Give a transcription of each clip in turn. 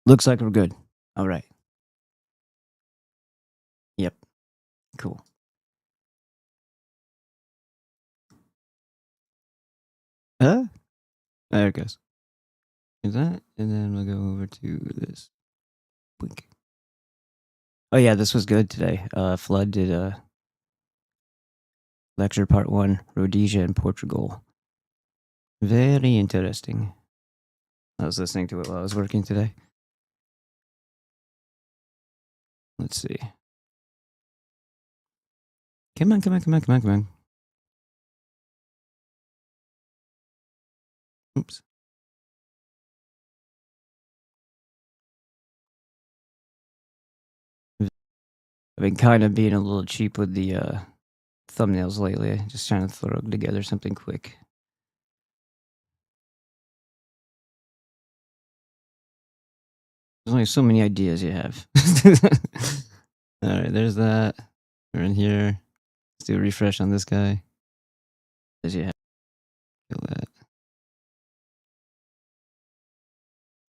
Looks like we're good. All right. Yep. Cool. There it goes. Is that? And then we'll go over to this. Blink. Oh yeah, this was good today. Flood did a lecture part 1, Rhodesia and Portugal. Very interesting. I was listening to it while I was working today. Let's see. Come on. Oops. I've been kind of being a little cheap with the thumbnails lately. Just trying to throw together something quick. There's only so many ideas you have. All right, there's that. We're in here. Let's do a refresh on this guy. As you have, kill that.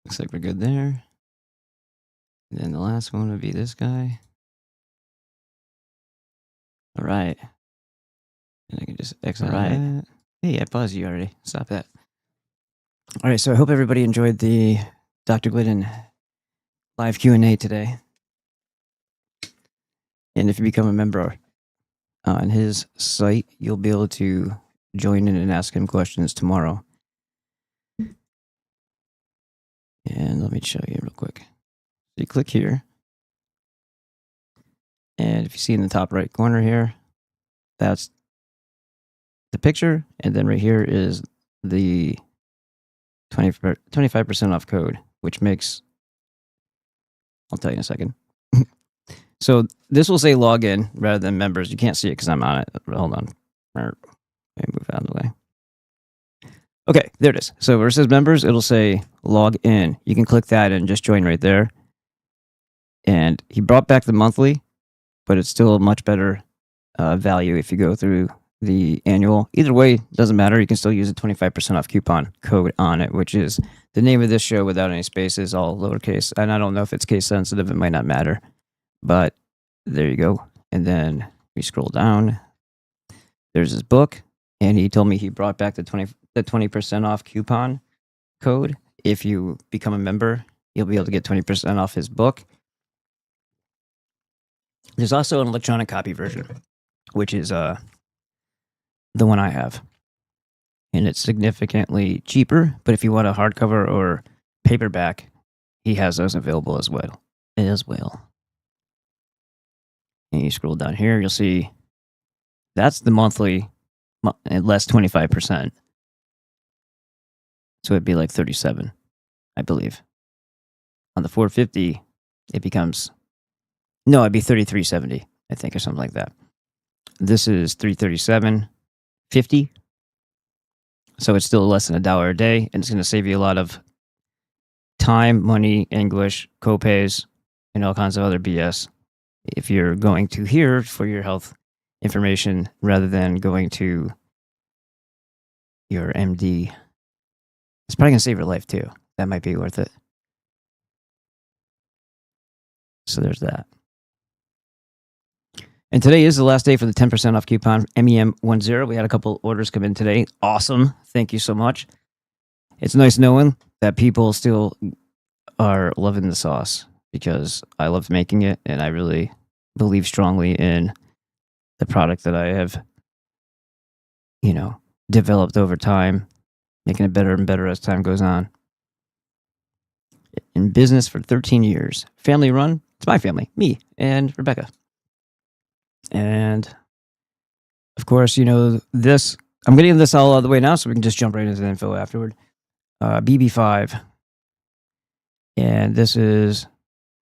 Looks like we're good there. And then the last one would be this guy. All right. And I can just exit that. Hey, I paused you already. Stop that. All right, so I hope everybody enjoyed the Dr. Glidden live Q&A today. And if you become a member on his site, you'll be able to join in and ask him questions tomorrow. And let me show you real quick. So you click here. And if you see in the top right corner here, that's the picture. And then right here is the 25% off code, which makes, I'll tell you in a second. So this will say login rather than members. You can't see it because I'm on it. Hold on. Let me move out of the way. Okay, there it is. So where it says members, it'll say log in. You can click that and just join right there. And he brought back the monthly, but it's still a much better value if you go through the annual. Either way, doesn't matter. You can still use a 25% off coupon code on it, which is the name of this show without any spaces, all lowercase. And I don't know if it's case sensitive. It might not matter. But there you go. And then we scroll down. There's his book. And he told me he brought back the 20% off coupon code. If you become a member, you'll be able to get 20% off his book. There's also an electronic copy version, which is the one I have. And it's significantly cheaper. But if you want a hardcover or paperback, he has those available as well. And you scroll down here, you'll see that's the monthly less 25%. So it'd be like 37, I believe. On the 450, it becomes, no, it'd be 33.70, I think, or something like that. This is $337.50. So it's still less than $1 a day, and it's going to save you a lot of time, money, English, copays, and all kinds of other BS if you're going to here for your health information rather than going to your MD. It's probably going to save your life too. That might be worth it. So there's that. And today is the last day for the 10% off coupon, MEM10. We had a couple orders come in today. Awesome. Thank you so much. It's nice knowing that people still are loving the sauce because I love making it and I really believe strongly in the product that I have, developed over time, making it better and better as time goes on. In business for 13 years. Family run. It's my family, me and Rebecca. And of course, this, I'm getting this all out of the way now so we can just jump right into the info afterward. BB5. And this is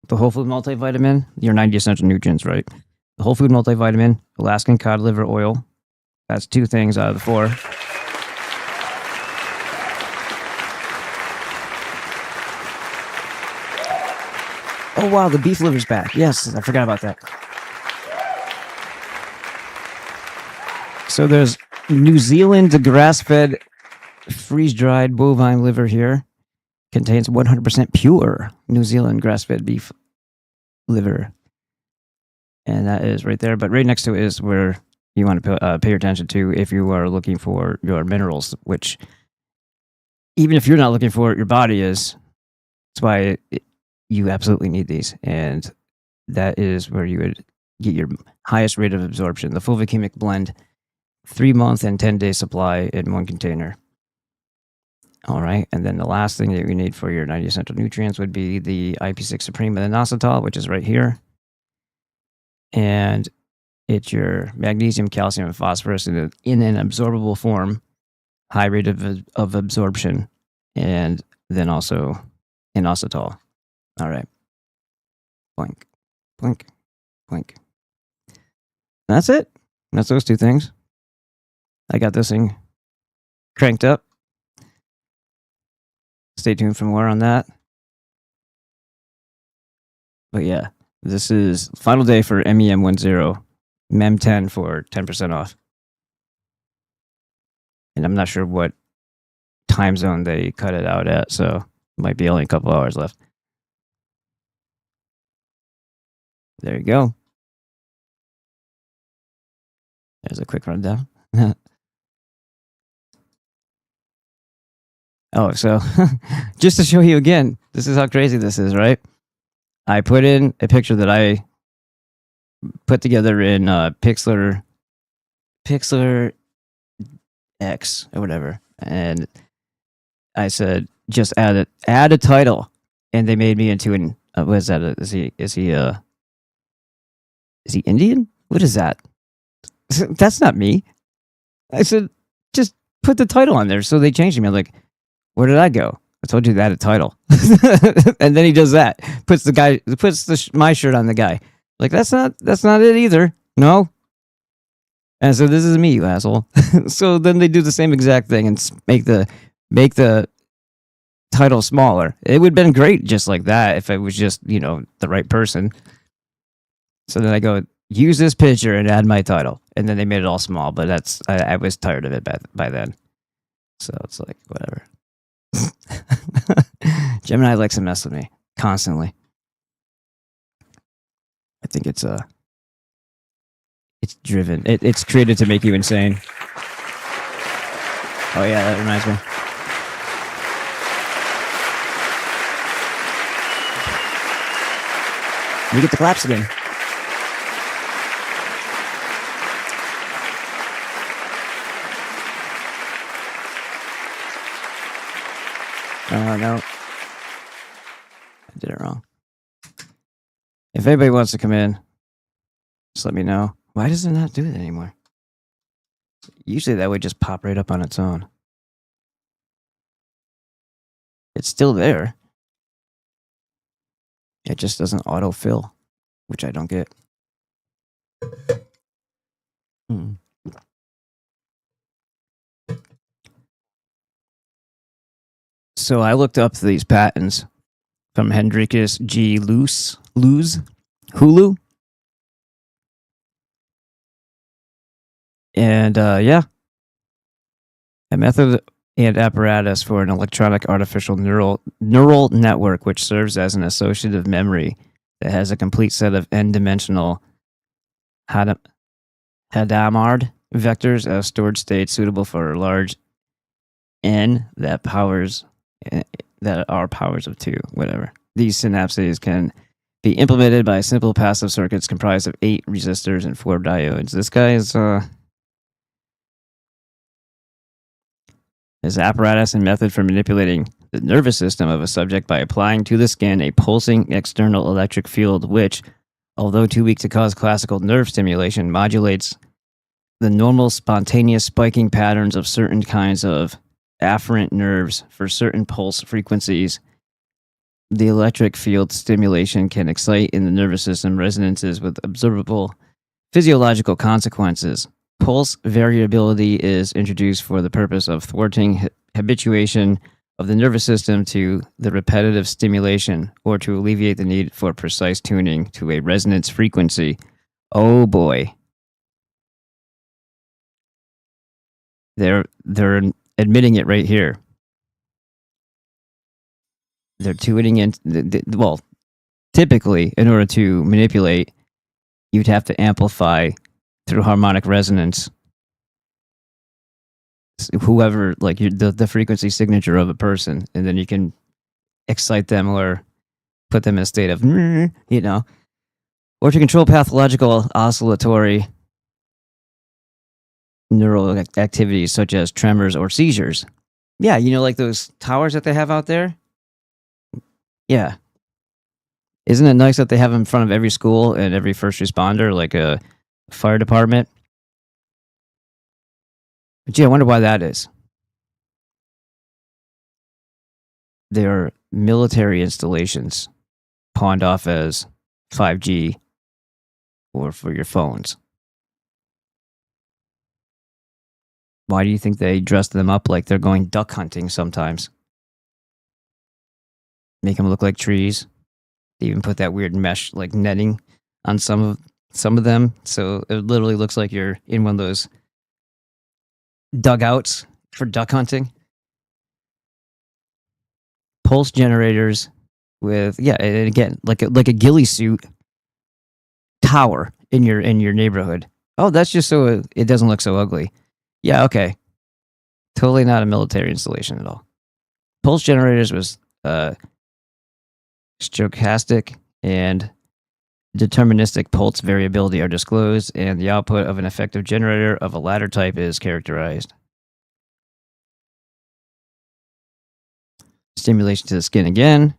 the Whole Food Multivitamin, your 90 essential nutrients, right? The Whole Food Multivitamin, Alaskan cod liver oil. That's 2 things out of the 4. Oh, wow, the beef liver's back. Yes, I forgot about that. So there's New Zealand grass-fed freeze-dried bovine liver here. Contains 100% pure New Zealand grass-fed beef liver. And that is right there. But right next to it is where you want to pay attention to if you are looking for your minerals, which even if you're not looking for it, your body is. That's why you absolutely need these. And that is where you would get your highest rate of absorption. The Fulvic-Humic blend, 3-month and 10-day supply in one container. All right. And then the last thing that you need for your 90 essential nutrients would be the IP6 Supreme and the inositol, which is right here. And it's your magnesium, calcium, and phosphorus in an absorbable form, high rate of absorption, and then also inositol. All right. Blink, blink, blink. That's it. That's those two things. I got this thing cranked up. Stay tuned for more on that. But yeah, this is final day for MEM10, MEM10 for 10% off. And I'm not sure what time zone they cut it out at, so it might be only a couple hours left. There you go. There's a quick rundown. Oh, so just to show you again, this is how crazy this is, right? I put in a picture that I put together in Pixlr X or whatever, and I said just add a title, and they made me into an what is that? Is he Indian? What is that? That's not me. I said just put the title on there, so they changed me. I'm like, where did I go? I told you to add a title. And then he does that. Puts my shirt on the guy. Like, that's not it either. No. And so this is me, you asshole. So then they do the same exact thing and make the title smaller. It would have been great just like that if it was just, the right person. So then I go, use this picture and add my title. And then they made it all small, but I was tired of it by then. So it's like, whatever. Gemini likes to mess with me constantly. I think it's driven. It's created to make you insane. Oh yeah, that reminds me. We get the claps again. No. I did it wrong. If anybody wants to come in, just let me know. Why does it not do it anymore? Usually that would just pop right up on its own. It's still there. It just doesn't autofill, which I don't get. So I looked up these patents from Hendrikus G. Luz, Hulu. And yeah, a method and apparatus for an electronic artificial neural network which serves as an associative memory that has a complete set of n-dimensional Hadamard vectors as stored state suitable for large n that are powers of 2, whatever. These synapses can be implemented by simple passive circuits comprised of 8 resistors and 4 diodes. This guy is his apparatus and method for manipulating the nervous system of a subject by applying to the skin a pulsing external electric field which, although too weak to cause classical nerve stimulation, modulates the normal spontaneous spiking patterns of certain kinds of afferent nerves for certain pulse frequencies. The electric field stimulation can excite in the nervous system resonances with observable physiological consequences. Pulse variability is introduced for the purpose of thwarting habituation of the nervous system to the repetitive stimulation or to alleviate the need for precise tuning to a resonance frequency. Oh boy. They're admitting it right here. they're tuning in. Well, typically, in order to manipulate, you'd have to amplify through harmonic resonance whoever, like the frequency signature of a person, and then you can excite them or put them in a state of, or to control pathological oscillatory neural activities such as tremors or seizures. Yeah, like those towers that they have out there? Yeah. Isn't it nice that they have them in front of every school and every first responder, like a fire department? But gee, I wonder why that is. They're military installations pawned off as 5G or for your phones. Why do you think they dress them up like they're going duck hunting sometimes? Make them look like trees. They even put that weird mesh like netting on some of them, so it literally looks like you're in one of those dugouts for duck hunting. Pulse generators with and again like a ghillie suit tower in your neighborhood. Oh, that's just so it doesn't look so ugly. Yeah, okay. Totally not a military installation at all. Pulse generators was stochastic and deterministic pulse variability are disclosed, and the output of an effective generator of a latter type is characterized. Stimulation to the skin again.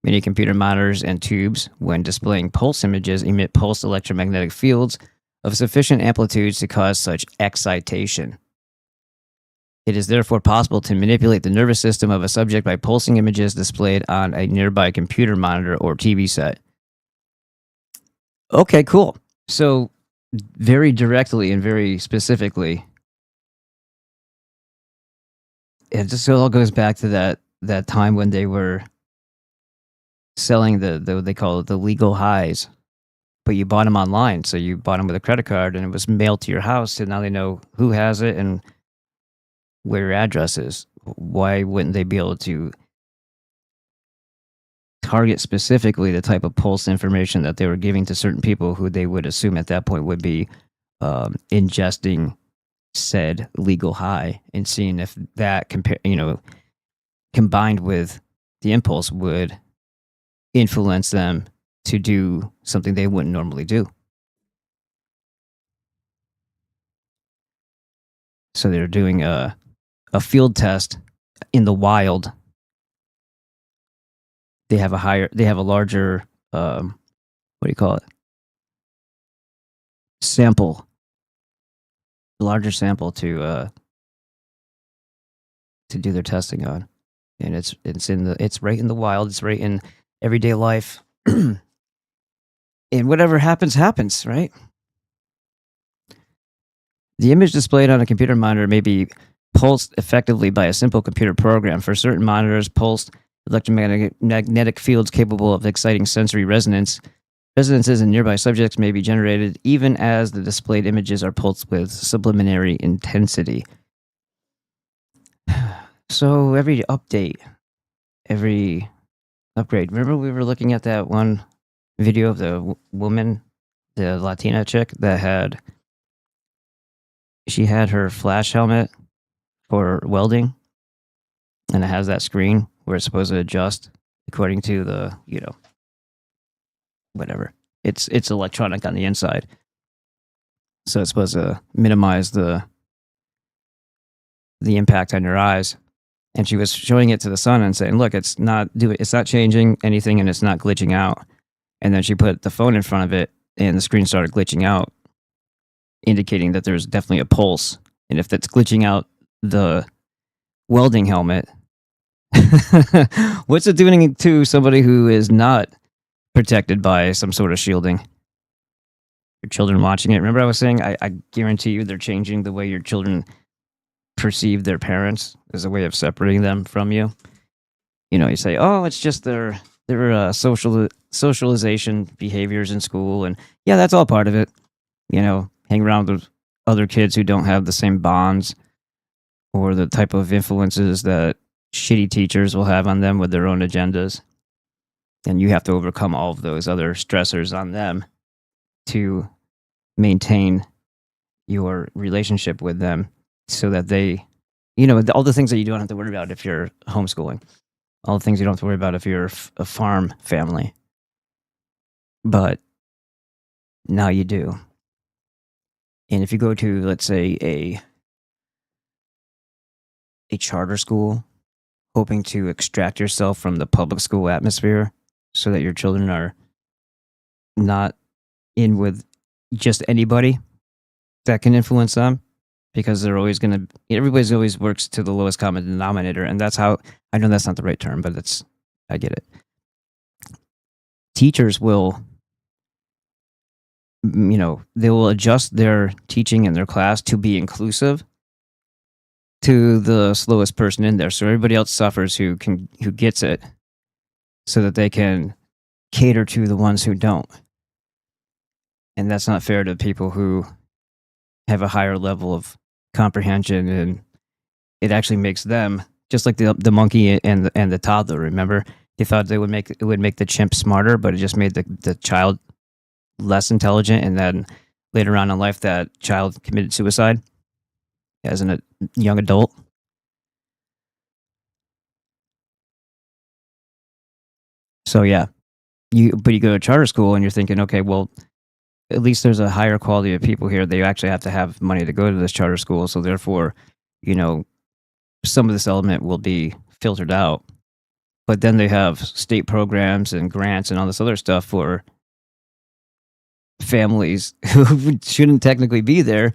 Many computer monitors and tubes, when displaying pulse images, emit pulsed electromagnetic fields of sufficient amplitudes to cause such excitation. It is therefore possible to manipulate the nervous system of a subject by pulsing images displayed on a nearby computer monitor or TV set. Okay, cool. So, very directly and very specifically, it just all goes back to that time when they were selling the they call it the legal highs, but you bought them online. So you bought them with a credit card, and it was mailed to your house. So now they know who has it and where your address is. Why wouldn't they be able to target specifically the type of pulse information that they were giving to certain people who they would assume at that point would be ingesting said legal high, and seeing if that combined with the impulse would influence them to do something they wouldn't normally do. So they're doing a field test in the wild. They have a larger, what do you call it? Larger sample to do their testing on. And it's right in the wild, it's right in everyday life. And whatever happens, right? The image displayed on a computer monitor may be pulsed effectively by a simple computer program. For certain monitors, pulsed electromagnetic fields capable of exciting sensory resonances in nearby subjects may be generated even as the displayed images are pulsed with subliminary intensity. So every upgrade, remember we were looking at that one video of the woman, the Latina chick that she had her flash helmet for welding, and it has that screen where it's supposed to adjust according to the, whatever. It's electronic on the inside. So it's supposed to minimize the impact on your eyes. And she was showing it to the son and saying, look, it's not changing anything, and it's not glitching out. And then she put the phone in front of it, and the screen started glitching out, indicating that there's definitely a pulse. And if that's glitching out the welding helmet, what's it doing to somebody who is not protected by some sort of shielding? Your children watching it. Remember I was saying, I guarantee you they're changing the way your children perceive their parents as a way of separating them from you. You say, oh, it's just their socialization behaviors in school. And yeah, that's all part of it. Hang around with other kids who don't have the same bonds or the type of influences that shitty teachers will have on them with their own agendas. And you have to overcome all of those other stressors on them to maintain your relationship with them so that they, all the things that you don't have to worry about if you're homeschooling, all the things you don't have to worry about if you're a farm family. But now you do. And if you go to, let's say, a charter school, hoping to extract yourself from the public school atmosphere so that your children are not in with just anybody that can influence them, because they're always going to, everybody's always works to the lowest common denominator. And that's how, I know that's not the right term, but I get it. Teachers will, they will adjust their teaching in their class to be inclusive to the slowest person in there. So everybody else suffers who gets it, so that they can cater to the ones who don't. And that's not fair to people who have a higher level of comprehension, and it actually makes them just like the monkey and the toddler. Remember, they thought it would make the chimp smarter, but it just made the child less intelligent. And then later on in life, that child committed suicide as a young adult. So yeah, you go to charter school and you're thinking, okay, well, at least there's a higher quality of people here. They actually have to have money to go to this charter school. So therefore, some of this element will be filtered out. But then they have state programs and grants and all this other stuff for families who shouldn't technically be there.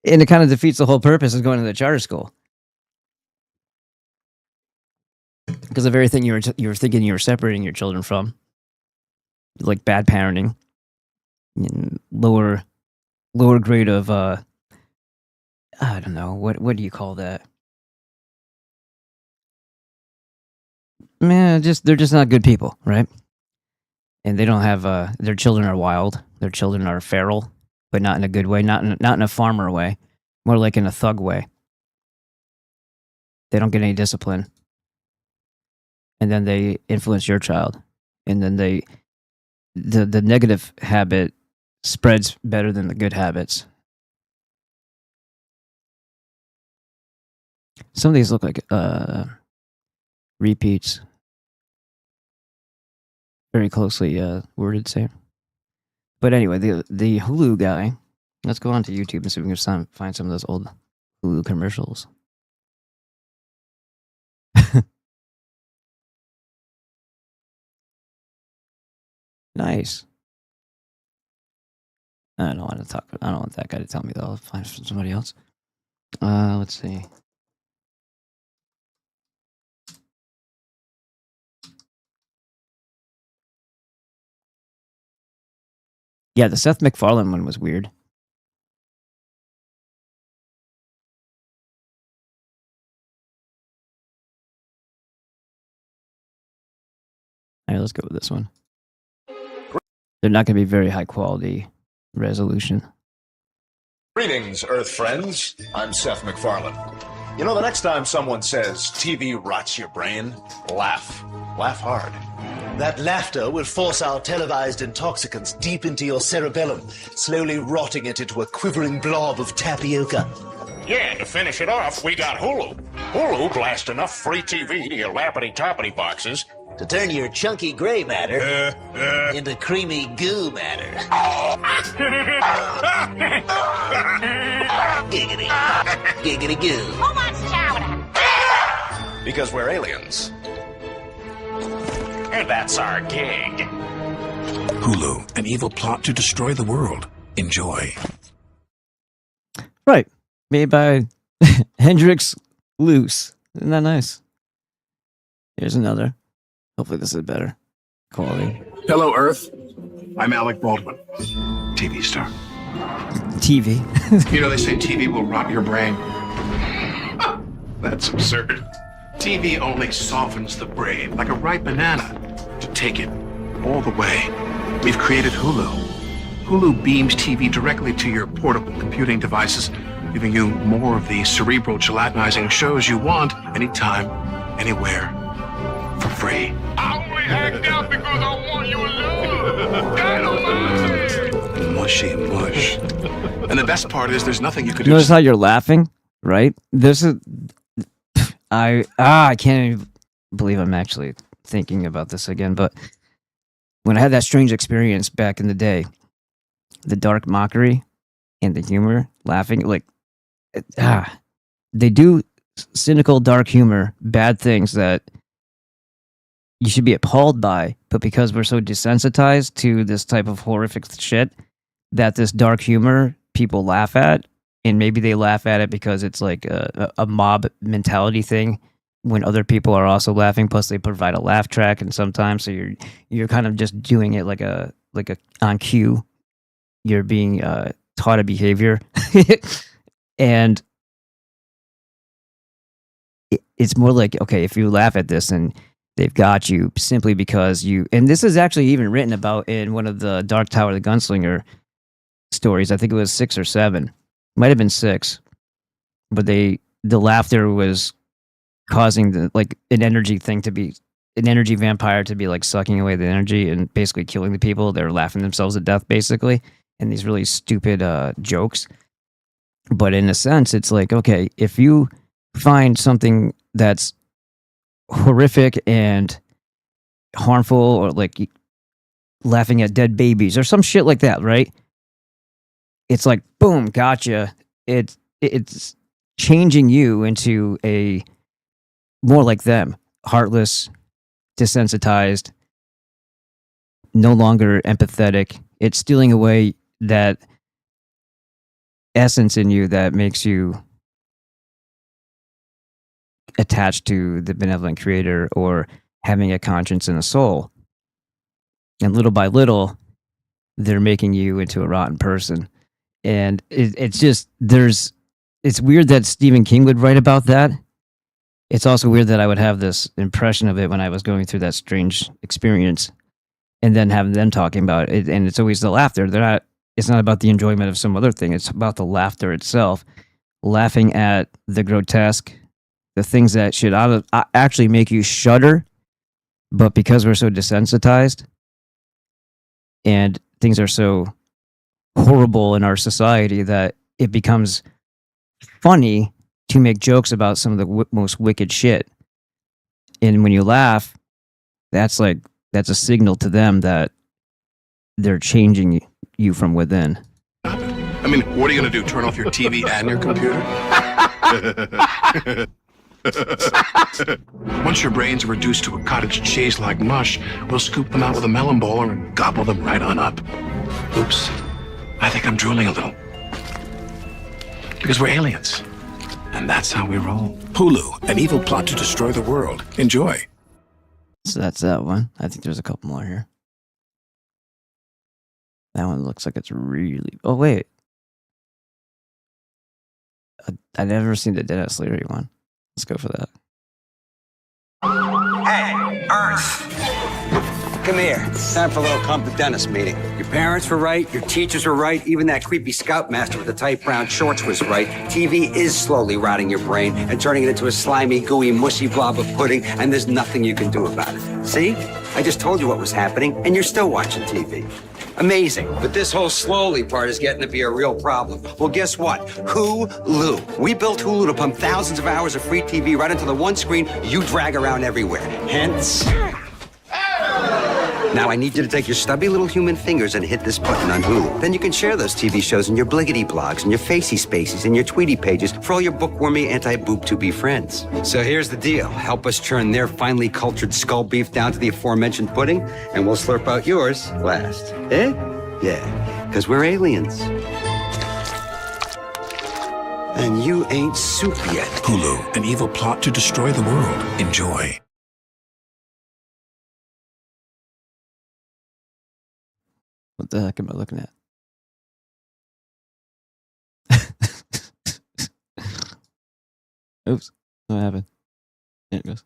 And it kind of defeats the whole purpose of going to the charter school. Because the very thing you were thinking you were separating your children from, like bad parenting, lower grade of I don't know, what do you call that? Man, they're just not good people, right? And they don't have their children are wild. Their children are feral, but not in a good way, not in a farmer way, more like in a thug way. They don't get any discipline. And then they influence your child. And then the negative habit spreads better than the good habits. Some of these look like repeats. Very closely worded, same. But anyway, the Hulu guy, let's go on to YouTube and see if we can find some of those old Hulu commercials. Nice. I don't want that guy to tell me, though. I'll find somebody else. Let's see. Yeah, the Seth MacFarlane one was weird. All right, let's go with this one. They're not going to be very high quality resolution. Greetings, Earth friends. I'm Seth MacFarlane. The next time someone says TV rots your brain, laugh. Laugh hard. That laughter will force our televised intoxicants deep into your cerebellum, slowly rotting it into a quivering blob of tapioca. Yeah, to finish it off, we got Hulu. Hulu blasts enough free TV to your lappity-toppity boxes to turn your chunky gray matter into creamy goo matter. Giggity. Giggity goo. Who wants chowder? Because we're aliens. And that's our gig. Hulu, an evil plot to destroy the world. Enjoy. Right. Made by Hendrix Luce. Isn't that nice? Here's another. Hopefully this is better quality. Hello, Earth. I'm Alec Baldwin, TV star. TV. They say TV will rot your brain. That's absurd. TV only softens the brain like a ripe banana to take it all the way. We've created Hulu. Hulu beams TV directly to your portable computing devices, giving you more of the cerebral gelatinizing shows you want anytime, anywhere, for free. I only act out because I want your love. Dynamite! Mushy mush. And the best part is there's nothing you can do. Notice how you're laughing, right? This is I can't even believe I'm actually thinking about this again. But when I had that strange experience back in the day, the dark mockery and the humor, laughing, like they do cynical, dark humor, bad things that you should be appalled by, but because we're so desensitized to this type of horrific shit, that this dark humor people laugh at, and maybe they laugh at it because it's like a mob mentality thing when other people are also laughing, plus they provide a laugh track, and sometimes so you're kind of just doing it like a on cue. You're being taught a behavior. And it's more like, okay, if you laugh at this and they've got you simply because you, and this is actually even written about in one of the Dark Tower the Gunslinger stories. I think it was 6 or 7. Might have been 6. But the laughter was causing an energy vampire to be like sucking away the energy and basically killing the people. They're laughing themselves to death basically, and these really stupid jokes. But in a sense, it's like, okay, if you find something that's horrific and harmful, or like laughing at dead babies or some shit like that, right? It's like, boom, gotcha. It's changing you into a more like them, heartless, desensitized, no longer empathetic. It's stealing away that essence in you that makes you attached to the benevolent creator or having a conscience and a soul. And little by little, they're making you into a rotten person. And it's just, it's weird that Stephen King would write about that. It's also weird that I would have this impression of it when I was going through that strange experience, and then having them talking about it. And it's always the laughter. It's not about the enjoyment of some other thing. It's about the laughter itself, laughing at the grotesque, the things that should actually make you shudder. But because we're so desensitized and things are so horrible in our society, that it becomes funny to make jokes about some of the most wicked shit. And when you laugh, that's a signal to them that they're changing you from within. I mean, what are you going to do? Turn off your TV and your computer? Once your brains are reduced to a cottage cheese like mush, we'll scoop them out with a melon bowler and gobble them right on up. Oops. I think I'm drooling a little. Because we're aliens. And that's how we roll. Hulu, an evil plot to destroy the world. Enjoy. So that's that one. I think there's a couple more here. That one looks like it's really... Oh, wait. I've never seen the Dennis Leary one. Let's go for that. Hey, Earth! Come here. It's time for a little come to Dennis meeting. Your parents were right, your teachers were right, even that creepy scoutmaster with the tight brown shorts was right. TV is slowly rotting your brain and turning it into a slimy, gooey, mushy blob of pudding, and there's nothing you can do about it. See? I just told you what was happening, and you're still watching TV. Amazing. But this whole slowly part is getting to be a real problem. Well, guess what? Hulu. We built Hulu to pump thousands of hours of free TV right into the one screen you drag around everywhere. Hence... Now I need you to take your stubby little human fingers and hit this button on Hulu. Then you can share those TV shows in your bliggity blogs and your facey spaces and your tweety pages for all your bookwormy anti-boob-to-be friends. So here's the deal. Help us churn their finely cultured skull beef down to the aforementioned pudding, and we'll slurp out yours last. Eh? Yeah, because we're aliens. And you ain't soup yet. Hulu, an evil plot to destroy the world. Enjoy. What the heck am I looking at? Oops. What happened? There it goes.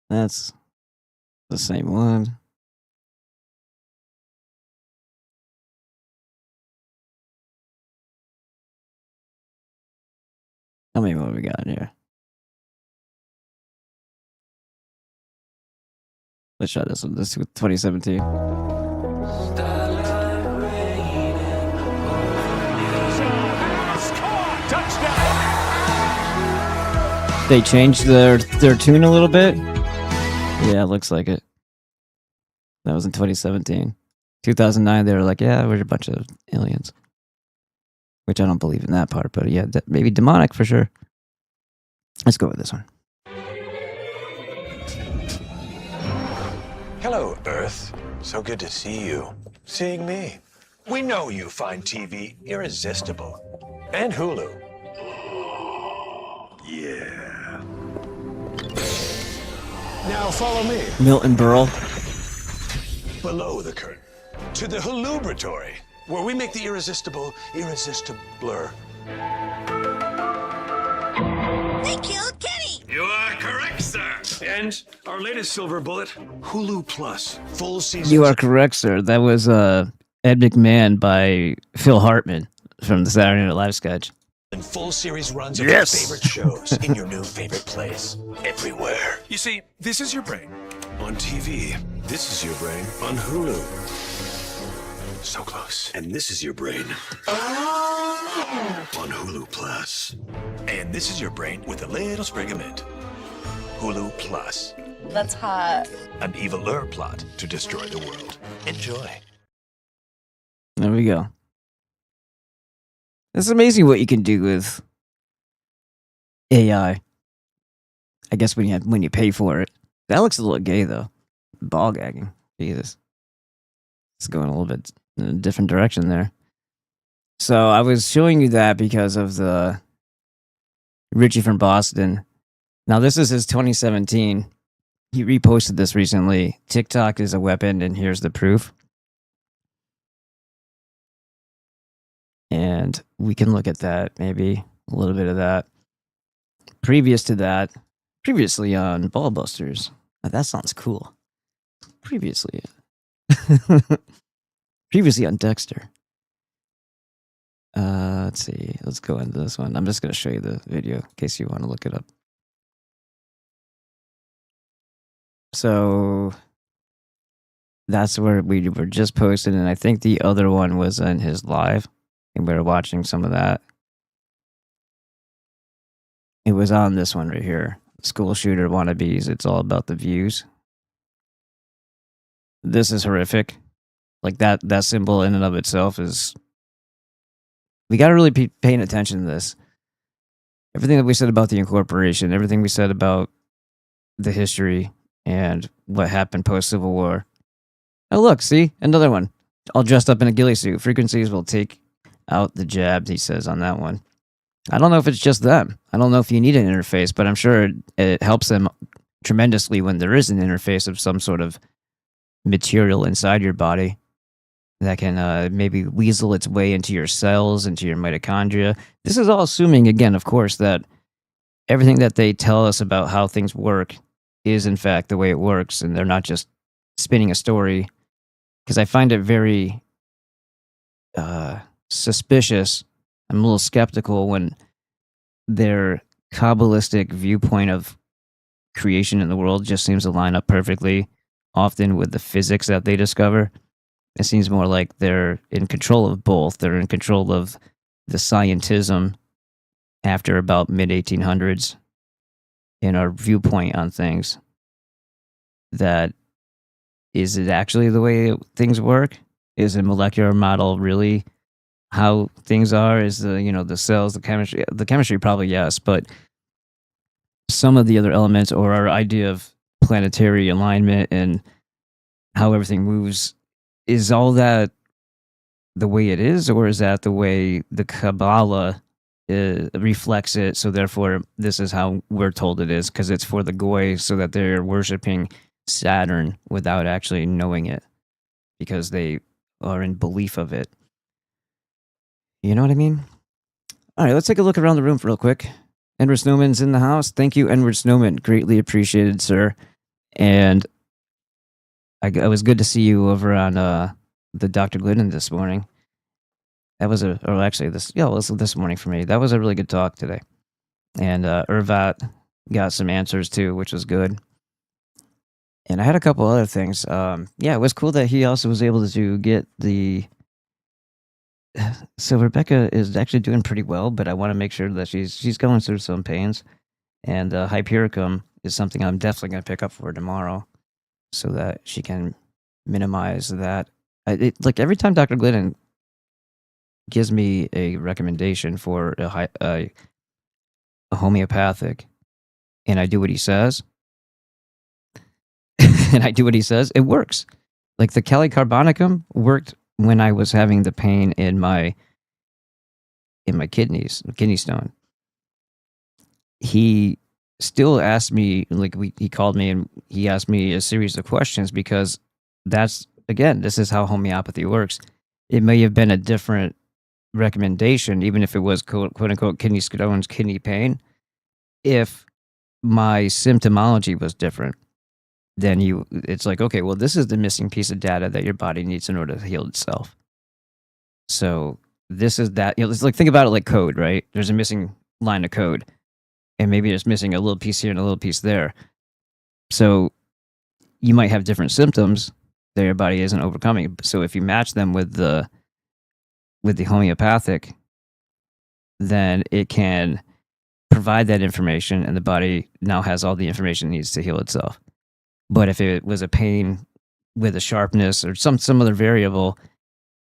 That's the same one. What do we got in here? Let's try this one. This is 2017. They changed their tune a little bit. Yeah, it looks like it. That was in 2017. 2009, they were like, yeah, we're a bunch of aliens. Which I don't believe in that part, but yeah, maybe demonic for sure. Let's go with this one. Hello, Earth. So good to see you. Seeing me. We know you find TV irresistible. And Hulu. Yeah. Now follow me. Milton Berle. Below the curtain. To the Hulubratory, where we make the irresistible irresistibler. They killed Kenny! You are correct, sir. And our latest silver bullet, Hulu Plus. Full season. You are correct, sir. That was Ed McMahon by Phil Hartman from the Saturday Night Live sketch. And full series runs of your favorite shows in your new favorite place. Everywhere. You see, this is your brain on TV. This is your brain on Hulu. So close. And this is your brain on Hulu Plus. And this is your brain with a little sprig of mint. Hulu Plus. That's hot. An eviler plot to destroy the world. Enjoy. There we go. It's amazing what you can do with AI. I guess when you pay for it. That looks a little gay though. Ball gagging. Jesus. It's going a little bit in a different direction there. So I was showing you that because of the Richie from Boston. Now this is his 2017. He reposted this recently. TikTok is a weapon, and here's the proof. And we can look at that, maybe a little bit of that. Previously on Ballbusters. Now, that sounds cool. Previously on Dexter. Let's see. Let's go into this one. I'm just going to show you the video in case you want to look it up. So that's where we were just posted, and I think the other one was in his live, and we were watching some of that. It was on this one right here. School shooter wannabes. It's all about the views. This is horrific. Like that symbol in and of itself is... We got to really be paying attention to this. Everything that we said about the incorporation, everything we said about the history and what happened post-Civil War. Oh, look, see? Another one. All dressed up in a ghillie suit. Frequencies will take out the jabs, he says on that one. I don't know if it's just them. I don't know if you need an interface, but I'm sure it helps them tremendously when there is an interface of some sort of material inside your body that can maybe weasel its way into your cells, into your mitochondria. This is all assuming, again, of course, that everything that they tell us about how things work is, in fact, the way it works, and they're not just spinning a story. Because I find it very suspicious. I'm a little skeptical when their Kabbalistic viewpoint of creation in the world just seems to line up perfectly, often with the physics that they discover. It seems more like they're in control of both. They're in control of the scientism after about mid-1800s in our viewpoint on things. That, is it actually the way things work? Is a molecular model really how things are? Is the cells, the chemistry? The chemistry probably yes, but some of the other elements, or our idea of planetary alignment and how everything moves, is all that the way it is, or is that the way the Kabbalah reflects it? So therefore, this is how we're told it is, because it's for the goy, so that they're worshiping Saturn without actually knowing it, because they are in belief of it. You know what I mean? All right, let's take a look around the room real quick. Edward Snowman's in the house. Thank you, Edward Snowman. Greatly appreciated, sir. And it was good to see you over on the Dr. Glidden this morning. That was this morning for me. That was a really good talk today. And Irvat got some answers too, which was good. And I had a couple other things. Yeah, it was cool that he also was able to get the. So Rebecca is actually doing pretty well, but I want to make sure that she's going through some pains. And Hypericum is something I'm definitely going to pick up for her tomorrow, so that she can minimize that. Like every time Dr. Glidden gives me a recommendation for a homeopathic, and I do what he says, it works. Like the Kelly Carbonicum worked when I was having the pain in my kidney stone. He still asked me, like he called me and he asked me a series of questions, because this is how homeopathy works. It may have been a different recommendation, even if it was quote unquote kidney stones, kidney pain. If my symptomology was different, then it's like, okay, well, this is the missing piece of data that your body needs in order to heal itself. So this is that. It's like, think about it like code, right? There's a missing line of code, and maybe it's missing a little piece here and a little piece there. So you might have different symptoms that your body isn't overcoming. So if you match them with the homeopathic, then it can provide that information, and the body now has all the information it needs to heal itself. But if it was a pain with a sharpness or some other variable,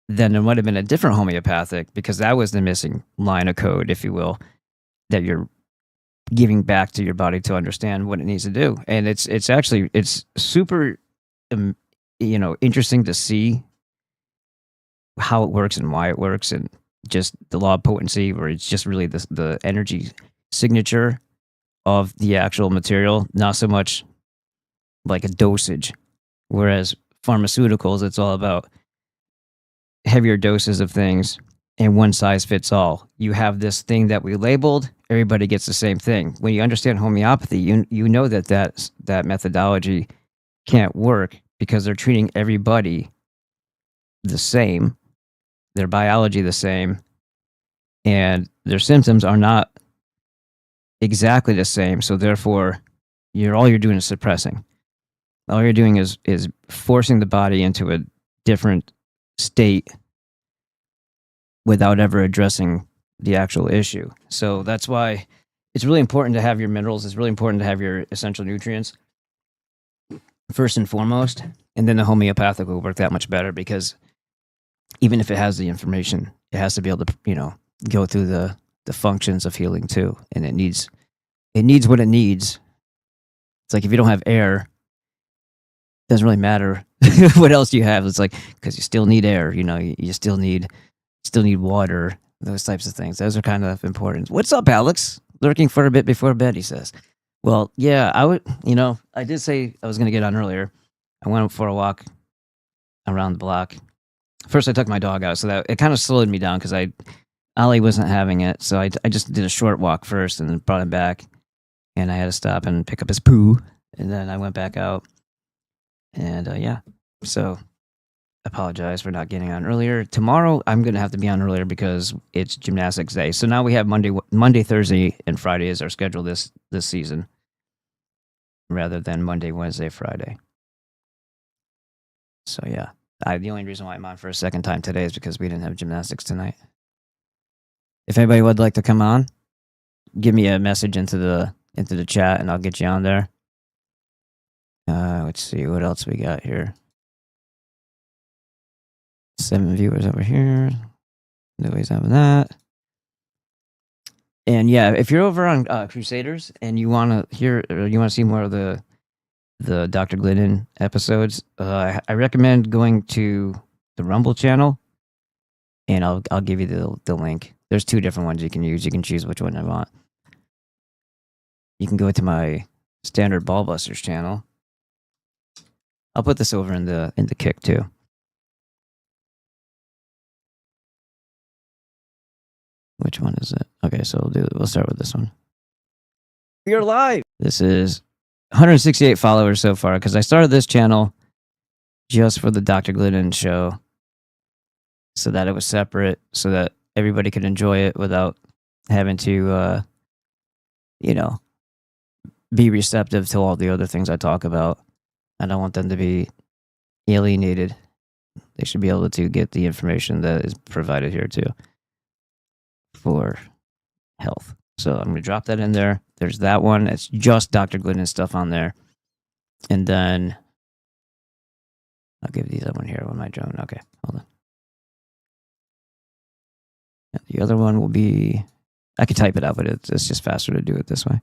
then there might have been a different homeopathic, because that was the missing line of code, if you will, that you're giving back to your body to understand what it needs to do. And it's super, interesting to see how it works and why it works, and just the law of potency, where it's just really the energy signature of the actual material, not so much like a dosage. Whereas pharmaceuticals, it's all about heavier doses of things and one size fits all. You have this thing that we labeled, everybody gets the same thing. When you understand homeopathy, you know that methodology can't work, because they're treating everybody the same, their biology the same, and their symptoms are not exactly the same. So therefore, all you're doing is suppressing. All you're doing is forcing the body into a different state without ever addressing the actual issue. So that's why it's really important to have your minerals. It's really important to have your essential nutrients first and foremost, and then the homeopathic will work that much better, because even if it has the information, it has to be able to, go through the functions of healing too. And it needs what it needs. It's like if you don't have air, it doesn't really matter what else you have. It's like, because you still need air, you still need water, those types of things. Those are kind of important. What's up, Alex? Lurking for a bit before bed, he says. Well, yeah, I did say I was going to get on earlier. I went for a walk around the block. First, I took my dog out, so that it kind of slowed me down, because Ollie wasn't having it. So I just did a short walk first and then brought him back. And I had to stop and pick up his poo. And then I went back out. And so apologize for not getting on earlier. Tomorrow, I'm going to have to be on earlier because it's gymnastics day. So now we have Monday, Thursday, and Friday is our schedule this season, rather than Monday, Wednesday, Friday. So yeah, the only reason why I'm on for a second time today is because we didn't have gymnastics tonight. If anybody would like to come on, give me a message into the chat and I'll get you on there. Let's see what else we got here. 7 viewers over here. Nobody's having that. And yeah, if you're over on Crusaders and you want to hear, or you want to see more of the Dr. Glidden episodes, I recommend going to the Rumble channel, and I'll give you the link. There's 2 different ones you can use. You can choose which one you want. You can go to my standard Ballbusters channel. I'll put this over in the kick too. Which one is it? Okay, so we'll start with this one. You're live. This is 168 followers so far, because I started this channel just for the Dr. Glidden show, so that it was separate, so that everybody could enjoy it without having to you know, be receptive to all the other things I talk about. I don't want them to be alienated. They should be able to get the information that is provided here too for health. So I'm going to drop that in there. There's that one. It's just Dr. Glidden stuff on there. And then I'll give these other one here with my drone. Okay, hold on. And the other one will be, I could type it out, but it's just faster to do it this way.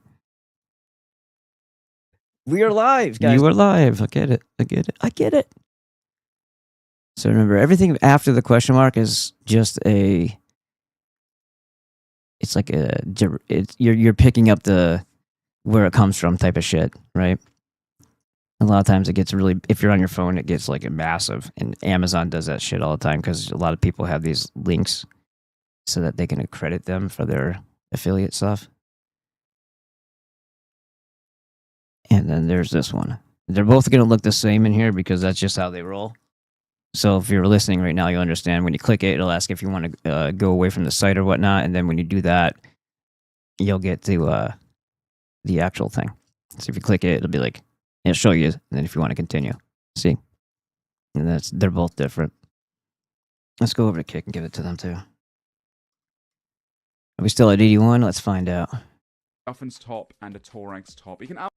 We are live, guys. You are live. I get it. I get it. I get it. So remember, everything after the question mark is just a. It's like a. You're picking up the where it comes from type of shit, right? A lot of times it gets really. If you're on your phone, it gets like a massive, and Amazon does that shit all the time because a lot of people have these links so that they can accredit them for their affiliate stuff. And then there's this one. They're both going to look the same in here because that's just how they roll. So if you're listening right now, you'll understand when you click it, it'll ask if you want to go away from the site or whatnot. And then when you do that, you'll get to the actual thing. So if you click it, it'll be like, it'll show you. And then if you want to continue, see? And they're both different. Let's go over to Kick and give it to them too. Are we still at 81? Let's find out. Dolphins top and a Torag's top. You can out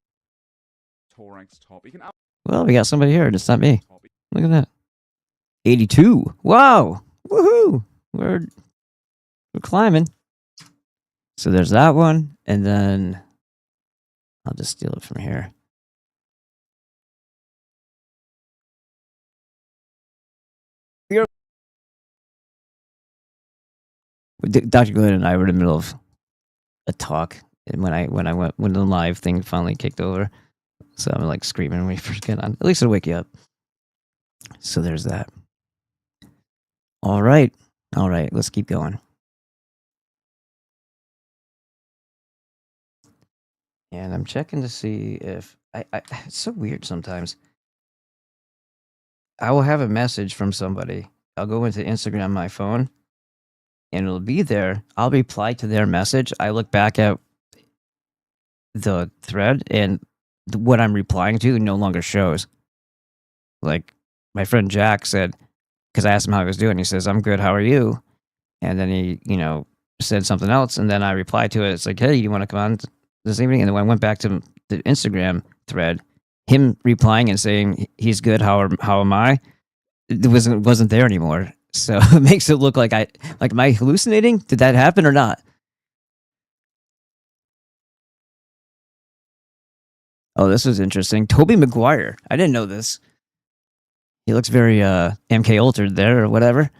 Torag's top. You can out. Well, we got somebody here. It's not me. Look at that. 82. Wow. Woohoo. We're climbing. So there's that one. And then I'll just steal it from here. Dr. Glidden and I were in the middle of a talk. And when the live thing finally kicked over. So I'm like screaming when we first get on. At least it'll wake you up. So there's that. All right. Let's keep going. And I'm checking to see if it's so weird sometimes. I will have a message from somebody. I'll go into Instagram on my phone and it'll be there. I'll reply to their message. I look back at the thread and what I'm replying to no longer shows. Like my friend Jack said, because I asked him how he was doing. He says, "I'm good. How are you?" And then he, said something else. And then I replied to it. It's like, "Hey, you want to come on this evening?" And then when I went back to the Instagram thread, him replying and saying he's good. How am I? It wasn't there anymore. So it makes it look like am I hallucinating? Did that happen or not? Oh, this was interesting. Tobey Maguire. I didn't know this. He looks very MK Ultra there or whatever.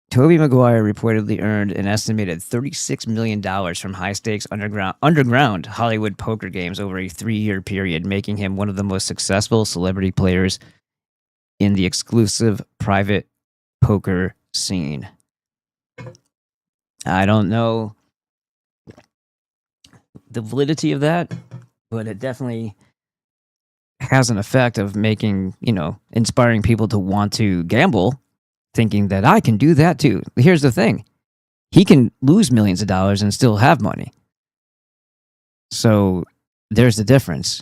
Tobey Maguire reportedly earned an estimated $36 million from high-stakes underground Hollywood poker games over a 3-year period, making him one of the most successful celebrity players in the exclusive private poker scene. I don't know the validity of that, but it definitely has an effect of making, inspiring people to want to gamble, thinking that I can do that too. Here's the thing. He can lose millions of dollars and still have money. So there's the difference.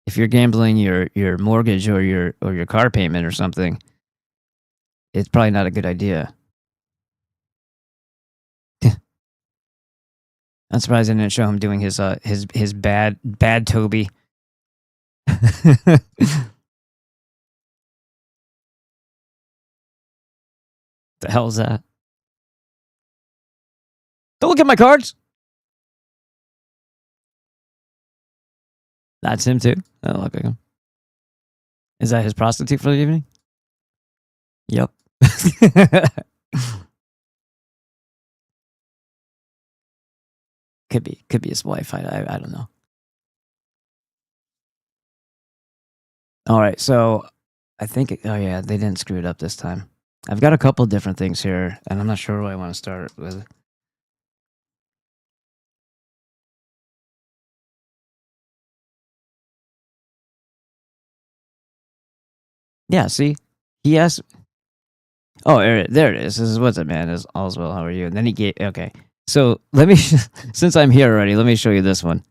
If you're gambling your mortgage or your car payment or something, it's probably not a good idea. I'm surprised I didn't show him doing his bad Toby. The hell is that? Don't look at my cards. That's him too. Oh, look at him. Is that his prostitute for the evening? Yep. Could be his wife. I don't know. All right, so I think. Oh yeah, they didn't screw it up this time. I've got a couple different things here, and I'm not sure what I want to start with. Yeah, see, he asked. Oh, there it is. This is what's up, man. Is all's well. How are you? And then he gave. Okay, So let me, since I'm here already, let me show you this one.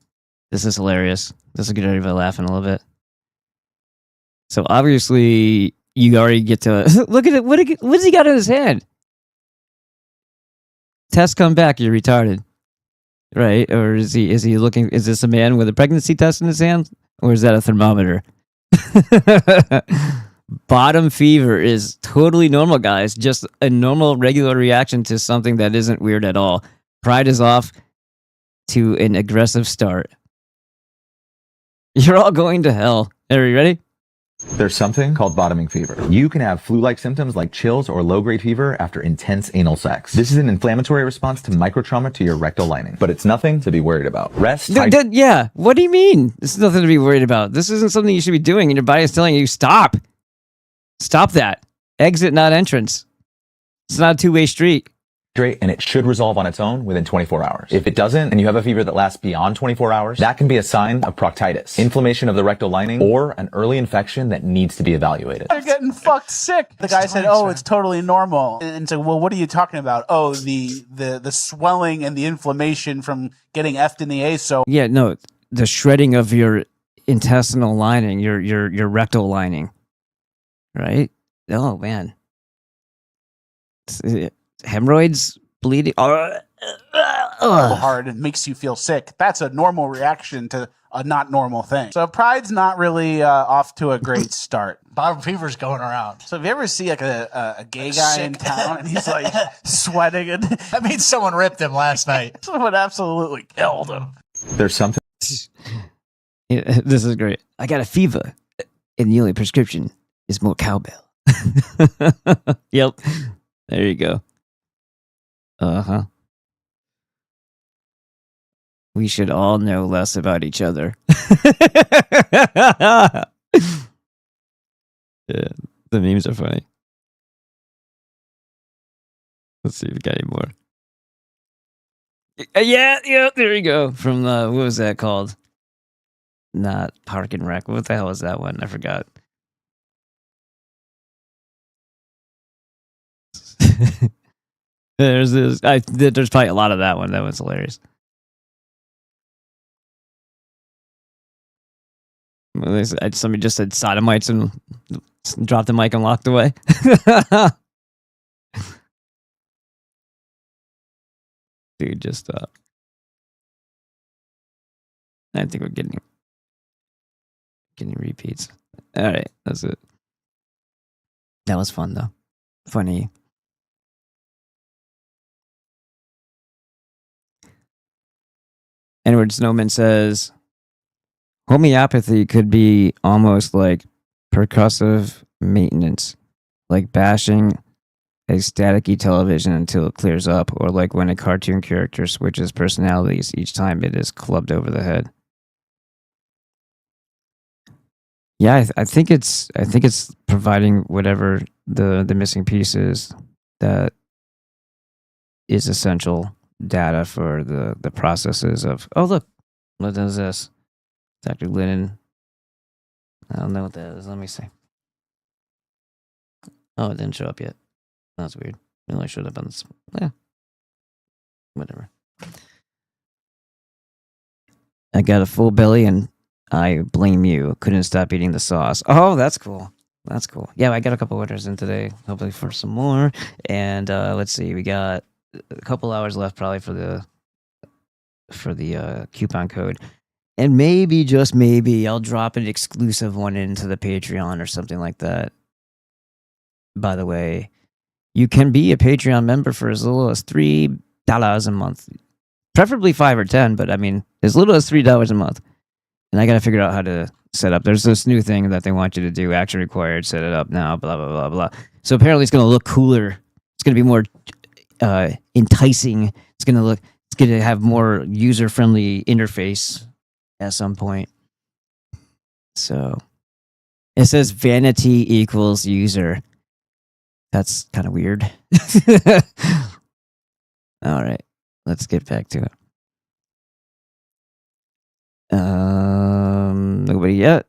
This is hilarious. This will get everybody laughing a little bit. So obviously, you already get to look at it. What's he got in his hand? Test come back. You're retarded, right? Or is he looking? Is this a man with a pregnancy test in his hand, or is that a thermometer? Bottom fever is totally normal, guys. Just a normal, regular reaction to something that isn't weird at all. Pride is off to an aggressive start. You're all going to hell. Are you ready? There's something called bottoming fever. You can have flu-like symptoms like chills or low-grade fever after intense anal sex. This is an inflammatory response to microtrauma to your rectal lining, but it's nothing to be worried about. Rest. Yeah. What do you mean? This is nothing to be worried about. This isn't something you should be doing, and your body is telling you stop. Stop that. Exit, not entrance. It's not a two-way street. And it should resolve on its own within 24 hours. If it doesn't, and you have a fever that lasts beyond 24 hours, that can be a sign of proctitis, inflammation of the rectal lining, or an early infection that needs to be evaluated. They're getting fucked sick. The guy said, "Oh, it's totally normal." And so, well, what are you talking about? Oh, the swelling and the inflammation from getting effed in the ace. So yeah, no, the shredding of your intestinal lining, your rectal lining, right? Oh man. Hemorrhoids, bleeding, hard and makes you feel sick. That's a normal reaction to a not normal thing. So pride's not really off to a great start. Bottom fever's going around. So if you ever see like a gay guy in town and he's like sweating, and That means someone ripped him last night. someone absolutely killed him. There's something. Yeah, this is great. I got a fever, and the only prescription is more cowbell. Yep, there you go. We should all know less about each other. Yeah, the memes are funny. Let's see if we got any more. Yeah, there you go. From what was that called? Not Park and Rec. What the hell was that one? I forgot. There's probably a lot of that one. That one's hilarious. Somebody just said sodomites and dropped the mic and walked away. Dude, just stop. I think we're getting repeats. All right, that's it. That was fun though. Funny. Edward Snowman says, homeopathy could be almost like percussive maintenance, like bashing a staticky television until it clears up, or like when a cartoon character switches personalities each time it is clubbed over the head. Yeah, I think it's providing whatever the missing piece is that is essential data for the processes of. Oh look, what is this? Dr. Glidden. I don't know what that is. Let me see. Oh, it didn't show up yet. That's weird. It only showed up on this. Yeah. Whatever. I got a full belly and I blame you. Couldn't stop eating the sauce. Oh, that's cool. That's cool. Yeah, I got a couple orders in today. Hopefully for some more. And let's see. We got a couple hours left probably for the coupon code. And maybe, just maybe, I'll drop an exclusive one into the Patreon or something like that. By the way, you can be a Patreon member for as little as $3 a month. Preferably 5 or 10, but I mean, as little as $3 a month. And I got to figure out how to set up. There's this new thing that they want you to do, action required, set it up now, blah, blah, blah, blah. So apparently it's going to look cooler. It's going to be more enticing. It's going to have more user-friendly interface at some point. So it says vanity equals user. That's kind of weird. All right, let's get back to it. Nobody yet.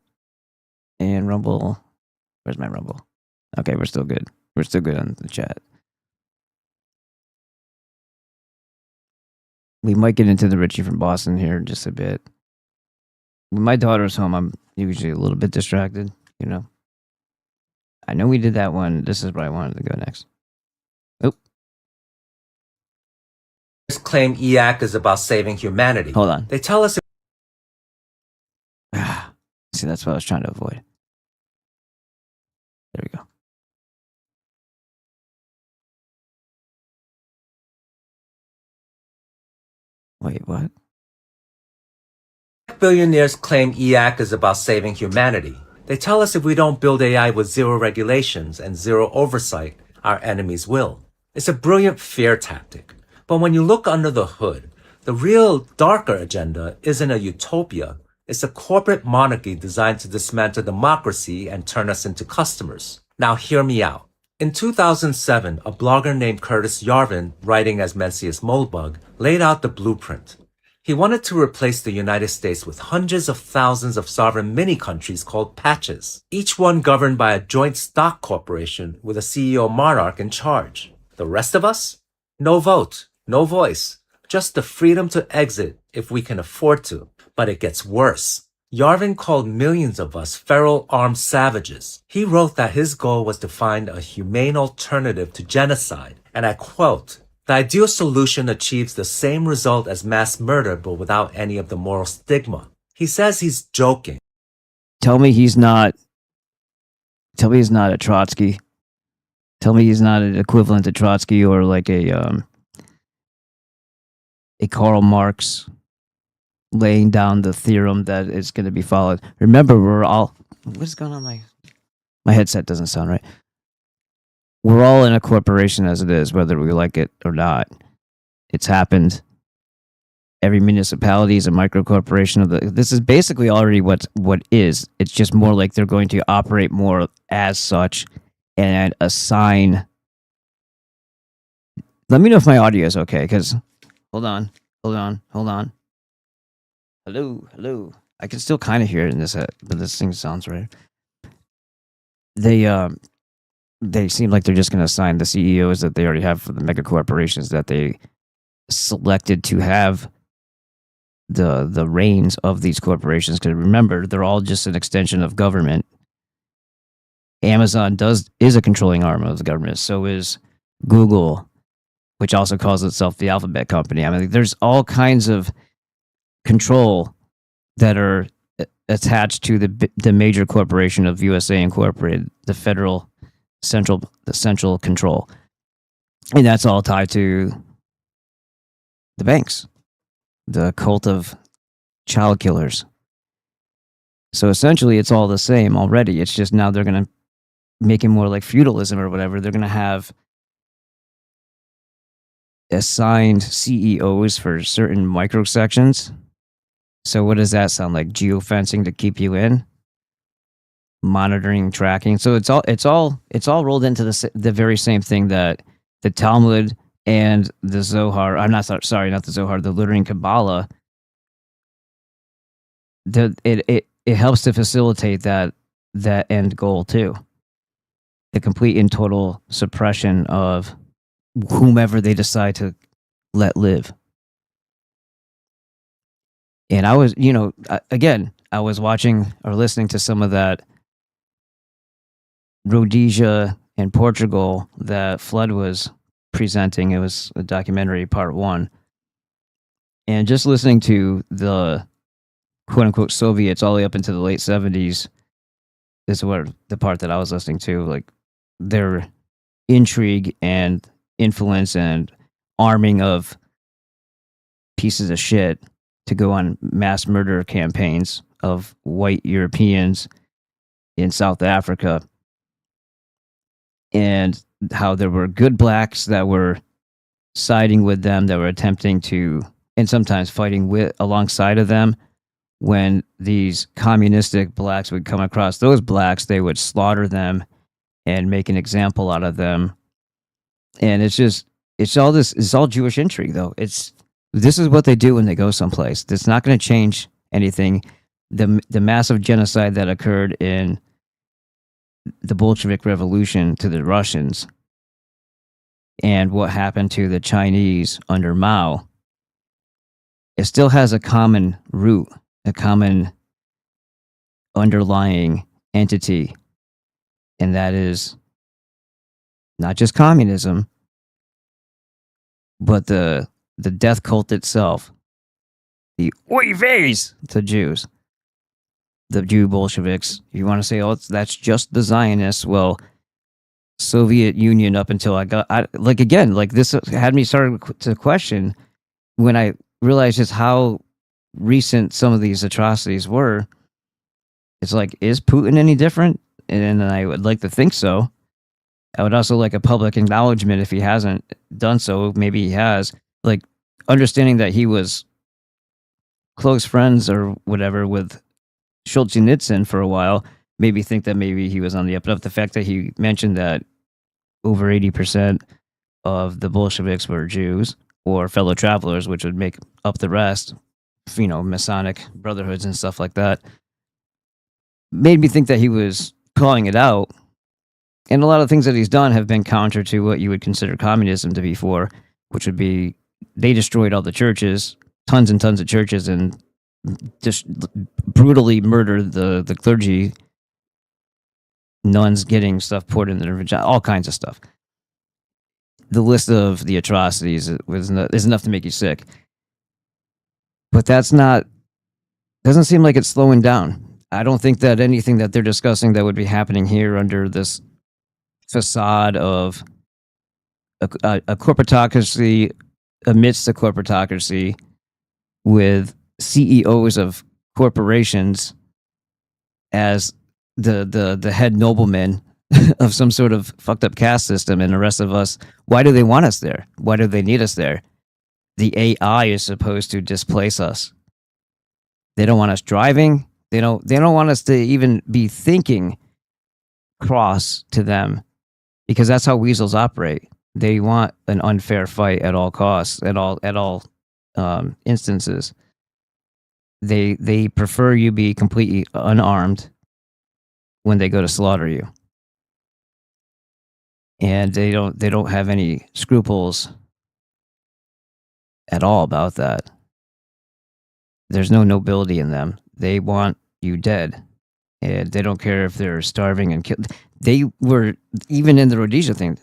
And Rumble. Where's my Rumble? Okay, we're still good. We're still good on the chat. we might get into the Richie from Boston here in just a bit. When my daughter's home, I'm usually a little bit distracted, you know. I know we did that one. This is where I wanted to go next. Oh. Claim EAC is about saving humanity. Hold on. They tell us... See, that's what I was trying to avoid. There we go. Wait, what? Billionaires claim EAC is about saving humanity. They tell us if we don't build AI with zero regulations and zero oversight, our enemies will. It's a brilliant fear tactic. But when you look under the hood, the real darker agenda isn't a utopia. It's a corporate monarchy designed to dismantle democracy and turn us into customers. Now hear me out. In 2007, a blogger named Curtis Yarvin, writing as Mencius Moldbug, laid out the blueprint. He wanted to replace the United States with hundreds of thousands of sovereign mini-countries called patches, each one governed by a joint stock corporation with a CEO monarch in charge. The rest of us? No vote, no voice, just the freedom to exit if we can afford to. But it gets worse. Yarvin called millions of us feral armed savages. He wrote that his goal was to find a humane alternative to genocide, and I quote, "The ideal solution achieves the same result as mass murder but without any of the moral stigma." He says he's joking. Tell me he's not a Trotsky. Tell me he's not an equivalent to Trotsky or like a Karl Marx laying down the theorem that is going to be followed. Remember, we're all... What's going on? My headset doesn't sound right. We're all in a corporation as it is, whether we like it or not. It's happened. Every municipality is a micro corporation. This is basically already what is. It's just more like they're going to operate more as such and assign... Let me know if my audio is okay, because... Hold on. Hello. I can still kind of hear it in this head, but this thing sounds right. They seem like they're just going to assign the CEOs that they already have for the mega corporations that they selected to have the reins of these corporations. Because remember, they're all just an extension of government. Amazon is a controlling arm of the government. So is Google, which also calls itself the Alphabet Company. I mean, there's all kinds of control that are attached to the major corporation of USA Incorporated, the central control, and that's all tied to the banks, the cult of child killers. So essentially, it's all the same already. It's just now they're going to make it more like feudalism or whatever. They're going to have assigned CEOs for certain microsections. So what does that sound like? Geofencing to keep you in, monitoring, tracking. So it's all rolled into the very same thing that the Talmud and the Zohar. I'm not sorry, not the Zohar. The Lutheran Kabbalah. It helps to facilitate that end goal too. The complete and total suppression of whomever they decide to let live. And I was, I was watching or listening to some of that Rhodesia and Portugal that Flood was presenting. It was a documentary, part 1. And just listening to the quote unquote Soviets all the way up into the late 70s is what the part that I was listening to, like their intrigue and influence and arming of pieces of shit to go on mass murder campaigns of white Europeans in South Africa, and how there were good blacks that were siding with them, that were attempting to, and sometimes fighting alongside of them. When these communistic blacks would come across those blacks, they would slaughter them and make an example out of them. And it's all Jewish intrigue, though. This is what they do when they go someplace. It's not going to change anything. The massive genocide that occurred in the Bolshevik Revolution to the Russians, and what happened to the Chinese under Mao, it still has a common root, a common underlying entity, and that is not just communism, but the death cult itself, the WOE, the Jews, the Jew Bolsheviks. You want to say, oh, that's just the Zionists? Well, Soviet Union up until this had me started to question when I realized just how recent some of these atrocities were. It's like, is Putin any different? And I would like to think so. I would also like a public acknowledgement if he hasn't done so. Maybe he has. Like, understanding that he was close friends or whatever with Solzhenitsyn for a while made me think that maybe he was on the up and up. The fact that he mentioned that over 80% of the Bolsheviks were Jews or fellow travelers, which would make up the rest, Masonic brotherhoods and stuff like that, made me think that he was calling it out. And a lot of things that he's done have been counter to what you would consider communism to be for, which would be they destroyed all the churches, tons and tons of churches, and just brutally murdered the clergy, nuns getting stuff poured in their vagina, all kinds of stuff. The list of the atrocities is enough to make you sick. But doesn't seem like it's slowing down. I don't think that anything that they're discussing that would be happening here under this facade of a corporatocracy amidst the corporatocracy with CEOs of corporations as the head noblemen of some sort of fucked up caste system, and the rest of us, why do they want us there? Why do they need us there? The AI is supposed to displace us. They don't want us driving. They don't want us to even be thinking cross to them, because that's how weasels operate. They want an unfair fight at all costs, at all instances. They prefer you be completely unarmed when they go to slaughter you, and they don't have any scruples at all about that. There's no nobility in them. They want you dead, and they don't care if they're starving and killed. They were, even in the Rhodesia thing,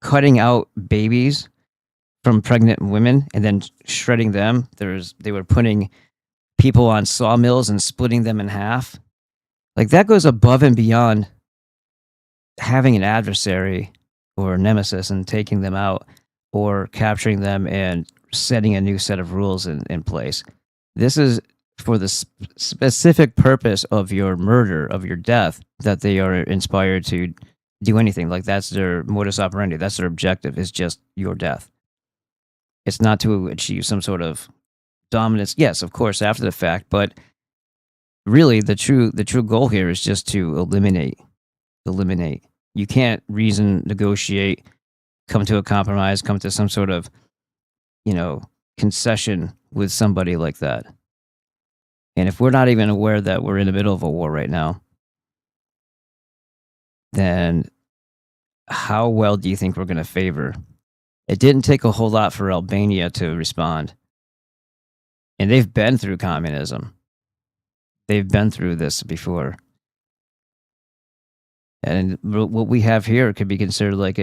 cutting out babies from pregnant women and then shredding them. They were putting people on sawmills and splitting them in half. Like, that goes above and beyond having an adversary or a nemesis and taking them out, or capturing them and setting a new set of rules in place. This is for the specific purpose of your murder, of your death, that they are inspired to do anything. Like, that's their modus operandi. That's their objective, is just your death. It's not to achieve some sort of dominance. Yes, of course, after the fact, but really the true goal here is just to eliminate. You can't reason, negotiate, come to a compromise, come to some sort of, concession with somebody like that. And if we're not even aware that we're in the middle of a war right now, then how well do you think we're going to favor? It didn't take a whole lot for Albania to respond. And they've been through communism. They've been through this before. And what we have here could be considered like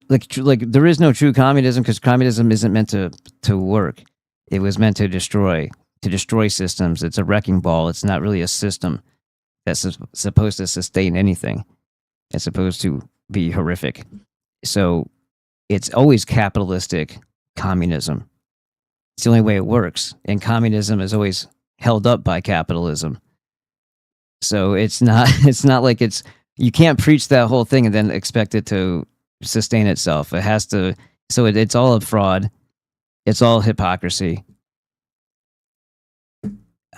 there is no true communism, because communism isn't meant to work. It was meant to destroy systems. It's a wrecking ball. It's not really a system that's supposed to sustain anything. It's supposed to be horrific. So it's always capitalistic communism. It's the only way it works. And communism is always held up by capitalism. So it's not like you can't preach that whole thing and then expect it to sustain itself. It has to. So it's all a fraud. It's all hypocrisy.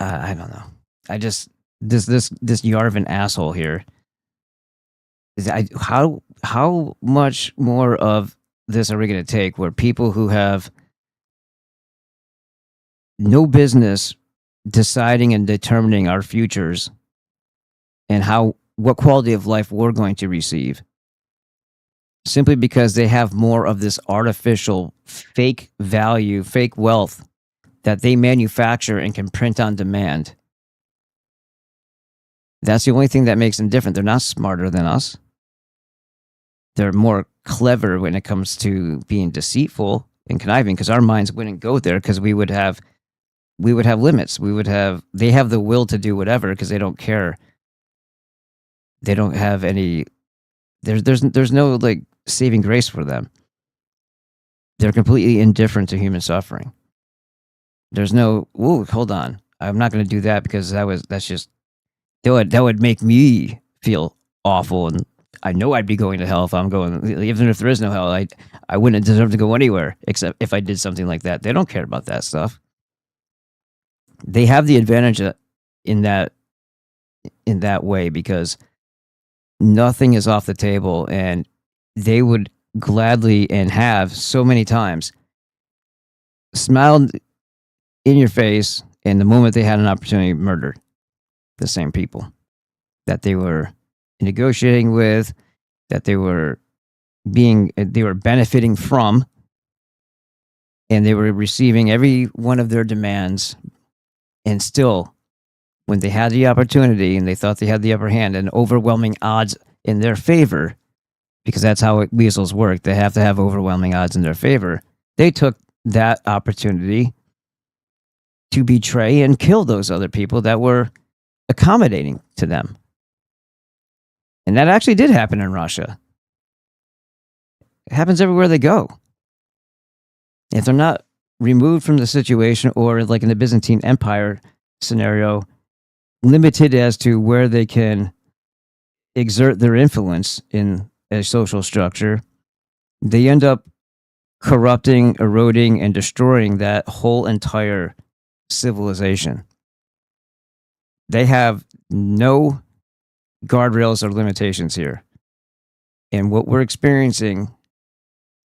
I don't know. I just this Yarvin asshole here. How much more of this are we going to take, where people who have no business deciding and determining our futures and what quality of life we're going to receive, simply because they have more of this artificial fake value, fake wealth that they manufacture and can print on demand. That's the only thing that makes them different. They're not smarter than us. They're more clever when it comes to being deceitful and conniving, because our minds wouldn't go there, because we would have limits. They have the will to do whatever, because they don't care. They don't have any, there's no like saving grace for them. They're completely indifferent to human suffering. There's no, whoa, hold on, I'm not going to do that because that would make me feel awful, and I know I'd be going to hell if I'm going. Even if there is no hell, I wouldn't deserve to go anywhere except if I did something like that. They don't care about that stuff. They have the advantage in that way, because nothing is off the table, and they would gladly, and have so many times, smiled in your face, and the moment they had an opportunity, murdered the same people that they were negotiating with, that they were benefiting from, and they were receiving every one of their demands. And still, when they had the opportunity and they thought they had the upper hand and overwhelming odds in their favor, because that's how weasels work, they have to have overwhelming odds in their favor, they took that opportunity to betray and kill those other people that were accommodating to them. And that actually did happen in Russia. It happens everywhere they go. If they're not removed from the situation, or like in the Byzantine Empire scenario, limited as to where they can exert their influence in a social structure, they end up corrupting, eroding, and destroying that whole entire civilization. They have no guardrails or limitations here. And what we're experiencing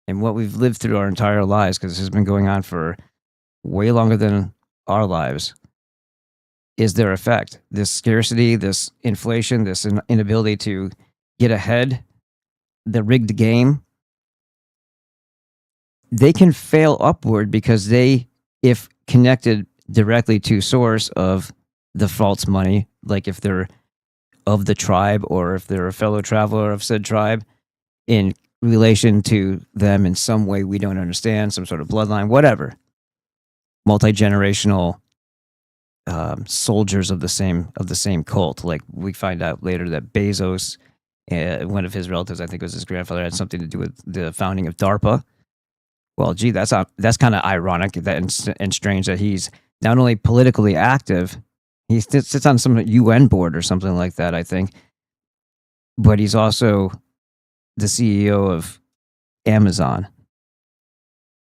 and what we've lived through our entire lives, because this has been going on for way longer than our lives, is their effect. This scarcity, this inflation, this inability to get ahead, the rigged game. They can fail upward because they, if connected directly to source of the false money, like if they're of the tribe, or if they're a fellow traveler of said tribe, in relation to them in some way we don't understand, some sort of bloodline, whatever, multi-generational soldiers of the same cult. Like we find out later that Bezos, one of his relatives, I think it was his grandfather, had something to do with the founding of DARPA. Well, gee, that's kind of ironic and strange that he's not only politically active, he sits on some UN board or something like that, I think, but he's also the CEO of Amazon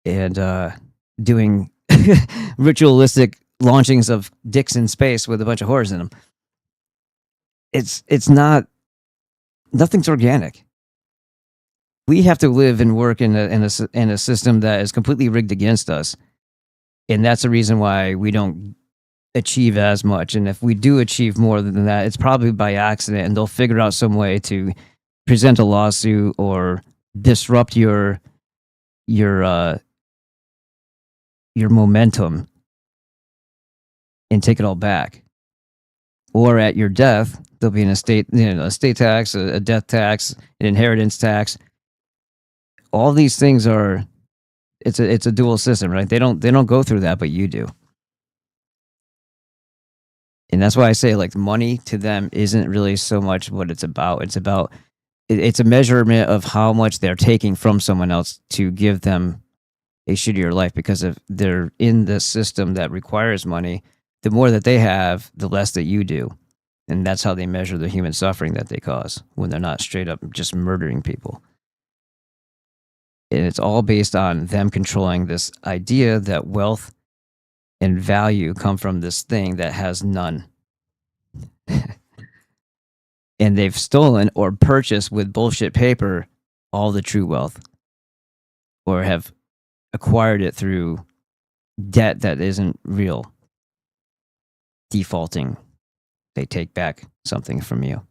and doing ritualistic launchings of dicks in space with a bunch of whores in them. It's not, nothing's organic. We have to live and work in a system that is completely rigged against us, and that's the reason why we don't achieve as much. And if we do achieve more than that, it's probably by accident, and they'll figure out some way to present a lawsuit or disrupt your momentum and take it all back. Or at your death, there'll be an estate tax, a death tax, an inheritance tax. All these things are, it's a dual system, right? They don't go through that, but you do. And that's why I say, like, money to them isn't really so much what it's about. It's a measurement of how much they're taking from someone else to give them a shittier life, because if they're in the system that requires money, the more that they have, the less that you do. And that's how they measure the human suffering that they cause when they're not straight up just murdering people. And it's all based on them controlling this idea that wealth and value come from this thing that has none. And they've stolen or purchased with bullshit paper all the true wealth, or have acquired it through debt that isn't real. Defaulting, they take back something from you.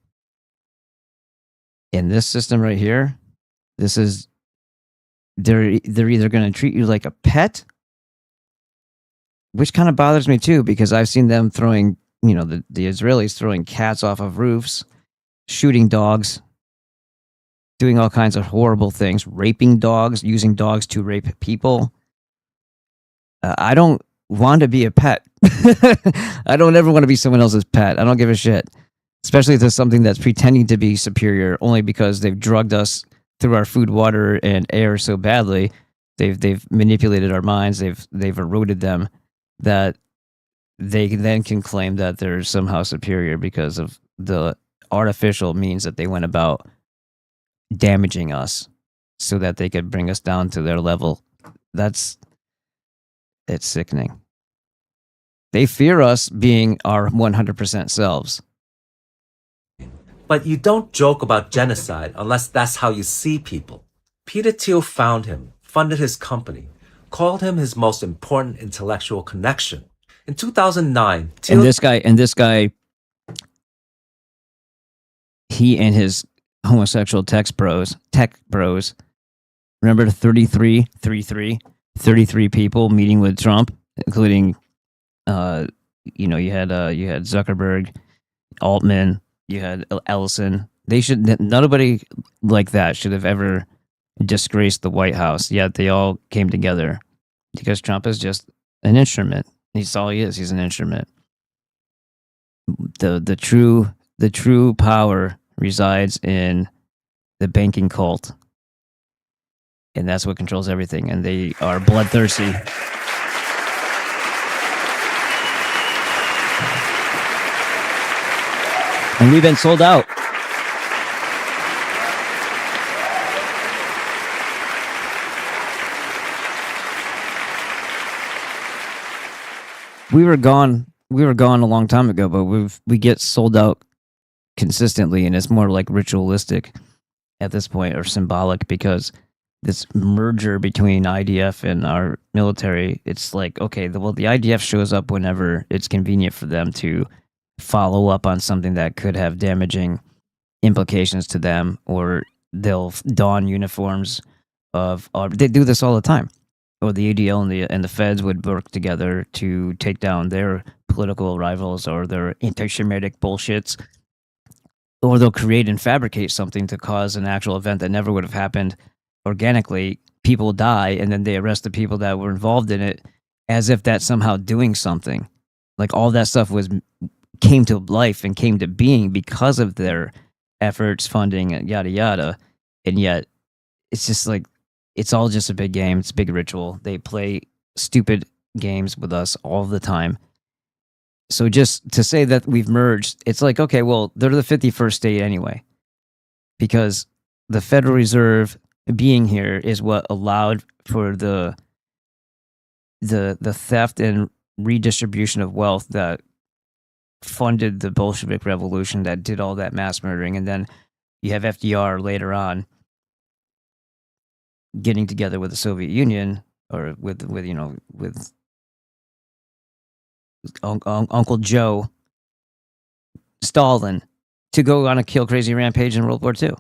In this system right here, they're either going to treat you like a pet, which kind of bothers me too, because I've seen them throwing, the Israelis throwing cats off of roofs, shooting dogs, doing all kinds of horrible things, raping dogs, using dogs to rape people. I don't want to be a pet. I don't ever want to be someone else's pet. I don't give a shit. Especially if there's something that's pretending to be superior only because they've drugged us through our food, water, and air so badly. They've manipulated our minds. They've eroded them that they then can claim that they're somehow superior because of the artificial means that they went about damaging us so that they could bring us down to their level. It's sickening. They fear us being our 100% selves. But you don't joke about genocide unless that's how you see people. Peter Thiel found him, funded his company, called him his most important intellectual connection. In 2009, Thiel... And this guy, he and his homosexual tech bros, remember the 33 people meeting with Trump, including, you had Zuckerberg, Altman, you had Ellison. Nobody like that should have ever disgraced the White House. Yet they all came together because Trump is just an instrument. He's all he is. He's an instrument. The true power resides in the banking cult, and that's what controls everything. And they are bloodthirsty. And we've been sold out. We were gone a long time ago, but we get sold out consistently, and it's more like ritualistic at this point, or symbolic, because this merger between IDF and our military, it's like, okay, the IDF shows up whenever it's convenient for them to follow up on something that could have damaging implications to them, or they'll don uniforms they do this all the time. Or the ADL and the feds would work together to take down their political rivals or their anti-Semitic bullshits. Or they'll create and fabricate something to cause an actual event that never would have happened organically. People die, and then they arrest the people that were involved in it, as if that's somehow doing something. Like all that stuff came to life and came to being because of their efforts, funding, and yada yada. And yet, it's just like, it's all just a big game. It's a big ritual. They play stupid games with us all the time. So just to say that we've merged, it's like, okay, well, they're the 51st state anyway, because the Federal Reserve being here is what allowed for the theft and redistribution of wealth that funded the Bolshevik Revolution, that did all that mass murdering. And then you have FDR later on getting together with the Soviet Union, or with Uncle Joe Stalin, to go on a kill crazy rampage in World War II.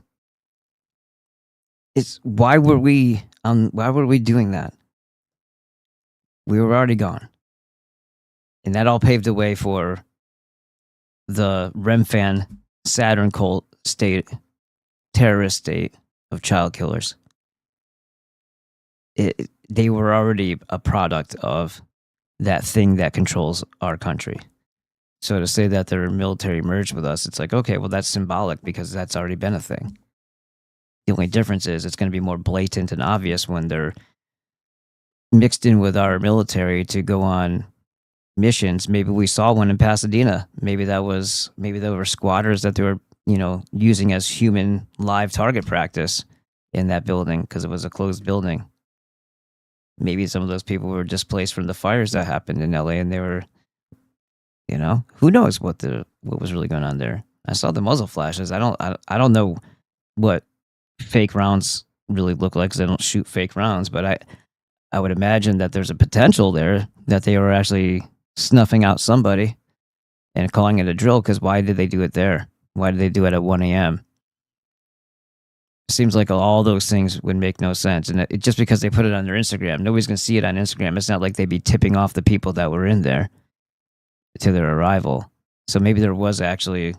It's why were we doing that? We were already gone, and that all paved the way for the Remfan Saturn cult state, terrorist state of child killers. They were already a product of that thing that controls our country. So to say that they're military merged with us, it's like, okay, well, that's symbolic because that's already been a thing. The only difference is it's going to be more blatant and obvious when they're mixed in with our military to go on missions. Maybe we saw one in Pasadena. Maybe there were squatters that they were, using as human live target practice in that building because it was a closed building. Maybe some of those people were displaced from the fires that happened in LA, and they were, who knows what was really going on there. I saw the muzzle flashes. I don't know what fake rounds really look like because I don't shoot fake rounds, but I would imagine that there's a potential there that they were actually snuffing out somebody and calling it a drill, because why did they do it there? Why did they do it at 1 a.m.? seems like all those things would make no sense. And just because they put it on their Instagram, nobody's going to see it on Instagram. It's not like they'd be tipping off the people that were in there to their arrival. So maybe there was actually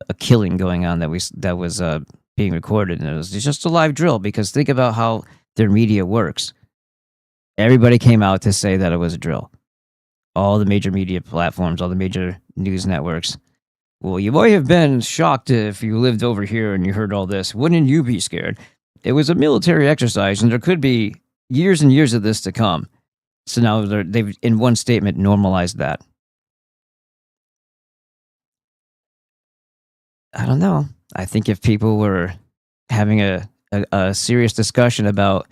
a killing going on that was being recorded, and it was just a live drill. Because think about how their media works. Everybody came out to say that it was a drill. All the major media platforms, all the major news networks. Well, you might have been shocked if you lived over here and you heard all this. Wouldn't you be scared? It was a military exercise, and there could be years and years of this to come. So now they've, in one statement, normalized that. I don't know. I think if people were having a serious discussion about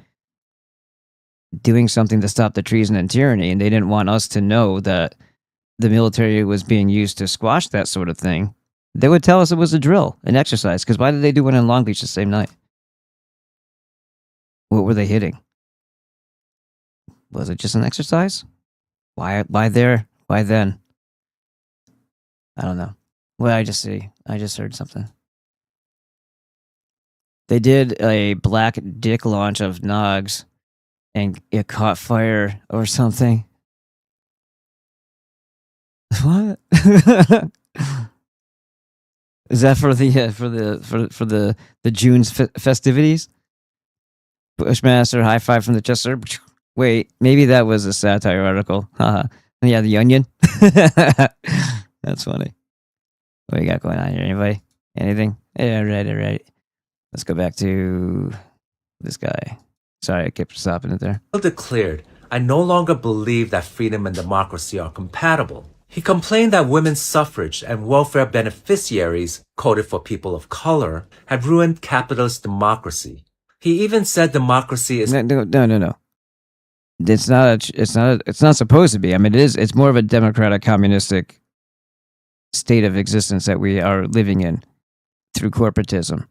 doing something to stop the treason and tyranny, and they didn't want us to know that the military was being used to squash that sort of thing, they would tell us it was a drill, an exercise. Because why did they do one in Long Beach the same night? What were they hitting? Was it just an exercise? Why there? Why then? I don't know. What did I just see? I just heard something. They did a black dick launch of Nogs, and it caught fire or something. What? Is that for the June's festivities? Bushmaster high five from the Chester. Wait, maybe that was a satire article. Yeah, the Onion. That's funny. What you got going on here? Anybody? Anything? Yeah, all right. Let's go back to this guy. Sorry, I kept stopping it there. Declared, I no longer believe that freedom and democracy are compatible. He complained that women's suffrage and welfare beneficiaries, coded for people of color, had ruined capitalist democracy. He even said democracy is no. It's not supposed to be. I mean, it is. It's more of a democratic, communistic state of existence that we are living in through corporatism.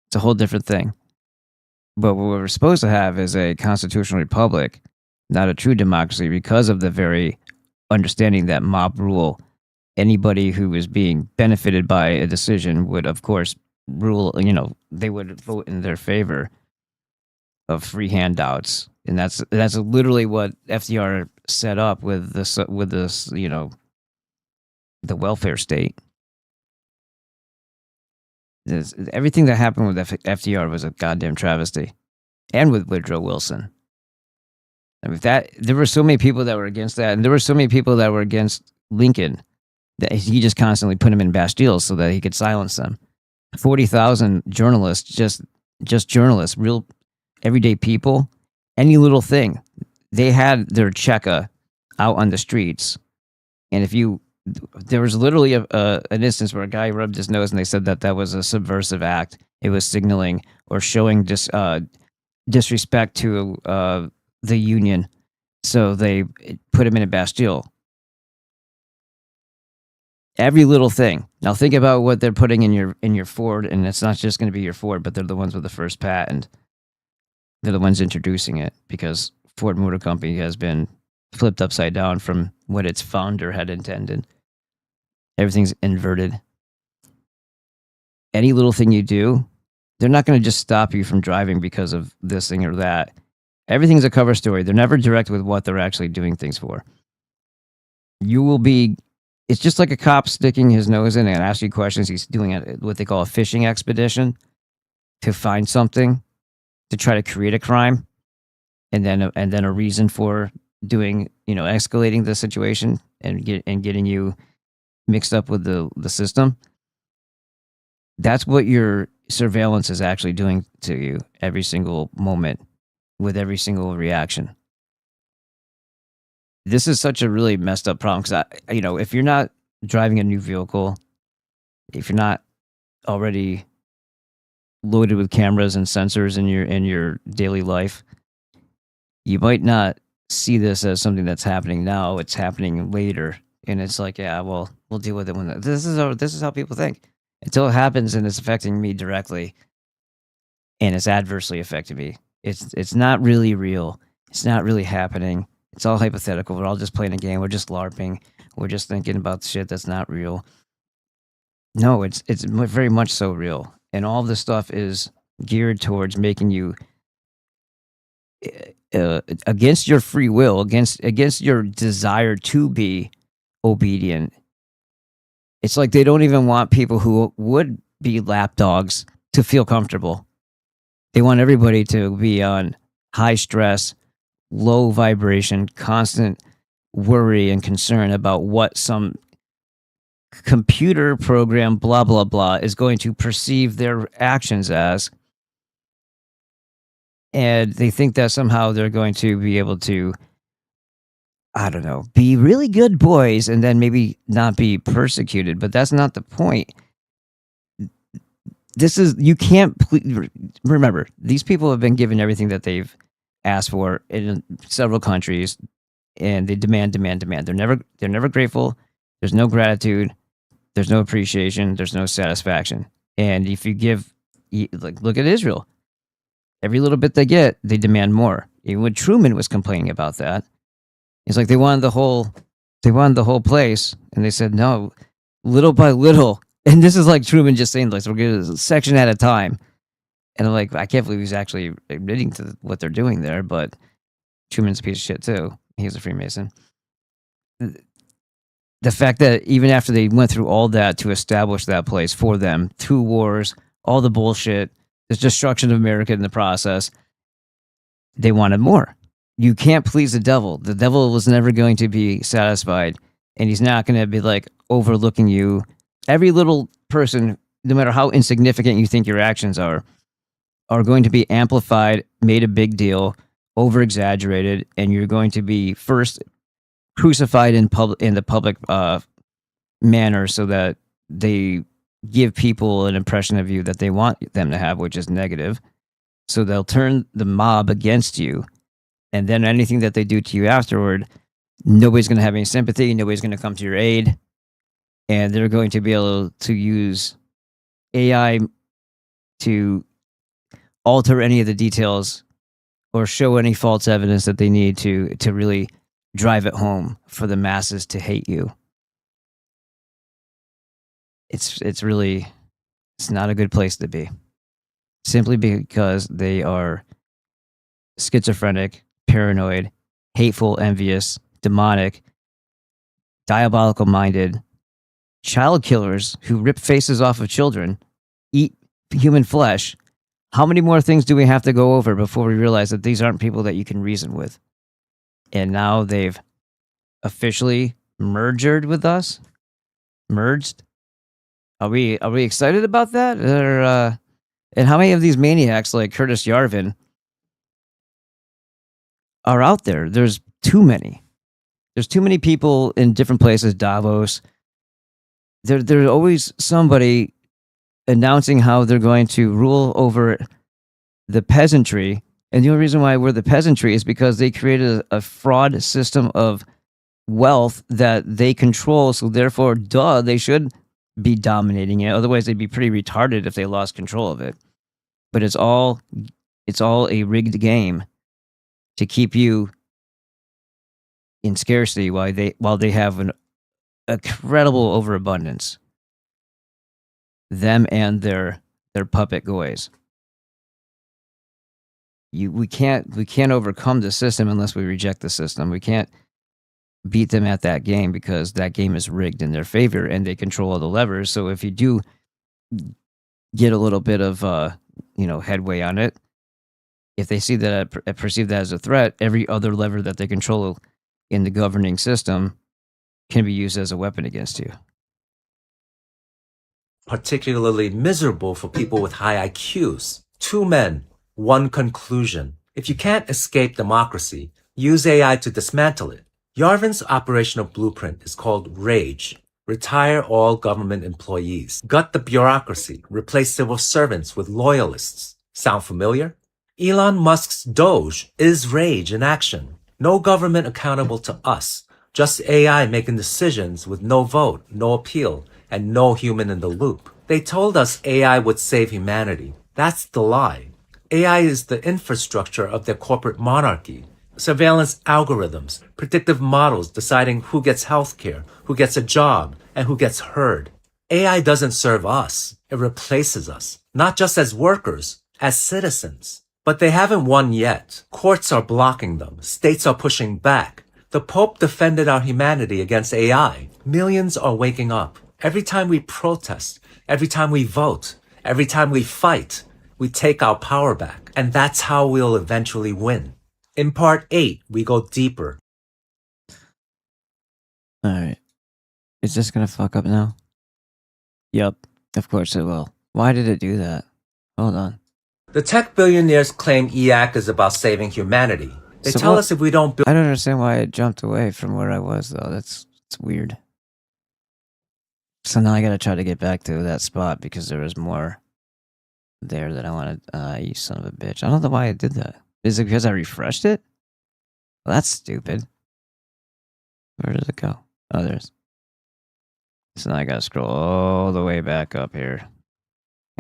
It's a whole different thing. But what we're supposed to have is a constitutional republic, not a true democracy, because of the very understanding that mob rule, anybody who is being benefited by a decision would, of course, rule, they would vote in their favor of free handouts. And that's literally what FDR set up with this, the welfare state. Everything that happened with FDR was a goddamn travesty. And with Woodrow Wilson. I mean, there were so many people that were against that, and there were so many people that were against Lincoln that he just constantly put them in Bastilles so that he could silence them. 40,000 journalists, just journalists, real everyday people, any little thing, they had their checka out on the streets. And there was literally an instance where a guy rubbed his nose and they said that was a subversive act. It was signaling or showing disrespect to the Union. So they put him in a Bastille. Every little thing. Now think about what they're putting in your Ford, and it's not just going to be your Ford, but they're the ones with the first patent. They're the ones introducing it, because Ford Motor Company has been flipped upside down from what its founder had intended. Everything's inverted. Any little thing you do, they're not going to just stop you from driving because of this thing or that. Everything's a cover story. They're never direct with what they're actually doing things for. It's just like a cop sticking his nose in and asking questions. He's doing what they call a fishing expedition to find something, to try to create a crime, and then a reason for doing, escalating the situation and getting you mixed up with the system. That's what your surveillance is actually doing to you every single moment with every single reaction. This is such a really messed up problem because, if you're not driving a new vehicle, if you're not already loaded with cameras and sensors in your daily life, you might not see this as something that's happening now. It's happening later, and it's like, yeah, well, we'll deal with it when this is how people think. Until it happens and it's affecting me directly, and it's adversely affecting me. It's not really real. It's not really happening. It's all hypothetical. We're all just playing a game. We're just LARPing. We're just thinking about shit that's not real. No, it's very much so real. And all this stuff is geared towards making you against your free will, against your desire to be obedient. It's like they don't even want people who would be lapdogs to feel comfortable. They want everybody to be on high stress, low vibration, constant worry and concern about what some computer program, blah, blah, blah, is going to perceive their actions as. And they think that somehow they're going to be able to, I don't know, be really good boys and then maybe not be persecuted. But that's not the point. This is, you can't, remember, these people have been given everything that they've asked for in several countries, and they demand. They're never grateful. There's no gratitude. There's no appreciation. There's no satisfaction. And if you give, like, look at Israel. Every little bit they get, they demand more. Even when Truman was complaining about that, it's like they wanted the whole place, and they said no, little by little. And this is like Truman just saying, like, so we're going to section at a time. And I'm like, I can't believe he's actually admitting to what they're doing there. But Truman's a piece of shit too. He's a Freemason. The fact that even after they went through all that to establish that place for them, 2 wars, all the bullshit, the destruction of America in the process, they wanted more. You can't please the devil. The devil was never going to be satisfied, and he's not going to be like overlooking you. Every little person, no matter how insignificant you think your actions are going to be amplified, made a big deal, over exaggerated, and you're going to be first crucified in the public manner, so that they give people an impression of you that they want them to have, which is negative. So they'll turn the mob against you, and then anything that they do to you afterward, nobody's going to have any sympathy, nobody's going to come to your aid, and they're going to be able to use AI to alter any of the details or show any false evidence that they need to really drive it home for the masses to hate you. It's not a good place to be, simply because they are schizophrenic, paranoid, hateful, envious, demonic, diabolical minded, child killers who rip faces off of children, eat human flesh. How many more things do we have to go over before we realize that these aren't people that you can reason with? And now they've officially merged with us. Merged. Are we excited about that? Or and how many of these maniacs like Curtis Yarvin are out there? There's too many. There's too many people in different places. Davos. There's always somebody announcing how they're going to rule over the peasantry. And the only reason why we're the peasantry is because they created a fraud system of wealth that they control. So therefore, they should be dominating it. Otherwise, they'd be pretty retarded if they lost control of it. But it's all a rigged game to keep you in scarcity while they have an incredible overabundance. Them and their puppet goys. We can't overcome the system unless we reject the system. We can't beat them at that game because that game is rigged in their favor and they control all the levers. So if you do get a little bit of headway on it, if they see that perceive that as a threat, every other lever that they control in the governing system can be used as a weapon against you. Particularly miserable for people with high IQs. 2 men, 1 conclusion. If you can't escape democracy, use AI to dismantle it. Yarvin's operational blueprint is called RAGE. Retire all government employees. Gut the bureaucracy. Replace civil servants with loyalists. Sound familiar? Elon Musk's Doge is RAGE in action. No government accountable to us. Just AI making decisions with no vote, no appeal, and no human in the loop. They told us AI would save humanity. That's the lie. AI is the infrastructure of their corporate monarchy. Surveillance algorithms, predictive models deciding who gets healthcare, who gets a job, and who gets heard. AI doesn't serve us. It replaces us, not just as workers, as citizens. But they haven't won yet. Courts are blocking them. States are pushing back. The Pope defended our humanity against AI. Millions are waking up. Every time we protest, every time we vote, every time we fight, we take our power back. And that's how we'll eventually win. In part 8, we go deeper. Alright. Is this gonna fuck up now? Yup. Of course it will. Why did it do that? Hold on. The tech billionaires claim EAC is about saving humanity. They So tell what- us if we don't build... I don't understand why it jumped away from where I was, though. It's weird. So now I gotta try to get back to that spot because there was more there that I wanted. You son of a bitch. I don't know why I did that. Is it because I refreshed it? Well, that's stupid. Where did it go? Oh, there's. So now I gotta scroll all the way back up here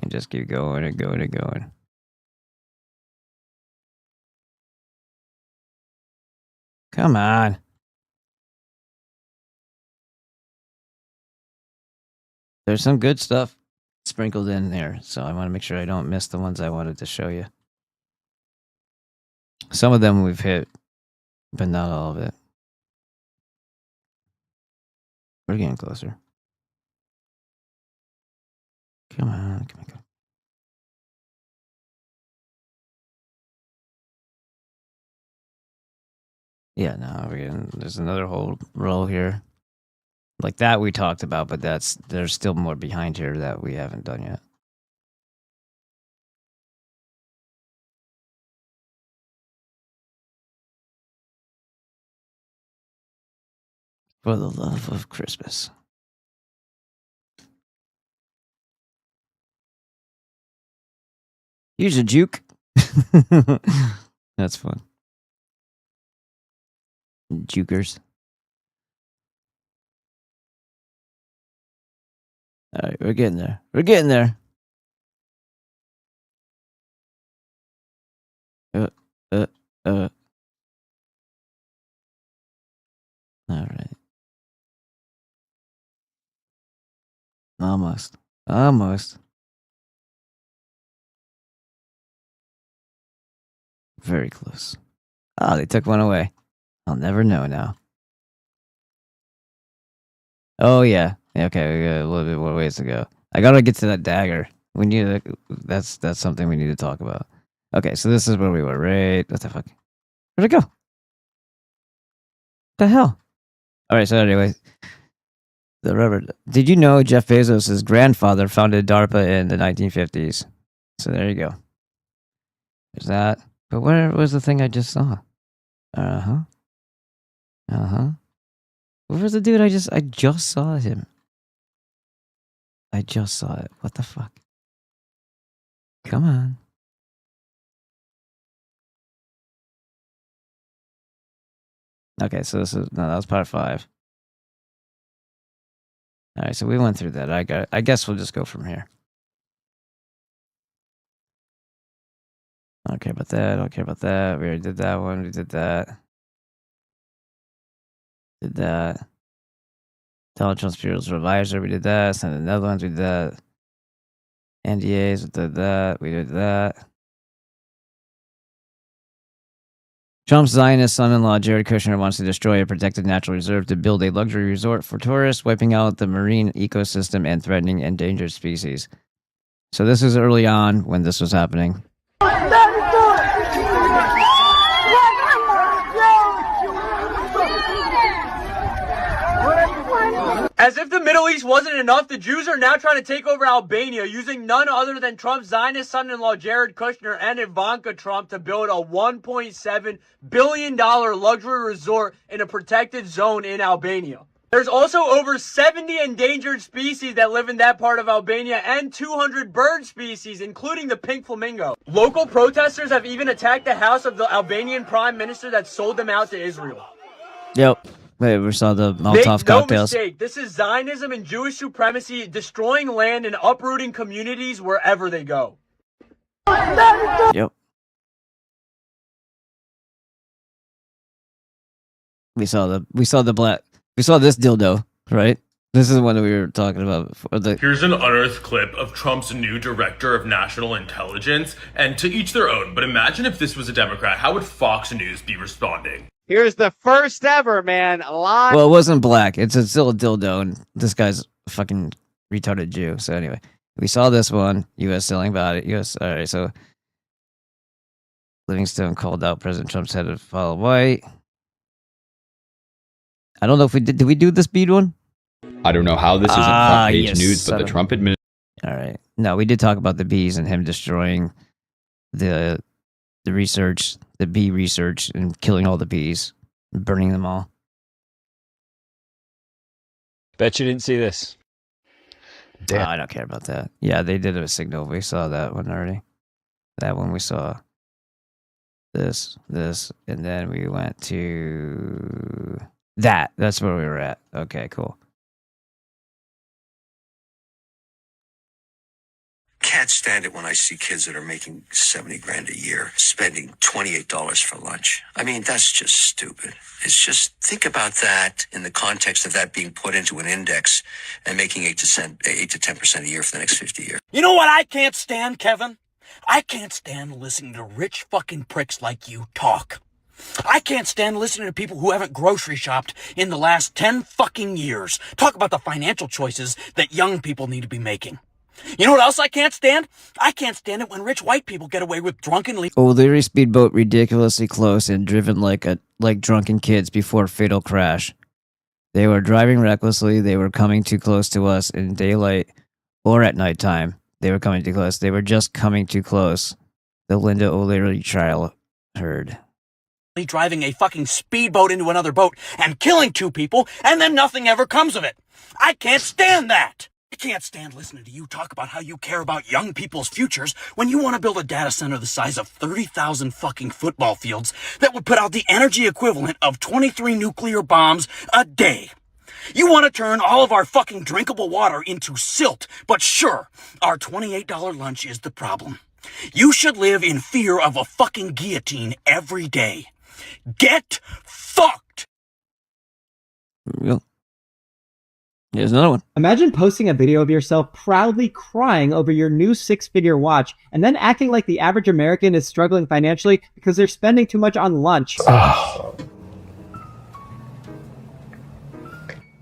and just keep going and going and going. Come on. There's some good stuff sprinkled in there, so I want to make sure I don't miss the ones I wanted to show you. Some of them we've hit, but not all of it. We're getting closer. Come on, come on, come on. Yeah, no, we're getting, there's another whole row here. Like that we talked about, but there's still more behind here that we haven't done yet. For the love of Christmas. Here's a juke. That's fun. Jukers. All right, we're getting there. We're getting there. All right. Almost. Almost. Very close. Oh, they took one away. I'll never know now. Oh, yeah. Okay, we got a little bit more ways to go. I gotta get to that dagger. We need to, that's something we need to talk about. Okay, so this is where we were, right? What the fuck? Where'd it go? What the hell? Alright, so anyway. The rubber. Did you know Jeff Bezos' grandfather founded DARPA in the 1950s? So there you go. There's that. But where was the thing I just saw? Uh-huh. Uh-huh. Where was the dude I just saw him? I just saw it. What the fuck? Come on. Okay, so this is, no, that was part 5. Alright, so we went through that. I guess we'll just go from here. I don't care about that. I don't care about that. We already did that one. We did that. Did that. Donald Trump's Bureau's Revisor. We did that. Send the Netherlands. We did that. NDAs. We did that. We did that. Trump's Zionist son-in-law, Jared Kushner, wants to destroy a protected natural reserve to build a luxury resort for tourists, wiping out the marine ecosystem and threatening endangered species. So this is early on when this was happening. As if the Middle East wasn't enough, the Jews are now trying to take over Albania using none other than Trump's Zionist son-in-law Jared Kushner and Ivanka Trump to build a $1.7 billion luxury resort in a protected zone in Albania. There's also over 70 endangered species that live in that part of Albania and 200 bird species, including the pink flamingo. Local protesters have even attacked the house of the Albanian prime minister that sold them out to Israel. Yep. Wait, we saw the Molotov Make no cocktails. mistake, this is Zionism and Jewish supremacy destroying land and uprooting communities wherever they go. Yep. We saw this dildo, right? This is what we were talking about before. Here's an unearthed clip of Trump's new director of national intelligence, and to each their own, but imagine if this was a Democrat, how would Fox News be responding? Here's the first ever, man, live. Well, it wasn't black. It's still a dildo, and this guy's a fucking retarded Jew. So anyway, we saw this one. U.S. selling about it. U.S. All right, so Livingstone called out President Trump's head of follow white. I don't know if we did. Did we do this bead one? I don't know how this isn't front page news, but the Trump administration. All right. No, we did talk about the bees and him destroying the research, the bee research, and killing all the bees, and burning them all. Bet you didn't see this. Damn. I don't care about that. Yeah, they did a signal. We saw that one already. That one we saw. This, and then we went to that. That's where we were at. Okay, cool. Can't stand it when I see kids that are making 70 grand a year spending $28 for lunch. I mean, that's just stupid. It's just, think about that in the context of that being put into an index and making 8 to 10% a year for the next 50 years. You know what I can't stand, Kevin? I can't stand listening to rich fucking pricks like you talk. I can't stand listening to people who haven't grocery shopped in the last 10 fucking years talk about the financial choices that young people need to be making. You know what else I can't stand? I can't stand it when rich white people get away with drunkenly. O'Leary speedboat ridiculously close and driven like drunken kids before fatal crash. They were driving recklessly. They were coming too close to us in daylight or at nighttime. They were coming too close. They were just coming too close. The Linda O'Leary trial heard. Driving a fucking speedboat into another boat and killing 2 people, and then nothing ever comes of it. I can't stand that. I can't stand listening to you talk about how you care about young people's futures when you want to build a data center the size of 30,000 fucking football fields that would put out the energy equivalent of 23 nuclear bombs a day. You want to turn all of our fucking drinkable water into silt, but sure, our $28 lunch is the problem. You should live in fear of a fucking guillotine every day. Get fucked! Real. Here's another one. Imagine posting a video of yourself proudly crying over your new 6-figure watch and then acting like the average American is struggling financially because they're spending too much on lunch. Oh.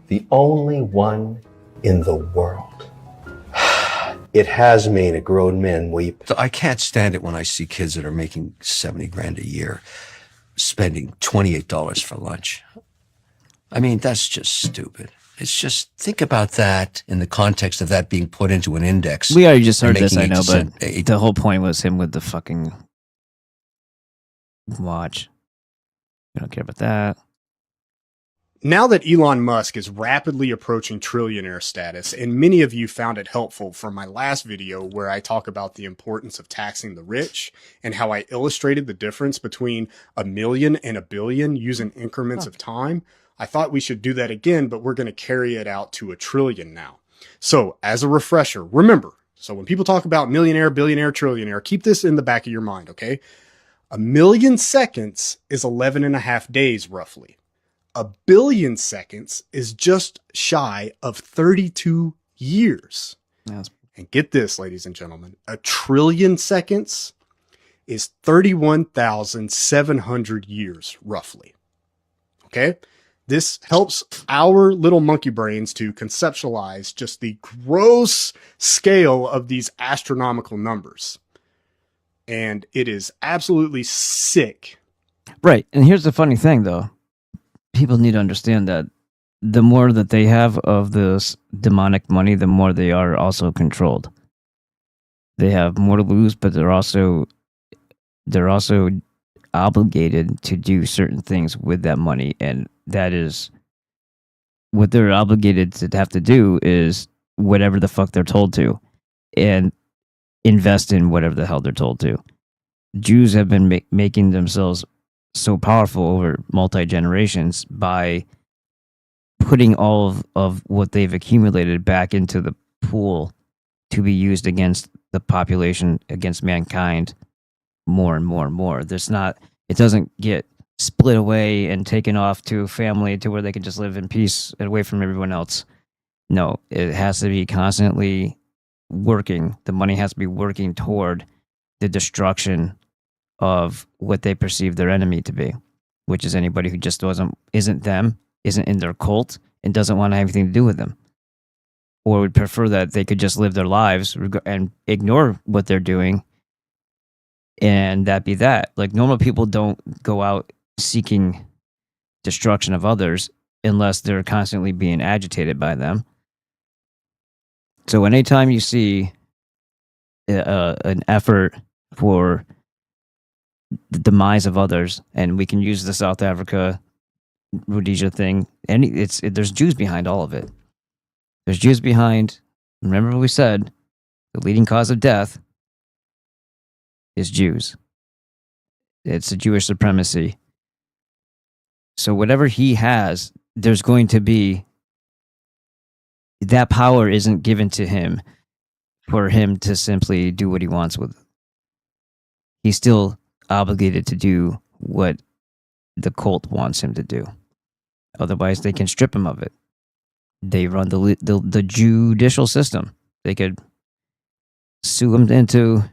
The only one in the world. It has made a grown man weep. So I can't stand it when I see kids that are making 70 grand a year spending $28 for lunch. I mean, that's just stupid. It's just, think about that in the context of that being put into an index. We already just heard this, I know, but the whole point was him with the fucking watch. We don't care about that. Now that Elon Musk is rapidly approaching trillionaire status, and many of you found it helpful from my last video where I talk about the importance of taxing the rich and how I illustrated the difference between $1 million and $1 billion using increments of time, I thought we should do that again, but we're going to carry it out to $1 trillion now. So as a refresher, remember, so when people talk about millionaire, billionaire, trillionaire, keep this in the back of your mind, okay? 1 million seconds is 11.5 days roughly. 1 billion seconds is just shy of 32 years. Yes. And get this, ladies and gentlemen, 1 trillion seconds is 31,700 years, roughly. Okay? This helps our little monkey brains to conceptualize just the gross scale of these astronomical numbers. And it is absolutely sick. Right. And here's the funny thing, though. People need to understand that the more that they have of this demonic money, the more they are also controlled. They have more to lose, but they're also obligated to do certain things with that money, and that is what they're obligated to have to do is whatever the fuck they're told to, and invest in whatever the hell they're told to. Jews have been making themselves so powerful over multi-generations by putting all of what they've accumulated back into the pool to be used against the population, against mankind, more and more and more. It doesn't get split away and taken off to a family to where they can just live in peace and away from everyone else. No, it has to be constantly working. The money has to be working toward the destruction of what they perceive their enemy to be, which is anybody who just isn't them, isn't in their cult, and doesn't want to have anything to do with them, or would prefer that they could just live their lives and ignore what they're doing, and that be that. Like, normal people don't go out seeking destruction of others unless they're constantly being agitated by them. So anytime you see an effort for the demise of others, and we can use the South Africa Rhodesia thing, and there's Jews behind all of it. There's Jews behind. Remember what we said, the leading cause of death is Jews. It's a Jewish supremacy. So whatever he has, there's going to be, that power isn't given to him for him to simply do what he wants with it. He's still obligated to do what the cult wants him to do. Otherwise, they can strip him of it. They run the judicial system. They could sue him into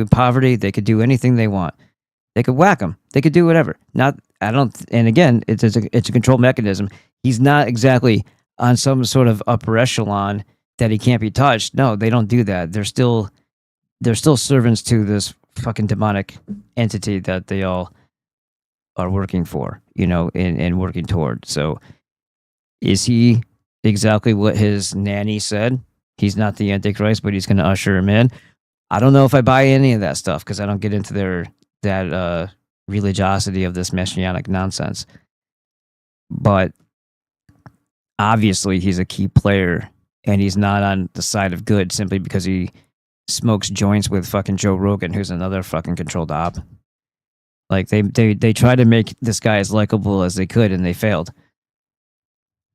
poverty. They could do anything they want. They could whack him. They could do whatever. And again, it's a control mechanism. He's not exactly on some sort of upper echelon that he can't be touched. No, they don't do that. They're still servants to this fucking demonic entity that they all are working for, and working toward. So is he exactly what his nanny said? He's not the Antichrist, but he's going to usher him in. I don't know if I buy any of that stuff, because I don't get into that religiosity of this messianic nonsense. But obviously he's a key player, and he's not on the side of good simply because he smokes joints with fucking Joe Rogan, who's another fucking controlled op. Like, they tried to make this guy as likable as they could, and they failed.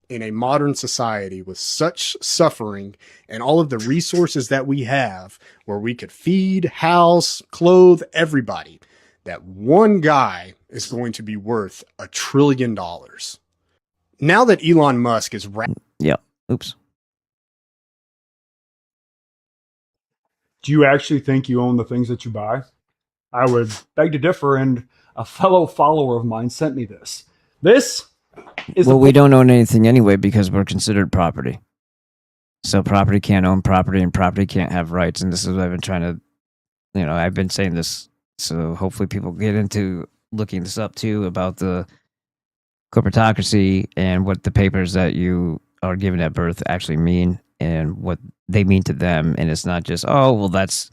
In a modern society with such suffering and all of the resources that we have, where we could feed, house, clothe everybody, that one guy is going to be worth $1 trillion. Now that Elon Musk is yeah. Oops. Do you actually think you own the things that you buy? I would beg to differ, and a fellow follower of mine sent me this. This is we don't own anything anyway, because we're considered property. So property can't own property, and property can't have rights. And this is what I've been trying to, I've been saying this. So hopefully people get into looking this up too, about the corporatocracy and what the papers that you are given at birth actually mean, and what they mean to them. And it's not just, that's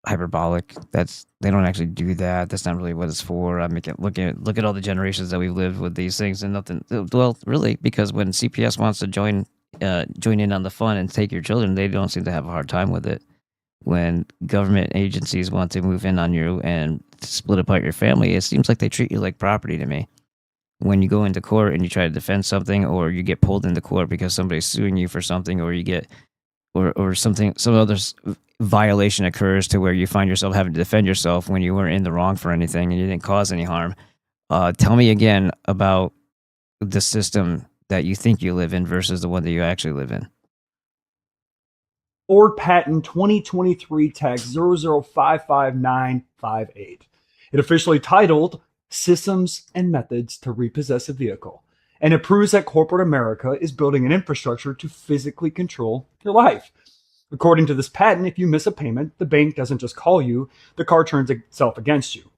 hyperbolic. They don't actually do that. That's not really what it's for. Look at all the generations that we've lived with these things, and nothing. Well, really, because when CPS wants to join in on the fun and take your children, they don't seem to have a hard time with it. When government agencies want to move in on you and split apart your family, it seems like they treat you like property to me. When you go into court and you try to defend something, or you get pulled into court because somebody's suing you for something, or you get or some other violation occurs to where you find yourself having to defend yourself when you weren't in the wrong for anything and you didn't cause any harm. Tell me again about the system that you think you live in versus the one that you actually live in. Ford Patent 2023 Tech 0055958. It officially titled Systems and Methods to Repossess a Vehicle. And it proves that corporate America is building an infrastructure to physically control your life. According to this patent, if you miss a payment, the bank doesn't just call you, the car turns itself against you.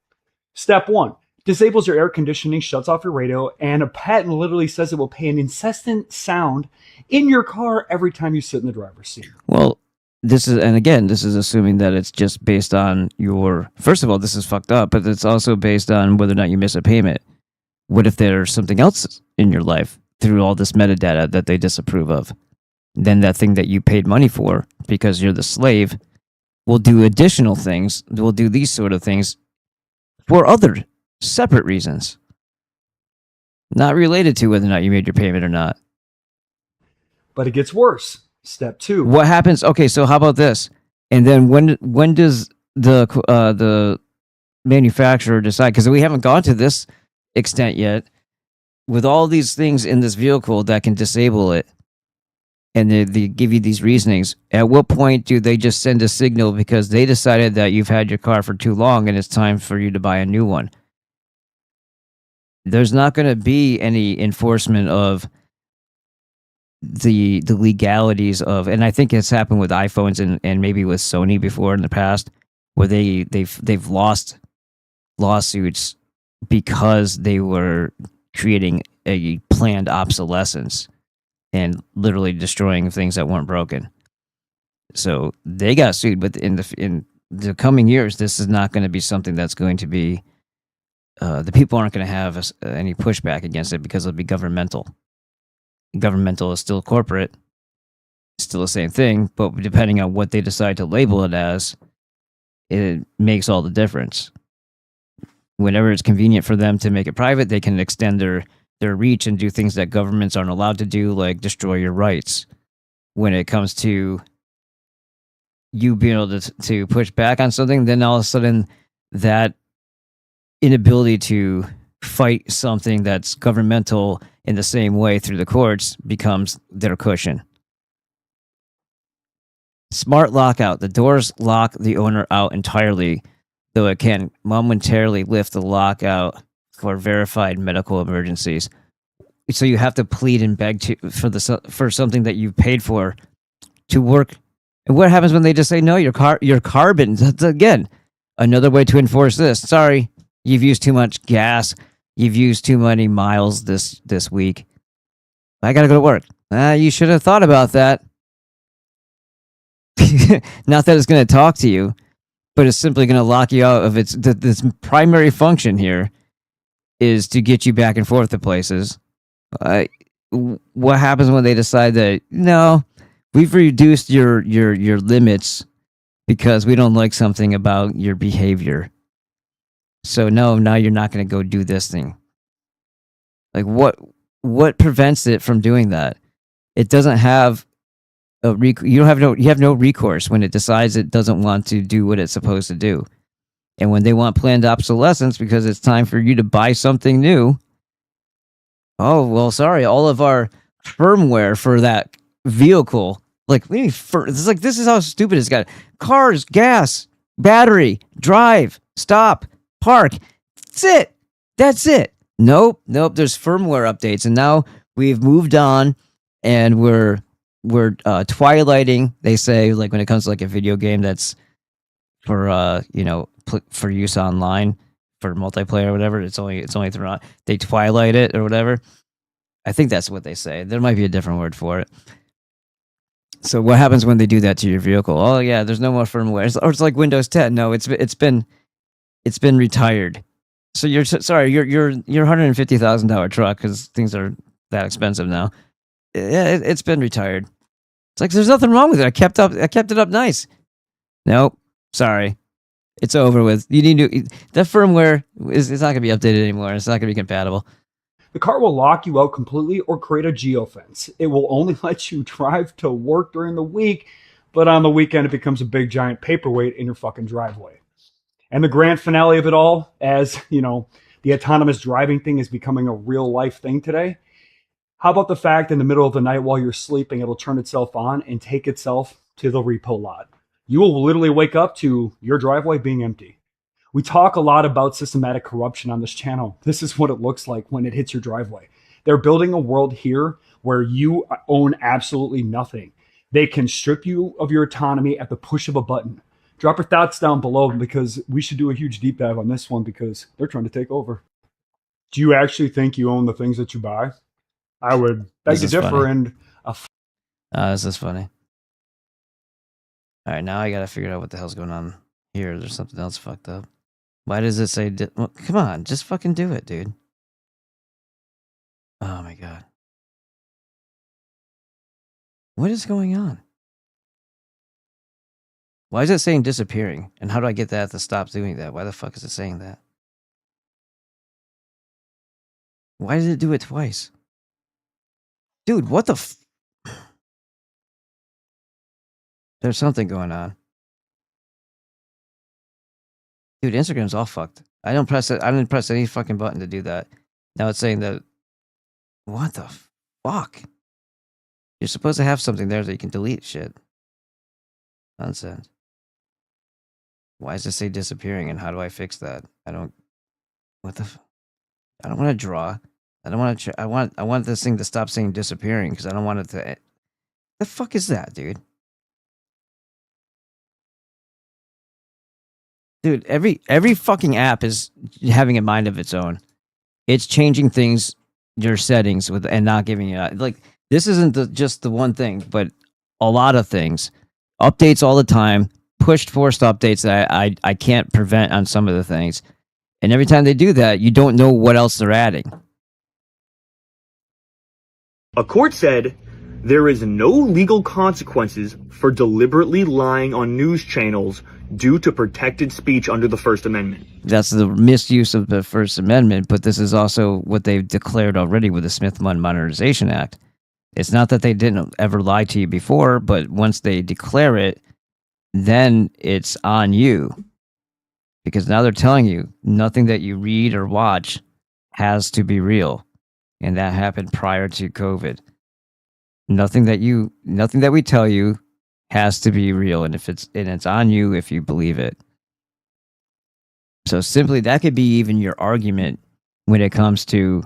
Step 1. Disables your air conditioning, shuts off your radio, and a patent literally says it will play an incessant sound in your car every time you sit in the driver's seat. Well, this is assuming that it's just based on first of all, this is fucked up, but it's also based on whether or not you miss a payment. What if there's something else in your life through all this metadata that they disapprove of? Then that thing that you paid money for, because you're the slave, will do additional things, will do these sort of things for other separate reasons, not related to whether or not you made your payment or not. But it gets worse. Step 2. What happens? Okay, so how about this? And then when does the manufacturer decide? Because we haven't gone to this extent yet. with all these things in this vehicle that can disable it, and they give you these reasonings, at what point do they just send a signal because they decided that you've had your car for too long and it's time for you to buy a new one? There's not going to be any enforcement of the legalities of, and I think it's happened with iPhones and maybe with Sony before in the past, where they've lost lawsuits because they were creating a planned obsolescence and literally destroying things that weren't broken. So they got sued, but in the coming years, this is not going to be something that's going to be. The people aren't going to have any pushback against it because it'll be governmental. Governmental is still corporate, still the same thing, but depending on what they decide to label it as, it makes all the difference. Whenever it's convenient for them to make it private, they can extend their reach and do things that governments aren't allowed to do, like destroy your rights. When it comes to you being able to push back on something, then all of a sudden that inability to fight something that's governmental in the same way through the courts becomes their cushion. Smart lockout. The doors lock the owner out entirely, though it can momentarily lift the lockout for verified medical emergencies. So you have to plead and beg for something that you've paid for to work. And what happens when they just say, no, your carbon? That's, again, another way to enforce this. Sorry, you've used too much gas. You've used too many miles this week. I got to go to work. You should have thought about that. Not that it's going to talk to you, but it's simply going to lock you out of its primary function here is to get you back and forth to places. What happens when they decide that, no, we've reduced your limits because we don't like something about your behavior. So no, now you're not going to go do this thing. Like what prevents it from doing that? It doesn't have you have no recourse when it decides it doesn't want to do what it's supposed to do. And when they want planned obsolescence because it's time for you to buy something new, oh, well, sorry, all of our firmware for that vehicle, like this is how stupid it's got. Cars, gas, battery, drive, stop, park. That's it. Nope. There's firmware updates, and now we've moved on, and we're twilighting. They say, like, when it comes to like a video game that's for for use online for multiplayer or whatever, it's only thrown on. They twilight it or whatever. I think that's what they say. There might be a different word for it. So what happens when they do that to your vehicle? Oh yeah, there's no more firmware. Or it's like Windows 10. No, it's been retired. So you're sorry, your $150,000 truck, because things are that expensive now. Yeah, it's been retired. It's like there's nothing wrong with it. I kept it up nice. Nope, sorry, it's over with. You need to that firmware it's not gonna be updated anymore. It's not gonna be compatible. The car will lock you out completely or create a geofence. It will only let you drive to work during the week, but on the weekend it becomes a big giant paperweight in your fucking driveway. And the grand finale of it all, as you know, the autonomous driving thing is becoming a real life thing today. How about the fact in the middle of the night while you're sleeping, it'll turn itself on and take itself to the repo lot. You will literally wake up to your driveway being empty. We talk a lot about systematic corruption on this channel. This is what it looks like when it hits your driveway. They're building a world here where you own absolutely nothing. They can strip you of your autonomy at the push of a button. Drop your thoughts down below because we should do a huge deep dive on this one because they're trying to take over. Do you actually think you own the things that you buy? I would beg to differ. Funny. This is funny. All right, now I got to figure out what the hell's going on here. There's something else fucked up. Why does it say... well, come on, just fucking do it, dude. Oh my god. What is going on? Why is it saying disappearing? And how do I get that to stop doing that? Why the fuck is it saying that? Why did it do it twice? Dude, what the There's something going on. Dude, Instagram's all fucked. I didn't press any fucking button to do that. Now it's saying that What the fuck? You're supposed to have something there that you can delete shit. Nonsense. Why does it say disappearing, and how do I fix that? I don't. What the? I don't want to draw. I don't want to. I want this thing to stop saying disappearing because I don't want it to. The fuck is that, dude? Dude, every fucking app is having a mind of its own. It's changing things, your settings with, and not giving you like. This isn't just the one thing, but a lot of things. Updates all the time. Forced updates that I can't prevent on some of the things. And every time they do that, you don't know what else they're adding. A court said there is no legal consequences for deliberately lying on news channels due to protected speech under the First Amendment. That's the misuse of the First Amendment, but this is also what they've declared already with the Smith-Munn Modernization Act. It's not that they didn't ever lie to you before, but once they declare it, then it's on you. Because now they're telling you nothing that you read or watch has to be real. And that happened prior to COVID. Nothing that we tell you has to be real. And it's on you if you believe it. So simply that could be even your argument when it comes to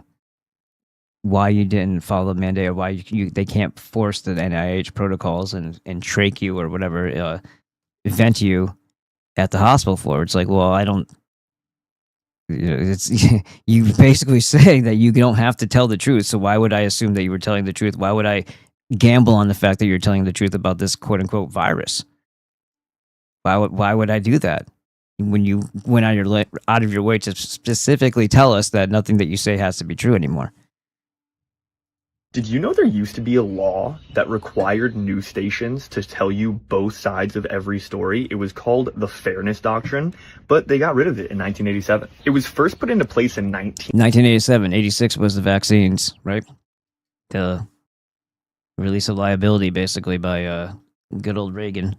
why you didn't follow the mandate, or why they can't force the NIH protocols and trach you or whatever, vent you at the hospital floor. It's like, well, I don't. It's you basically saying that you don't have to tell the truth. So why would I assume that you were telling the truth? Why would I gamble on the fact that you're telling the truth about this quote unquote virus? Why would I do that when you went out of your way to specifically tell us that nothing that you say has to be true anymore? Did you know there used to be a law that required news stations to tell you both sides of every story? It was called the Fairness Doctrine, but they got rid of it in 1987. It was first put into place in 1987. 86 was the vaccines, right? The release of liability, basically, by good old Reagan.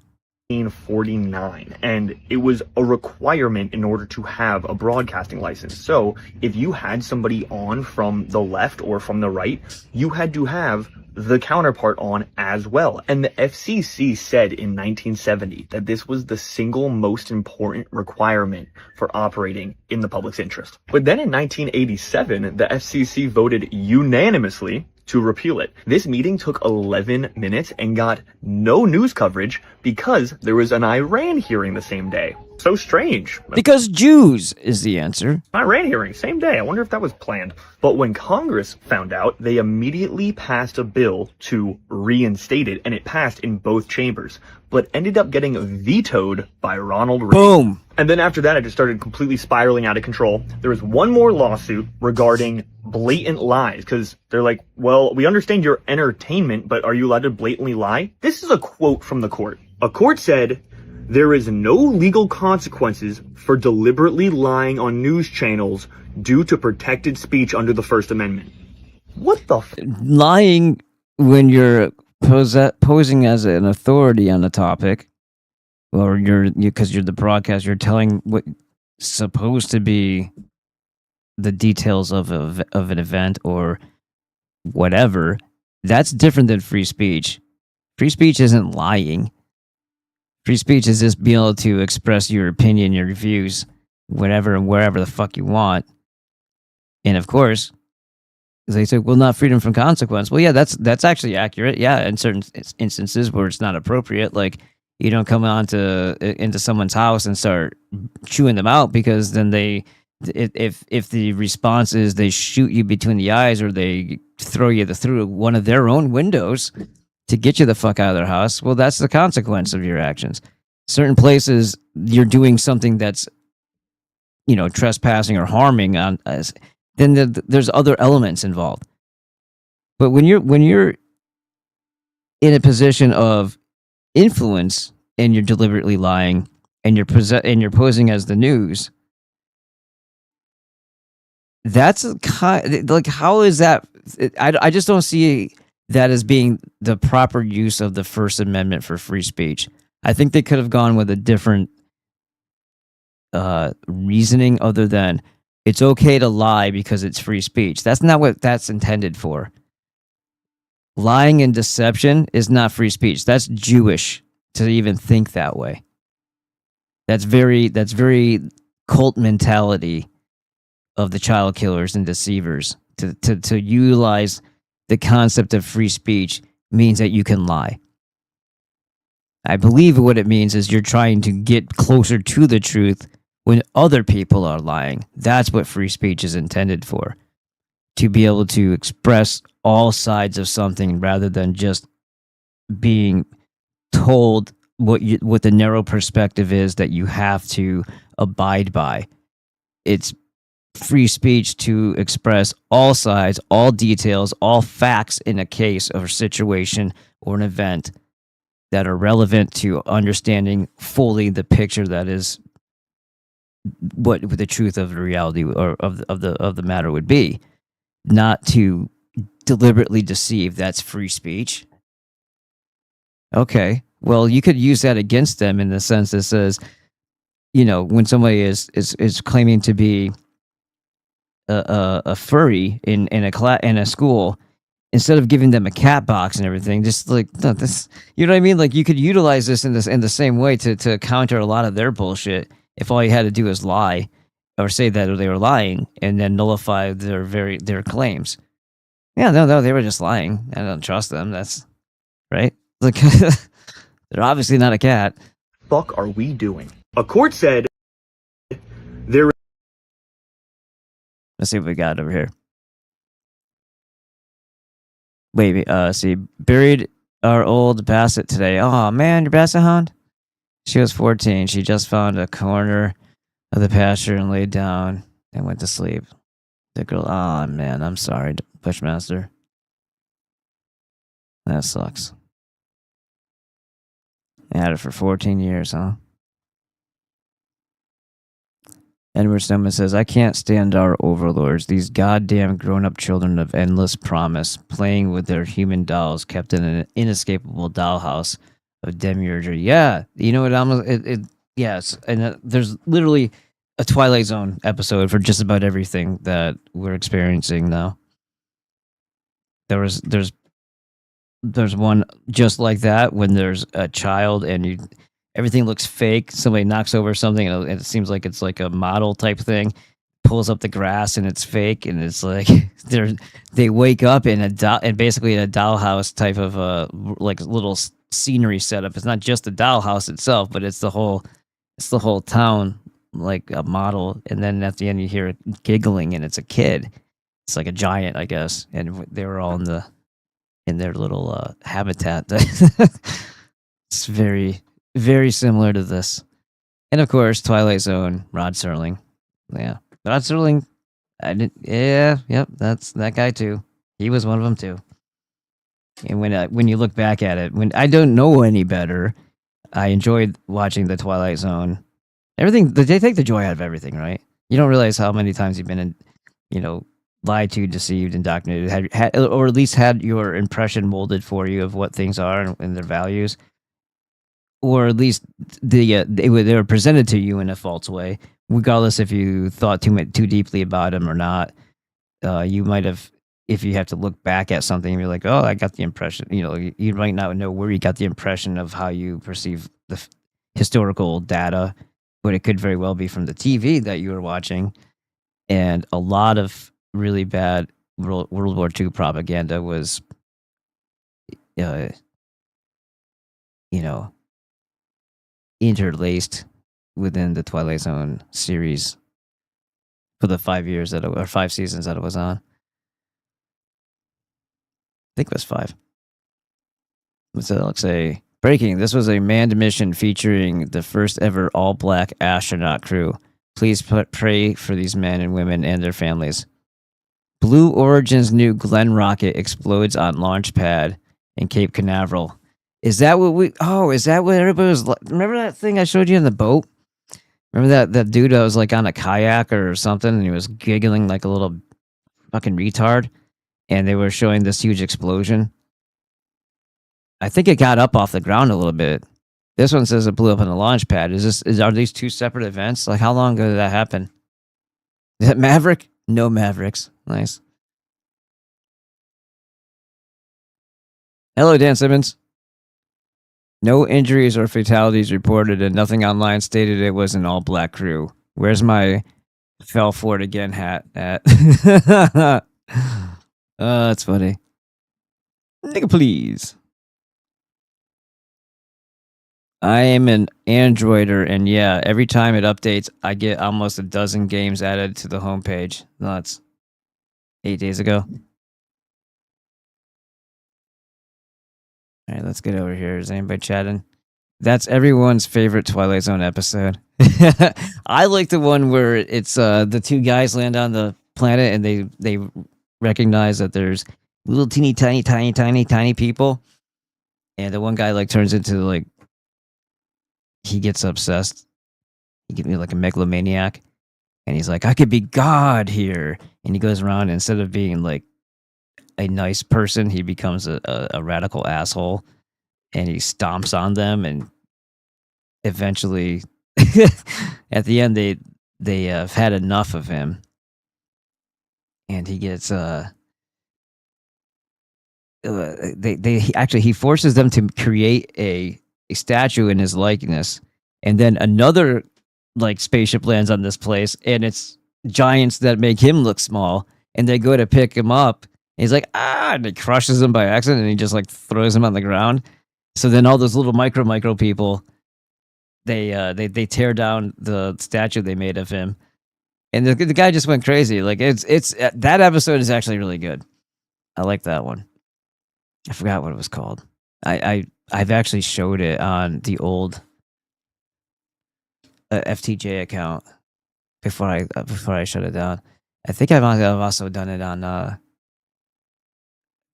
1949, and it was a requirement in order to have a broadcasting license. So if you had somebody on from the left or from the right, you had to have the counterpart on as well. And the FCC said in 1970 that this was the single most important requirement for operating in the public's interest. But then in 1987, the FCC voted unanimously to repeal it. This meeting took 11 minutes and got no news coverage because there was an Iran hearing the same day. So strange. Because Jews is the answer. Iran hearing, same day. I wonder if that was planned. But when Congress found out, they immediately passed a bill to reinstate it, and it passed in both chambers, but ended up getting vetoed by Ronald Reagan. Boom. And then after that, it just started completely spiraling out of control. There was one more lawsuit regarding blatant lies, because they're like, well, we understand your entertainment, but are you allowed to blatantly lie? This is a quote from the court. A court said, there is no legal consequences for deliberately lying on news channels due to protected speech under the First Amendment. What the lying when you're posing as an authority on the topic, or because you're the broadcast, you're telling what supposed to be the details of an event or whatever. That's different than free speech. Free speech isn't lying. Free speech is just being able to express your opinion, your views, whenever and wherever the fuck you want. And of course, they say, well, not freedom from consequence. Well, yeah, that's actually accurate. Yeah, in certain instances where it's not appropriate, like you don't come into someone's house and start chewing them out, because then if the response is they shoot you between the eyes or they throw you through one of their own windows to get you the fuck out of their house, well, that's the consequence of your actions. Certain places you're doing something that's, trespassing or harming on us, then there's other elements involved. But when you're in a position of influence and you're deliberately lying and you're posing as the news, that's like, how is that? I just don't see that as being the proper use of the First Amendment for free speech. I think they could have gone with a different reasoning other than, it's okay to lie because it's free speech. That's not what that's intended for. Lying and deception is not free speech. That's Jewish to even think that way. That's very cult mentality of the child killers and deceivers. To utilize the concept of free speech means that you can lie. I believe what it means is you're trying to get closer to the truth when other people are lying. That's what free speech is intended for. To be able to express all sides of something rather than just being told what the narrow perspective is that you have to abide by. It's free speech to express all sides, all details, all facts in a case or situation or an event that are relevant to understanding fully the picture that is what the truth of the reality or of the matter would be. Not to deliberately deceive. That's free speech. Okay. Well, you could use that against them in the sense that says, when somebody is claiming to be a furry in a school, instead of giving them a cat box and everything, just like this, you know what I mean? Like you could utilize this in the same way to counter a lot of their bullshit. If all you had to do is lie or say that they were lying and then nullify their claims. Yeah, no, they were just lying. I don't trust them. That's right. Like they're obviously not a cat. Fuck are we doing? A court said there. Let's see what we got over here. Wait, see, buried our old Basset today. Oh man, your Basset hound? She was 14. She just found a corner of the pasture and laid down and went to sleep. The girl, oh man, I'm sorry, Bushmaster. That sucks. I had it for 14 years, huh? Edward Snowman says, I can't stand our overlords, these goddamn grown-up children of endless promise, playing with their human dolls kept in an inescapable dollhouse of demiurgery. Yeah, you know what? Yes, and there's literally a Twilight Zone episode for just about everything that we're experiencing now. There's one just like that when there's a child and everything looks fake. Somebody knocks over something and it seems like it's like a model type thing. Pulls up the grass and it's fake, and it's like they wake up in basically in a dollhouse type of like little scenery setup. It's not just the dollhouse itself, but it's the whole town like a model. And then at the end you hear it giggling, and it's a kid. It's like a giant, I guess, and they were all in their little habitat. It's very, very similar to this. And of course, Twilight Zone, Rod Serling. Yeah. Rod Serling, that's that guy too. He was one of them too. And when you look back at it, when I don't know any better, I enjoyed watching the Twilight Zone. Everything, they take the joy out of everything, right? You don't realize how many times you've been lied to, deceived, indoctrinated, or at least had your impression molded for you of what things are and their values. Or at least they were presented to you in a false way, regardless if you thought too deeply about them or not. You might have, if you have to look back at something, you're like, oh, I got the impression. You might not know where you got the impression of how you perceive the historical data, but it could very well be from the TV that you were watching. And a lot of really bad World War II propaganda was, interlaced within the Twilight Zone series for the 5 years or 5 seasons that it was on. I think it was 5. So let's say breaking. This was a manned mission featuring the first ever all-black astronaut crew. Please pray for these men and women and their families. Blue Origin's new Glenn rocket explodes on launch pad in Cape Canaveral. Is that what is that what everybody was like? Remember that thing I showed you in the boat? Remember that dude that was like on a kayak or something and he was giggling like a little fucking retard? And they were showing this huge explosion. I think it got up off the ground a little bit. This one says it blew up on the launch pad. Are these two separate events? Like how long ago did that happen? Is that Maverick? No Mavericks. Nice. Hello, Dan Simmons. No injuries or fatalities reported, and nothing online stated it was an all-black crew. Where's my fell for it again hat at? That's funny. Nigga, please. I am an Androider, and yeah, every time it updates, I get almost a dozen games added to the homepage. That's 8 days ago. All right, let's get over here. Is anybody chatting? That's everyone's favorite Twilight Zone episode. I like the one where it's the two guys land on the planet and they recognize that there's little teeny tiny people, and the one guy like turns into like he gets obsessed. He gets me like a megalomaniac, and he's like, I could be God here, and he goes around, and instead of being like a nice person, he becomes a radical asshole, and he stomps on them, and eventually at the end they have had enough of him, and he gets he forces them to create a statue in his likeness, and then another like spaceship lands on this place, and it's giants that make him look small, and they go to pick him up. He's like, and it crushes him by accident, and he just like throws him on the ground. So then all those little micro people, they tear down the statue they made of him, and the guy just went crazy. Like it's that episode is actually really good. I like that one. I forgot what it was called. I've actually showed it on the old FTJ account before I shut it down. I think I've also done it on.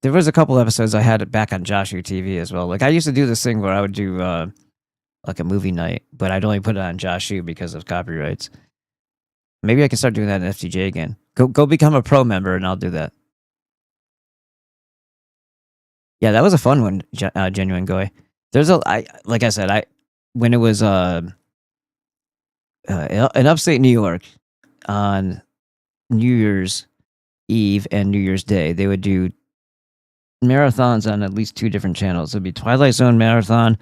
There was a couple episodes I had it back on Joshua TV as well. Like I used to do this thing where I would do like a movie night, but I'd only put it on Joshua because of copyrights. Maybe I can start doing that in FTJ again. Go become a pro member, and I'll do that. Yeah, that was a fun one, Genuine Goy. There's like I said, when it was in upstate New York on New Year's Eve and New Year's Day, they would do marathons on at least two different channels. It would be Twilight Zone Marathon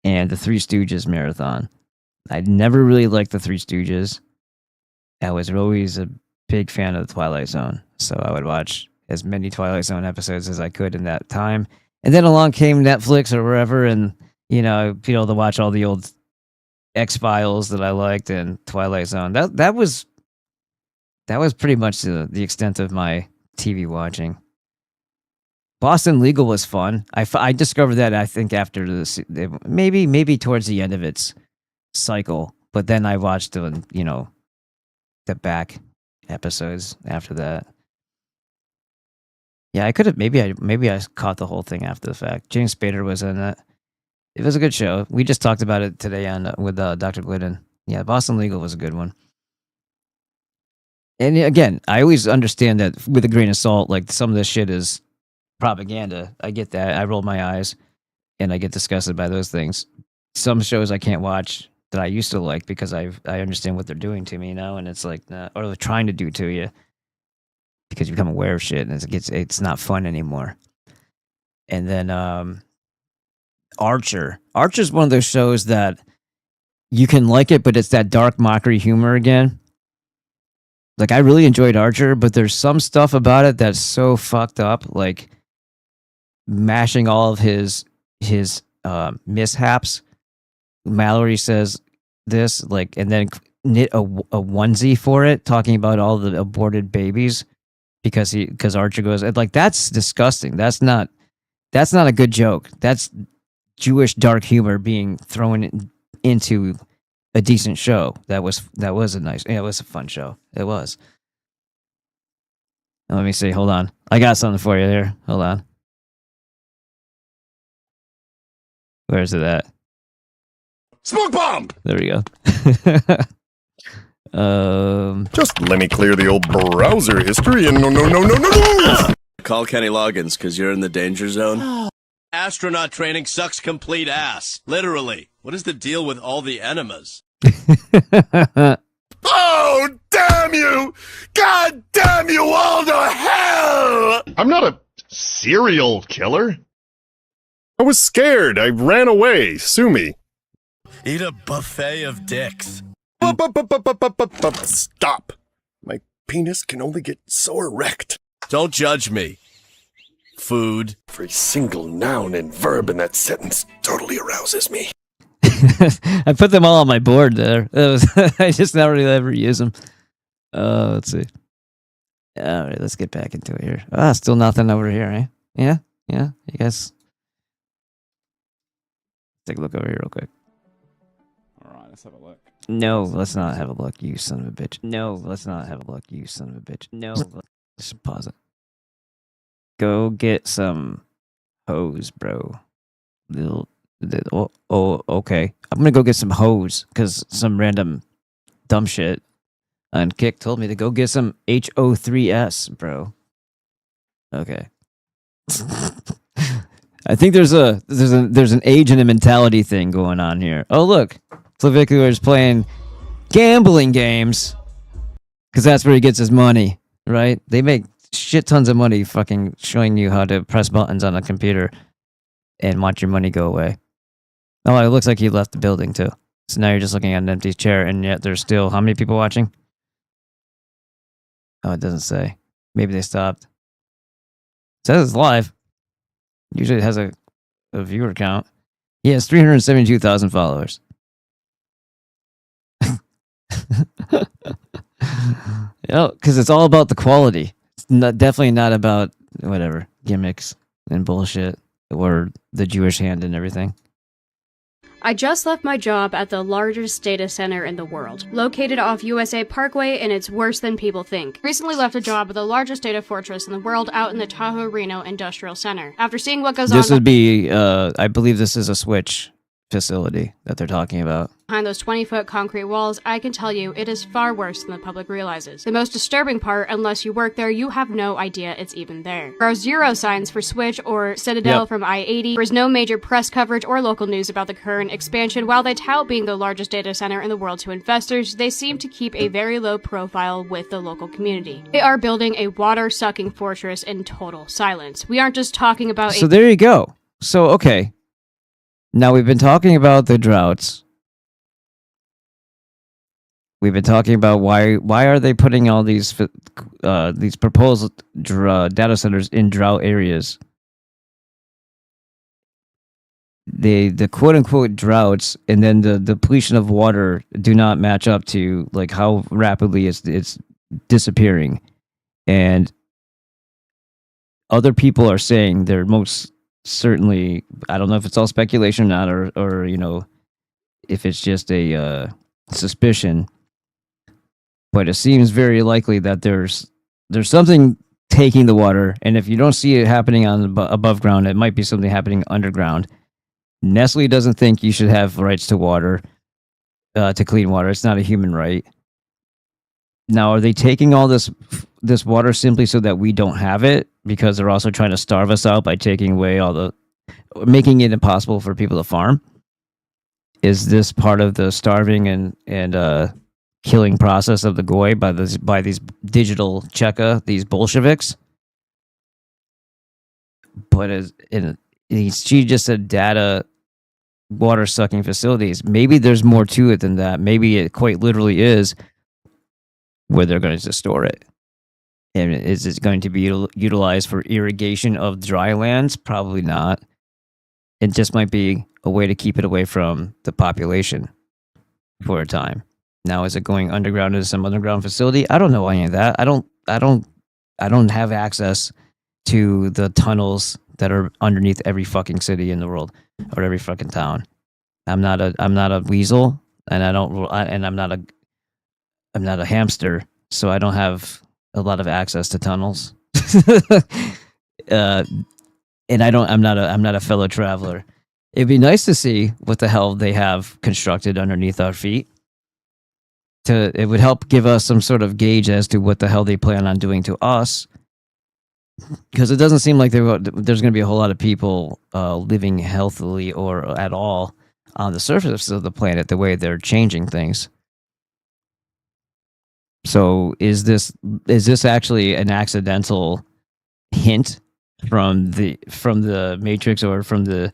and the Three Stooges Marathon. I never really liked the Three Stooges. I was always a big fan of the Twilight Zone, so I would watch as many Twilight Zone episodes as I could in that time. And then along came Netflix or wherever, and you know, be able to watch all the old X-Files that I liked and Twilight Zone. That was pretty much the extent of my TV watching. Boston Legal was fun. I discovered that I think after this, maybe towards the end of its cycle, but then I watched the back episodes after that. Yeah, I could have maybe I caught the whole thing after the fact. James Spader was in it. It was a good show. We just talked about it today with Dr. Glidden. Yeah, Boston Legal was a good one. And again, I always understand that with a grain of salt. Like some of this shit is propaganda. I get that. I roll my eyes, and I get disgusted by those things. Some shows I can't watch that I used to like because I understand what they're doing to me now, and it's like, or they're trying to do to you. Because you become aware of shit, and it's not fun anymore. And then Archer. Archer's one of those shows that you can like it, but it's that dark mockery humor again. Like I really enjoyed Archer, but there's some stuff about it that's so fucked up, like mashing all of his mishaps. Mallory says this, like, and then knit a onesie for it, talking about all the aborted babies. Because Archer goes, like, that's disgusting. That's not a good joke. That's Jewish dark humor being thrown into a decent show. That was it was a fun show. It was. Now, let me see. Hold on. I got something for you there. Hold on. Where's it at? Smoke bomb! There we go. Just let me clear the old browser history and no. Call Kenny Loggins, because you're in the danger zone. Astronaut training sucks complete ass. Literally. What is the deal with all the enemas? Oh, damn you! God damn you all to hell! I'm not a serial killer. I was scared. I ran away. Sue me. Eat a buffet of dicks. Stop. My penis can only get so erect. Don't judge me. Food. Every single noun and verb in that sentence totally arouses me. I put them all on my board there. I just never really ever use them. Let's see. All right, let's get back into it here. Still nothing over here, eh? Yeah? You guys... Take a look over here real quick. Alright, let's have a look. No, let's not have a look, you son of a bitch. No, let's not have a look, you son of a bitch. No, let's pause it. Go get some hose, bro. Okay. I'm gonna go get some hose, because some random dumb shit on Kick told me to go get some HO3S, bro. Okay. I think there's an age and a mentality thing going on here. Oh look, Fulvic-Humic is playing gambling games because that's where he gets his money, right? They make shit tons of money fucking showing you how to press buttons on a computer and watch your money go away. Oh, it looks like he left the building too. So now you're just looking at an empty chair, and yet there's still how many people watching? Oh, it doesn't say. Maybe they stopped. It says it's live. Usually it has a viewer count. He has 372,000 followers. Because it's all about the quality. It's definitely not about whatever gimmicks and bullshit or the Jewish hand and everything. I just left my job at the largest data center in the world, located off USA Parkway, and it's worse than people think. Recently left a job at the largest data fortress in the world out in the Tahoe Reno Industrial Center. After seeing what goes on... This would be, I believe this is a Switch facility that they're talking about. Behind those 20-foot concrete walls, I can tell you it is far worse than the public realizes. The most disturbing part, unless you work there, you have no idea it's even there. There are 0 signs for Switch or Citadel from I-80. There is no major press coverage or local news about the current expansion. While they tout being the largest data center in the world to investors, they seem to keep a very low profile with the local community. They are building a water-sucking fortress in total silence. We aren't just talking about So there you go. So, okay. Now we've been talking about the droughts. We've been talking about why are they putting all these proposed data centers in drought areas? The quote unquote droughts and then the depletion of water do not match up to like how rapidly it's disappearing, and other people are saying they're most certainly, I don't know if it's all speculation or not, or you know, if it's just a suspicion, but it seems very likely that there's something taking the water, and if you don't see it happening on above ground, it might be something happening underground. Nestle doesn't think you should have rights to water, to clean water. It's not a human right. Now, are they taking all this water simply so that we don't have it? Because they're also trying to starve us out by taking away making it impossible for people to farm? Is this part of the starving and killing process of the Goy by these digital Cheka, these Bolsheviks? But she just said data water sucking facilities. Maybe there's more to it than that. Maybe it quite literally is where they're going to store it. And is it going to be utilized for irrigation of dry lands? Probably not. It just might be a way to keep it away from the population for a time. Now, is it going underground into some underground facility? I don't know any of that. I don't have access to the tunnels that are underneath every fucking city in the world or every fucking town. I'm not a weasel, and I'm not a hamster, so I don't have a lot of access to tunnels. And I'm not a fellow traveler. It'd be nice to see what the hell they have constructed underneath our feet. It would help give us some sort of gauge as to what the hell they plan on doing to us. Because it doesn't seem like there's going to be a whole lot of people living healthily or at all on the surface of the planet the way they're changing things. So is this actually an accidental hint from the Matrix or from the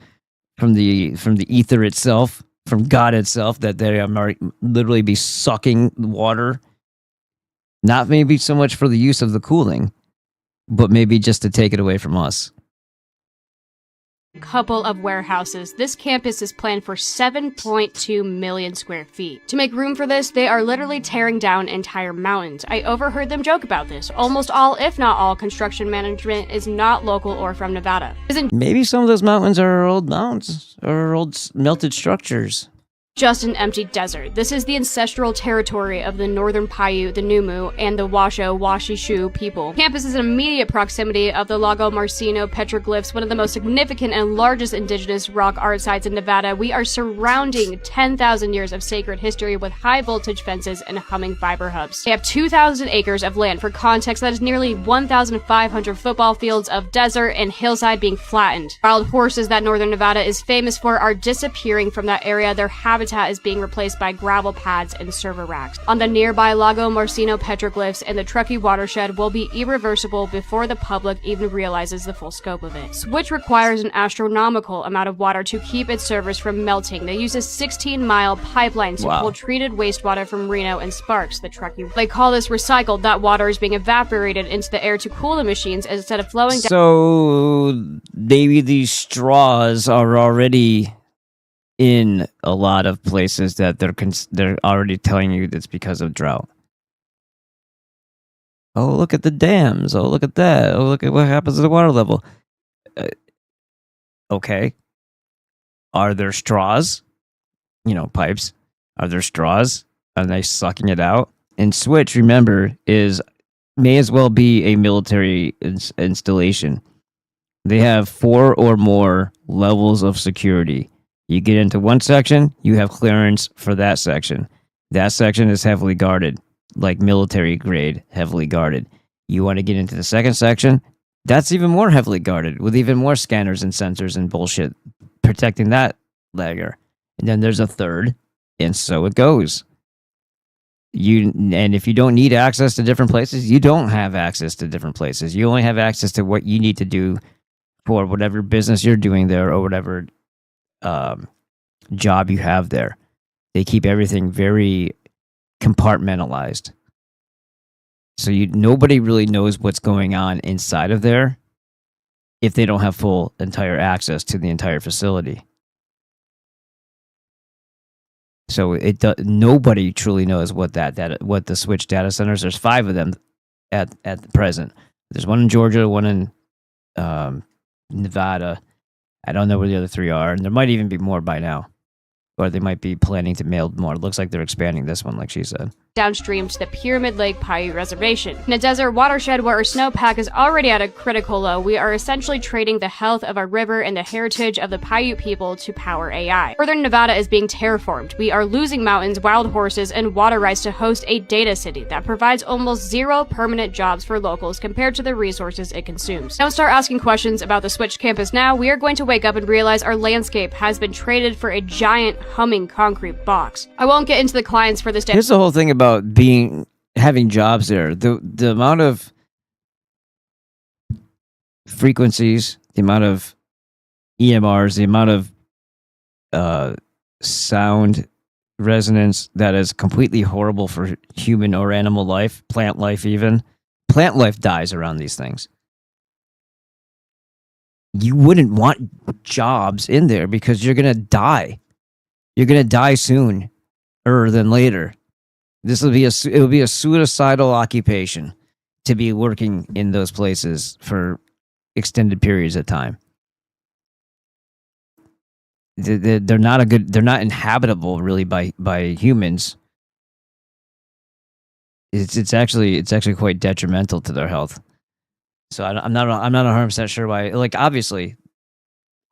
ether itself, from God itself, that they are literally be sucking water? Not maybe so much for the use of the cooling, but maybe just to take it away from us. Couple of warehouses. This campus is planned for 7.2 million square feet. To make room for this, they are literally tearing down entire mountains. I overheard them joke about this. Almost all, if not all, construction management is not local or from Nevada. Maybe some of those mountains are old mountains or old melted structures. Just an empty desert. This is the ancestral territory of the Northern Paiute, the Numu, and the Washoe Washishu people. Campus is in immediate proximity of the Lago Marcino petroglyphs, one of the most significant and largest indigenous rock art sites in Nevada. We are surrounding 10,000 years of sacred history with high voltage fences and humming fiber hubs. They have 2,000 acres of land. For context, that is nearly 1,500 football fields of desert and hillside being flattened. Wild horses that Northern Nevada is famous for are disappearing from that area. Their habitat is being replaced by gravel pads and server racks. On the nearby Lago Marcino petroglyphs, and the Truckee watershed will be irreversible before the public even realizes the full scope of it. Which requires an astronomical amount of water to keep its servers from melting. They use a 16-mile pipeline to pull treated wastewater from Reno and Sparks, the Truckee. They call this recycled. That water is being evaporated into the air to cool the machines instead of flowing down. So maybe these straws are already in a lot of places that they're already telling you that's because of drought. Oh, look at the dams. Oh, look at that. Oh, look at what happens to the water level. Okay. Are there straws? Pipes. Are there straws? Are they sucking it out? And Switch, remember, may as well be a military installation. They have 4 or more levels of security. You get into one section, you have clearance for that section. That section is heavily guarded, like military grade, heavily guarded. You want to get into the second section, that's even more heavily guarded, with even more scanners and sensors and bullshit protecting that layer. And then there's a third, and so it goes. And if you don't need access to different places, you don't have access to different places. You only have access to what you need to do for whatever business you're doing there or whatever job you have there. They keep everything very compartmentalized. So nobody really knows what's going on inside of there if they don't have full entire access to the entire facility. So nobody truly knows what what the Switch data centers. There's 5 of them at the present. There's one in Georgia, one in Nevada. I don't know where the other 3 are, and there might even be more by now. Or they might be planning to mail more. It looks like they're expanding this one, like she said. Downstream to the Pyramid Lake Paiute Reservation. In a desert watershed where our snowpack is already at a critical low, we are essentially trading the health of our river and the heritage of the Paiute people to power AI. Northern Nevada is being terraformed. We are losing mountains, wild horses, and water rights to host a data city that provides almost 0 permanent jobs for locals compared to the resources it consumes. Don't start asking questions about the Switch campus now. We are going to wake up and realize our landscape has been traded for a giant humming concrete box. I won't get into the clients for this day. Here's the whole thing about having jobs there. The amount of frequencies, the amount of EMRs, the amount of sound resonance that is completely horrible for human or animal life, plant life even. Plant life dies around these things. You wouldn't want jobs in there because you're going to die. You're going to die sooner than later. It will be a suicidal occupation to be working in those places for extended periods of time. They're not inhabitable really by humans. It's actually quite detrimental to their health. So I'm not 100% sure why. Like, obviously,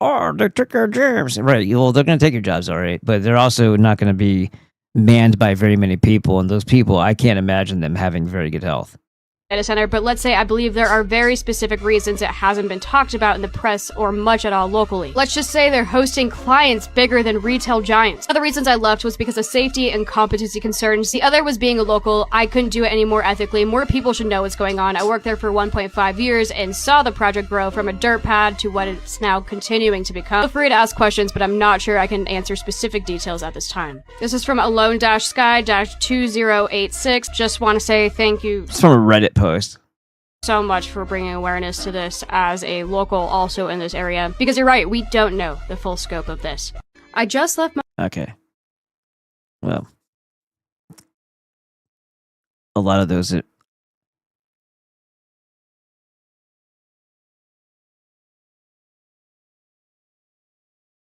they took our jobs, right? Well, they're going to take your jobs, all right, but they're also not going to be manned by very many people, and those people, I can't imagine them having very good health. data center, but let's say I believe there are very specific reasons it hasn't been talked about in the press or much at all locally. Let's just say they're hosting clients bigger than retail giants. One of the reasons I left was because of safety and competency concerns. The other was being a local. I couldn't do it any more ethically. More people should know what's going on. I worked there for 1.5 years and saw the project grow from a dirt pad to what it's now continuing to become. Feel free to ask questions, but I'm not sure I can answer specific details at this time. This is from Alone-Sky-2086. Just want to say thank you. It's from a Reddit post. So much for bringing awareness to this as a local also in this area, because you're right, we don't know the full scope of this. I just left my— Okay. Well, a lot of those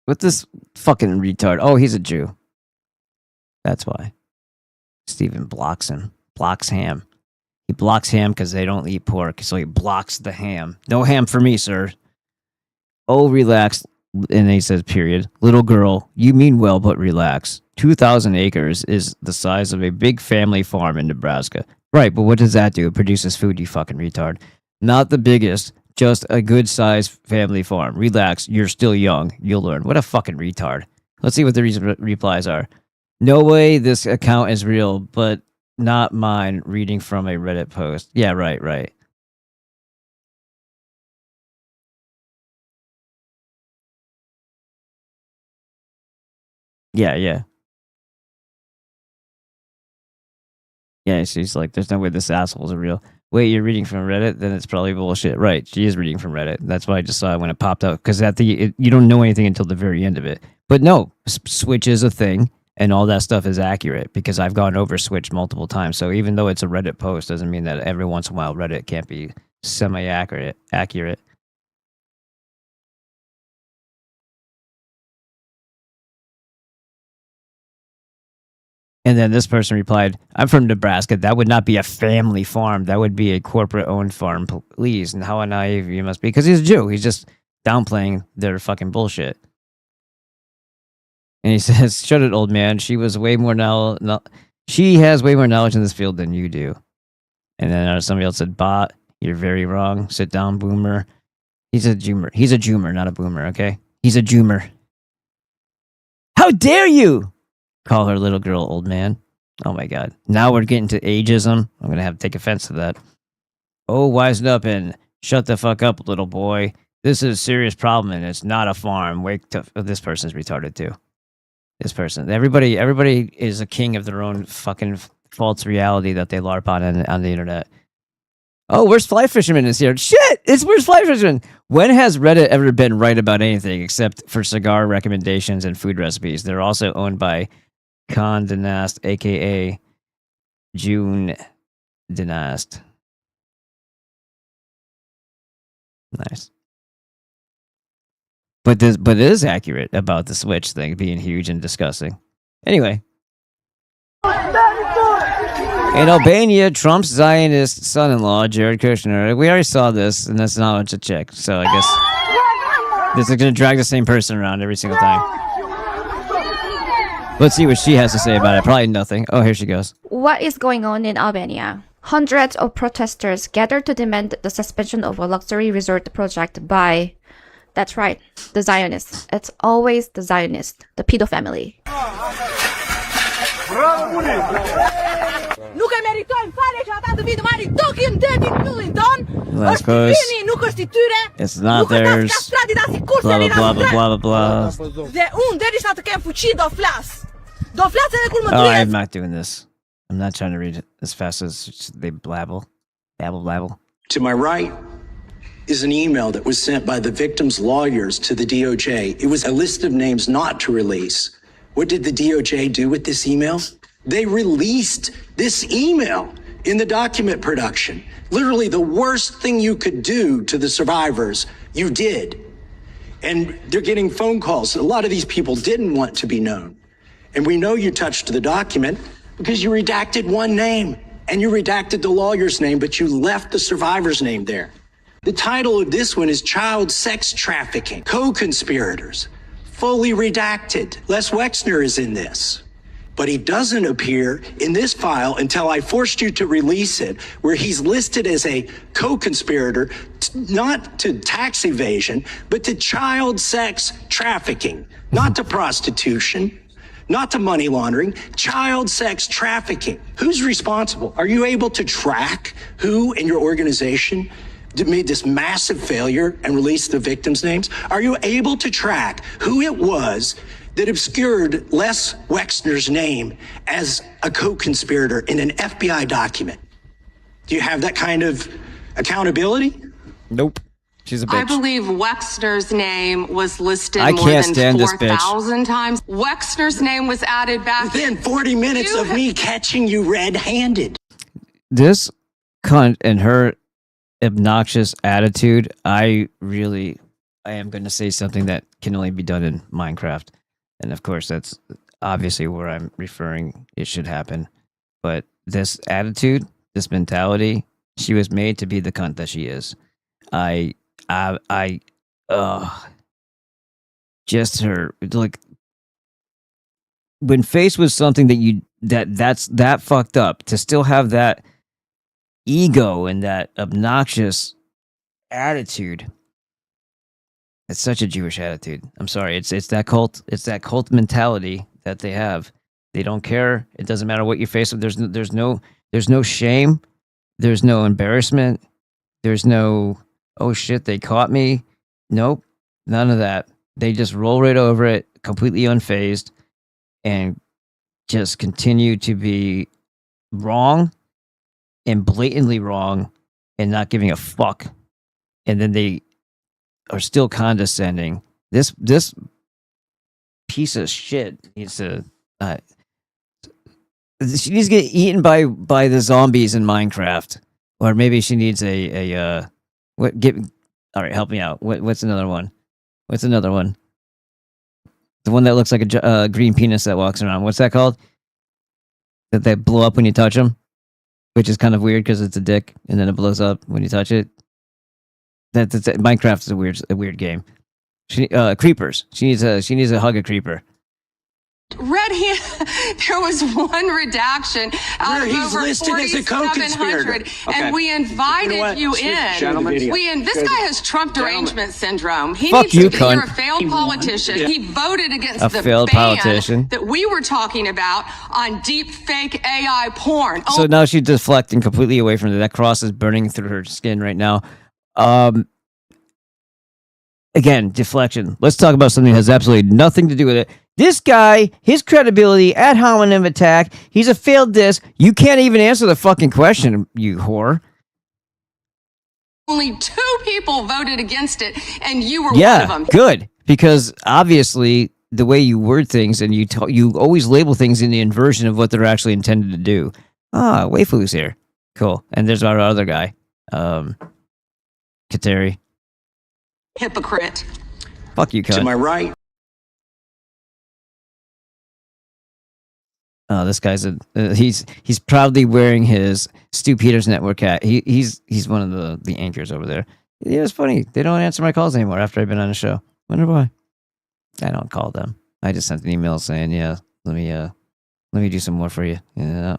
with this fucking retard. Oh, he's a Jew. That's why. Steven blocks him. Blocks ham. He blocks ham because they don't eat pork, so he blocks the ham. No ham for me, sir. Oh, relax. And then he says, period. Little girl, you mean well, but relax. 2,000 acres is the size of a big family farm in Nebraska. Right, but what does that do? It produces food, you fucking retard. Not the biggest, just a good-sized family farm. Relax, you're still young. You'll learn. What a fucking retard. Let's see what the replies are. No way this account is real, but not mine, reading from a Reddit post. Yeah, right. Yeah. Yeah, she's like, there's no way this asshole's real. Wait, you're reading from Reddit? Then it's probably bullshit. Right, she is reading from Reddit. That's why I just saw it when it popped up. Because you don't know anything until the very end of it. But no, Switch is a thing. And all that stuff is accurate because I've gone over Switch multiple times. So even though it's a Reddit post, doesn't mean that every once in a while Reddit can't be semi-accurate. And then this person replied, I'm from Nebraska. That would not be a family farm. That would be a corporate-owned farm. Please. And how naive you must be. Because he's a Jew. He's just downplaying their fucking bullshit. And he says, shut it, old man. She has way more knowledge in this field than you do. And then somebody else said, bot, you're very wrong. Sit down, boomer. He's a Joomer. He's a Joomer, not a boomer, okay? He's a Joomer. How dare you call her little girl old man? Oh my god. Now we're getting to ageism. I'm going to have to take offense to that. Oh, wisen up and shut the fuck up, little boy. This is a serious problem and it's not a farm. Wake to... This person's retarded too. This person. Everybody is a king of their own fucking false reality that they LARP on the internet. Oh, where's Fly Fisherman is here? Shit! Where's Fly Fisherman? When has Reddit ever been right about anything except for cigar recommendations and food recipes? They're also owned by Condé Nast, aka June Dynast. Nice. But it is accurate about the Switch thing being huge and disgusting. Anyway. In Albania, Trump's Zionist son-in-law, Jared Kushner, we already saw this, and that's not much to check. So I guess this is going to drag the same person around every single time. Let's see what she has to say about it. Probably nothing. Oh, here she goes. What is going on in Albania? Hundreds of protesters gathered to demand the suspension of a luxury resort project by... That's right, the Zionists. It's always the Zionists, the pedo family. Last post. It's not theirs. Blah blah blah blah blah blah. Oh, I'm not doing this. I'm not trying to read it as fast as they blabble. Babble. To my right is an email that was sent by the victim's lawyers to the DOJ. It was a list of names not to release. What did the DOJ do with this email? They released this email in the document production. Literally the worst thing you could do to the survivors, you did. And they're getting phone calls. A lot of these people didn't want to be known. And we know you touched the document because you redacted one name and you redacted the lawyer's name, but you left the survivor's name there. The title of this one is Child Sex Trafficking, Co-Conspirators, fully redacted. Les Wexner is in this. but he doesn't appear in this file until I forced you to release it, where he's listed as a co-conspirator, not to tax evasion, but to child sex trafficking, not to prostitution, not to money laundering, child sex trafficking. Who's responsible? Are you able to track who in your organization made this massive failure and released the victims' names? Are you able to track who it was that obscured Les Wexner's name as a co-conspirator in an FBI document? Do you have that kind of accountability? Nope. She's a bitch. I believe Wexner's name was listed I more can't than stand this bitch. 4,000 times. Wexner's name was added back. Within 40 minutes of me catching you red-handed. This cunt and her obnoxious attitude, I am going to say something that can only be done in Minecraft. And of course, that's obviously where I'm referring it should happen. But this attitude, this mentality, she was made to be the cunt that she is. Just her, like, when faced with something that's that fucked up, to still have that ego and that obnoxious attitude. It's such a Jewish attitude. I'm sorry. It's that cult. It's that cult mentality that they have. They don't care. It doesn't matter what you face with. There's no shame. There's no embarrassment. There's no, oh shit, they caught me. Nope. None of that. They just roll right over it, completely unfazed, and just continue to be wrong and blatantly wrong and not giving a fuck. And then they are still condescending. This piece of shit needs to she needs to get eaten by the zombies in Minecraft, or maybe she needs all right, help me out. What's another one? What's another one? The one that looks like a green penis that walks around. What's that called? That they blow up when you touch them, which is kind of weird because it's a dick and then it blows up when you touch it. Minecraft is a weird game. Creepers. She needs a hug a creeper. Red hand, there was one redaction out of he's over listed as a co-conspirator. 4,700, and we invited you in. This guy has Trump derangement syndrome. He Fuck needs you, to. cunt. You're a failed politician. He voted against A the failed ban politician. that we were talking about on deep fake AI porn. So now she's deflecting completely away from it. That cross is burning through her skin right now. Again, deflection. Let's talk about something that has absolutely nothing to do with it. This guy, his credibility at hominem attack, he's a failed diss. You can't even answer the fucking question, you whore. Only 2 people voted against it, and you were one of them. Good. Because obviously, the way you word things and you always label things in the inversion of what they're actually intended to do. Ah, Waifu's here. Cool. And there's our other guy, Kateri. Hypocrite. Fuck you, cunt. To my right. Oh, this guy's he's proudly wearing his Stu Peters Network hat. He's one of the anchors over there. Yeah, it's funny. They don't answer my calls anymore after I've been on the show. Wonder why. I don't call them. I just sent an email saying, yeah, let me do some more for you. Yeah.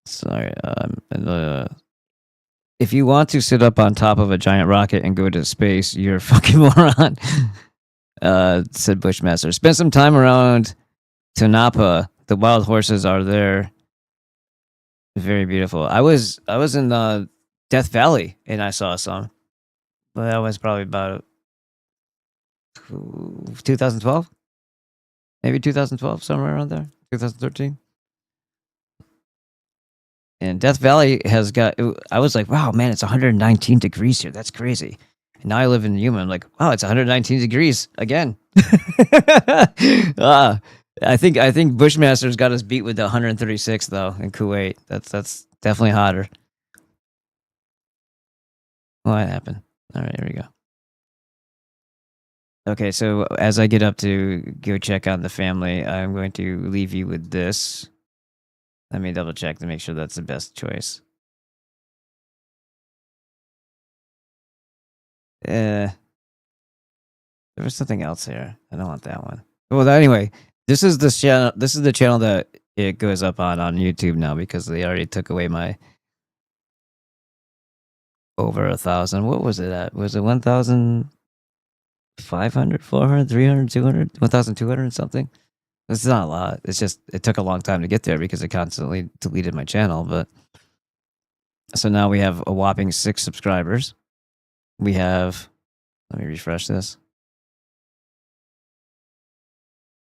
Sorry. If you want to sit up on top of a giant rocket and go to space, you're a fucking moron. Said Bushmaster. Spend some time around Tanapa. The wild horses are there. Very beautiful. I was in Death Valley and I saw some. But that was probably about 2012? Maybe 2012, somewhere around there. 2013. And Death Valley has got, I was like, wow, man, it's 119 degrees here. That's crazy. And now I live in Yuma. I'm like, wow, it's 119 degrees again. I think Bushmaster's got us beat with the 136 though in Kuwait. That's definitely hotter. What happened? All right, here we go. Okay, so as I get up to go check on the family, I'm going to leave you with this. Let me double check to make sure that's the best choice. There was something else here. I don't want that one. Well, anyway, This is the channel. This is the channel that it goes up on YouTube now because they already took away my over 1,000. What was it at? Was it 1,500, 400, 300, 200, 1,200 and something? It's not a lot. It's just it took a long time to get there because it constantly deleted my channel. But so now we have a whopping 6 subscribers. We have. Let me refresh this.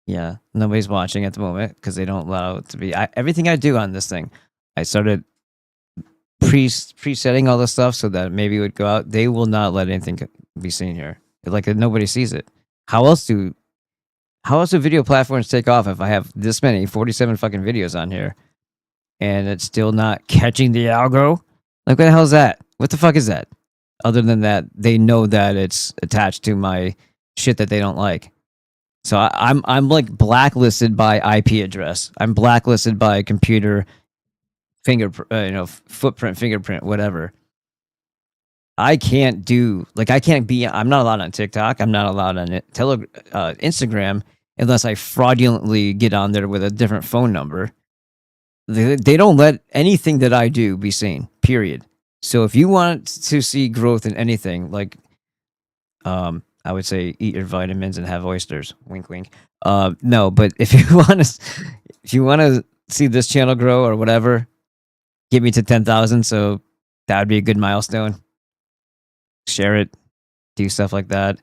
Yeah, nobody's watching at the moment because they don't allow it to be. Everything I do on this thing, I started presetting all the stuff so that maybe it would go out. They will not let anything be seen here. Like nobody sees it. How else do video platforms take off if I have this many 47 fucking videos on here and it's still not catching the algo? Like what the hell is that? What the fuck is that? Other than that, they know that it's attached to my shit that they don't like. So I'm like blacklisted by IP address. I'm blacklisted by computer footprint, fingerprint, whatever. I can't do I'm not allowed on TikTok. I'm not allowed on Instagram unless I fraudulently get on there with a different phone number. They don't let anything that I do be seen, period. So if you want to see growth in anything, like I would say eat your vitamins and have oysters. Wink, wink. No, but if you want to see this channel grow or whatever, get me to 10,000. So that would be a good milestone. Share it, do stuff like that.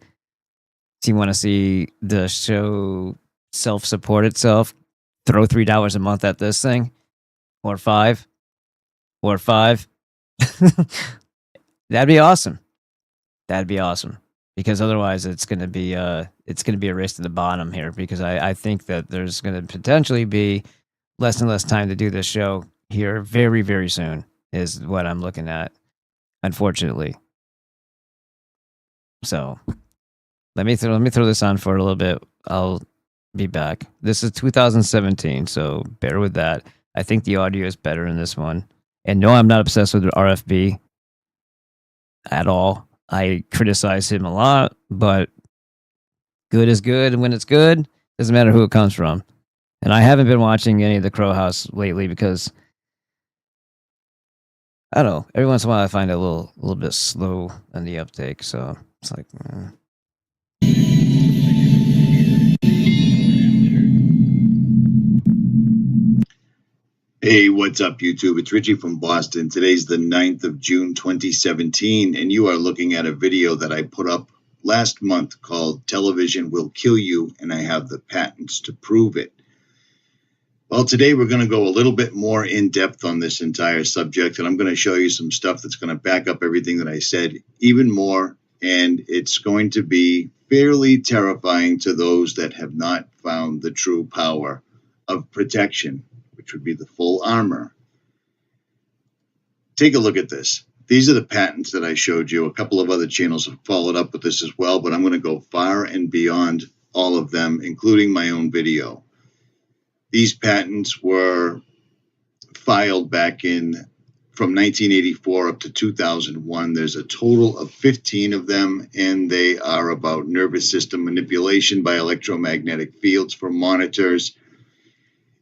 If you want to see the show self-support itself, throw $3 a month at this thing, or $5. That'd be awesome. That'd be awesome. Because otherwise it's gonna be a race to the bottom here, because I think that there's gonna potentially be less and less time to do this show here very, very soon, is what I'm looking at, unfortunately. So let me throw this on for a little bit. I'll be back. This is 2017, so bear with that. I think the audio is better in this one. And no, I'm not obsessed with RFB at all. I criticize him a lot, but good is good, and when it's good, doesn't matter who it comes from. And I haven't been watching any of the Crow House lately because I don't know. Every once in a while, I find it a little bit slow in the uptake. So it's like. Hey, what's up, YouTube? It's Richie from Boston. Today's the 9th of June, 2017, and you are looking at a video that I put up last month called Television Will Kill You, and I have the patents to prove it. Well, today we're going to go a little bit more in depth on this entire subject, and I'm going to show you some stuff that's going to back up everything that I said even more, and it's going to be fairly terrifying to those that have not found the true power of protection, which would be the full armor. Take a look at this. These are the patents that I showed you. A couple of other channels have followed up with this as well, but I'm going to go far and beyond all of them, including my own video. These patents were filed back in from 1984 up to 2001. There's a total of 15 of them, and they are about nervous system manipulation by electromagnetic fields for monitors.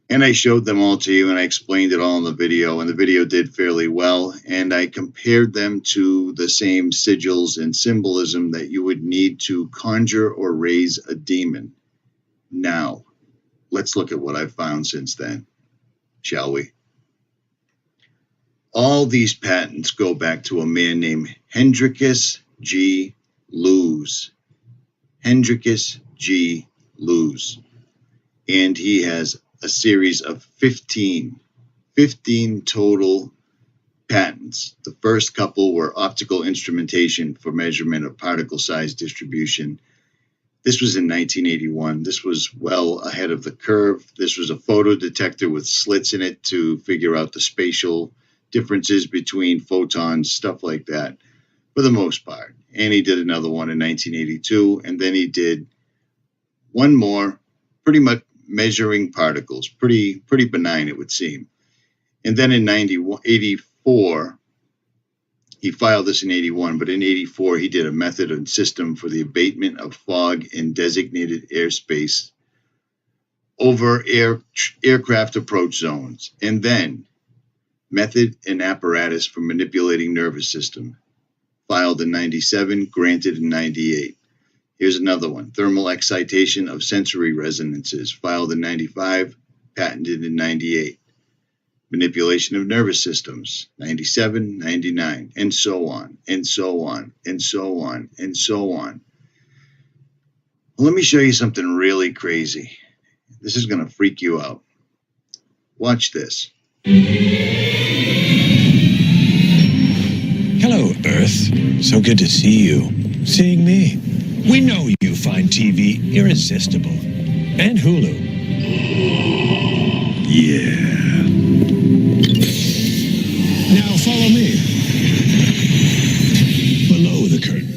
And I showed them all to you, and I explained it all in the video, and the video did fairly well. And I compared them to the same sigils and symbolism that you would need to conjure or raise a demon. Now, let's look at what I've found since then, shall we? All these patents go back to a man named Hendrikus G. Lewes. Hendrikus G. Lewes. And he has a series of 15 total patents. The first couple were optical instrumentation for measurement of particle size distribution. This was in 1981. This was well ahead of the curve. This was a photo detector with slits in it to figure out the spatial differences between photons, stuff like that, for the most part. And he did another one in 1982, and then he did one more, pretty much measuring particles, pretty benign, it would seem. And then in 84, he filed this in 81, but in 84, he did a method and system for the abatement of fog in designated airspace over aircraft approach zones, and then method and apparatus for manipulating nervous system, filed in 97, granted in 98. Here's another one, thermal excitation of sensory resonances, filed in 95, patented in 98. Manipulation of nervous systems, 97, 99, and so on, and so on, and so on, and so on. Well, let me show you something really crazy. This is going to freak you out. Watch this. Hello, Earth. So good to see you. Seeing me. We know you find TV irresistible. And Hulu. Yeah. Now follow me. Below the curtain.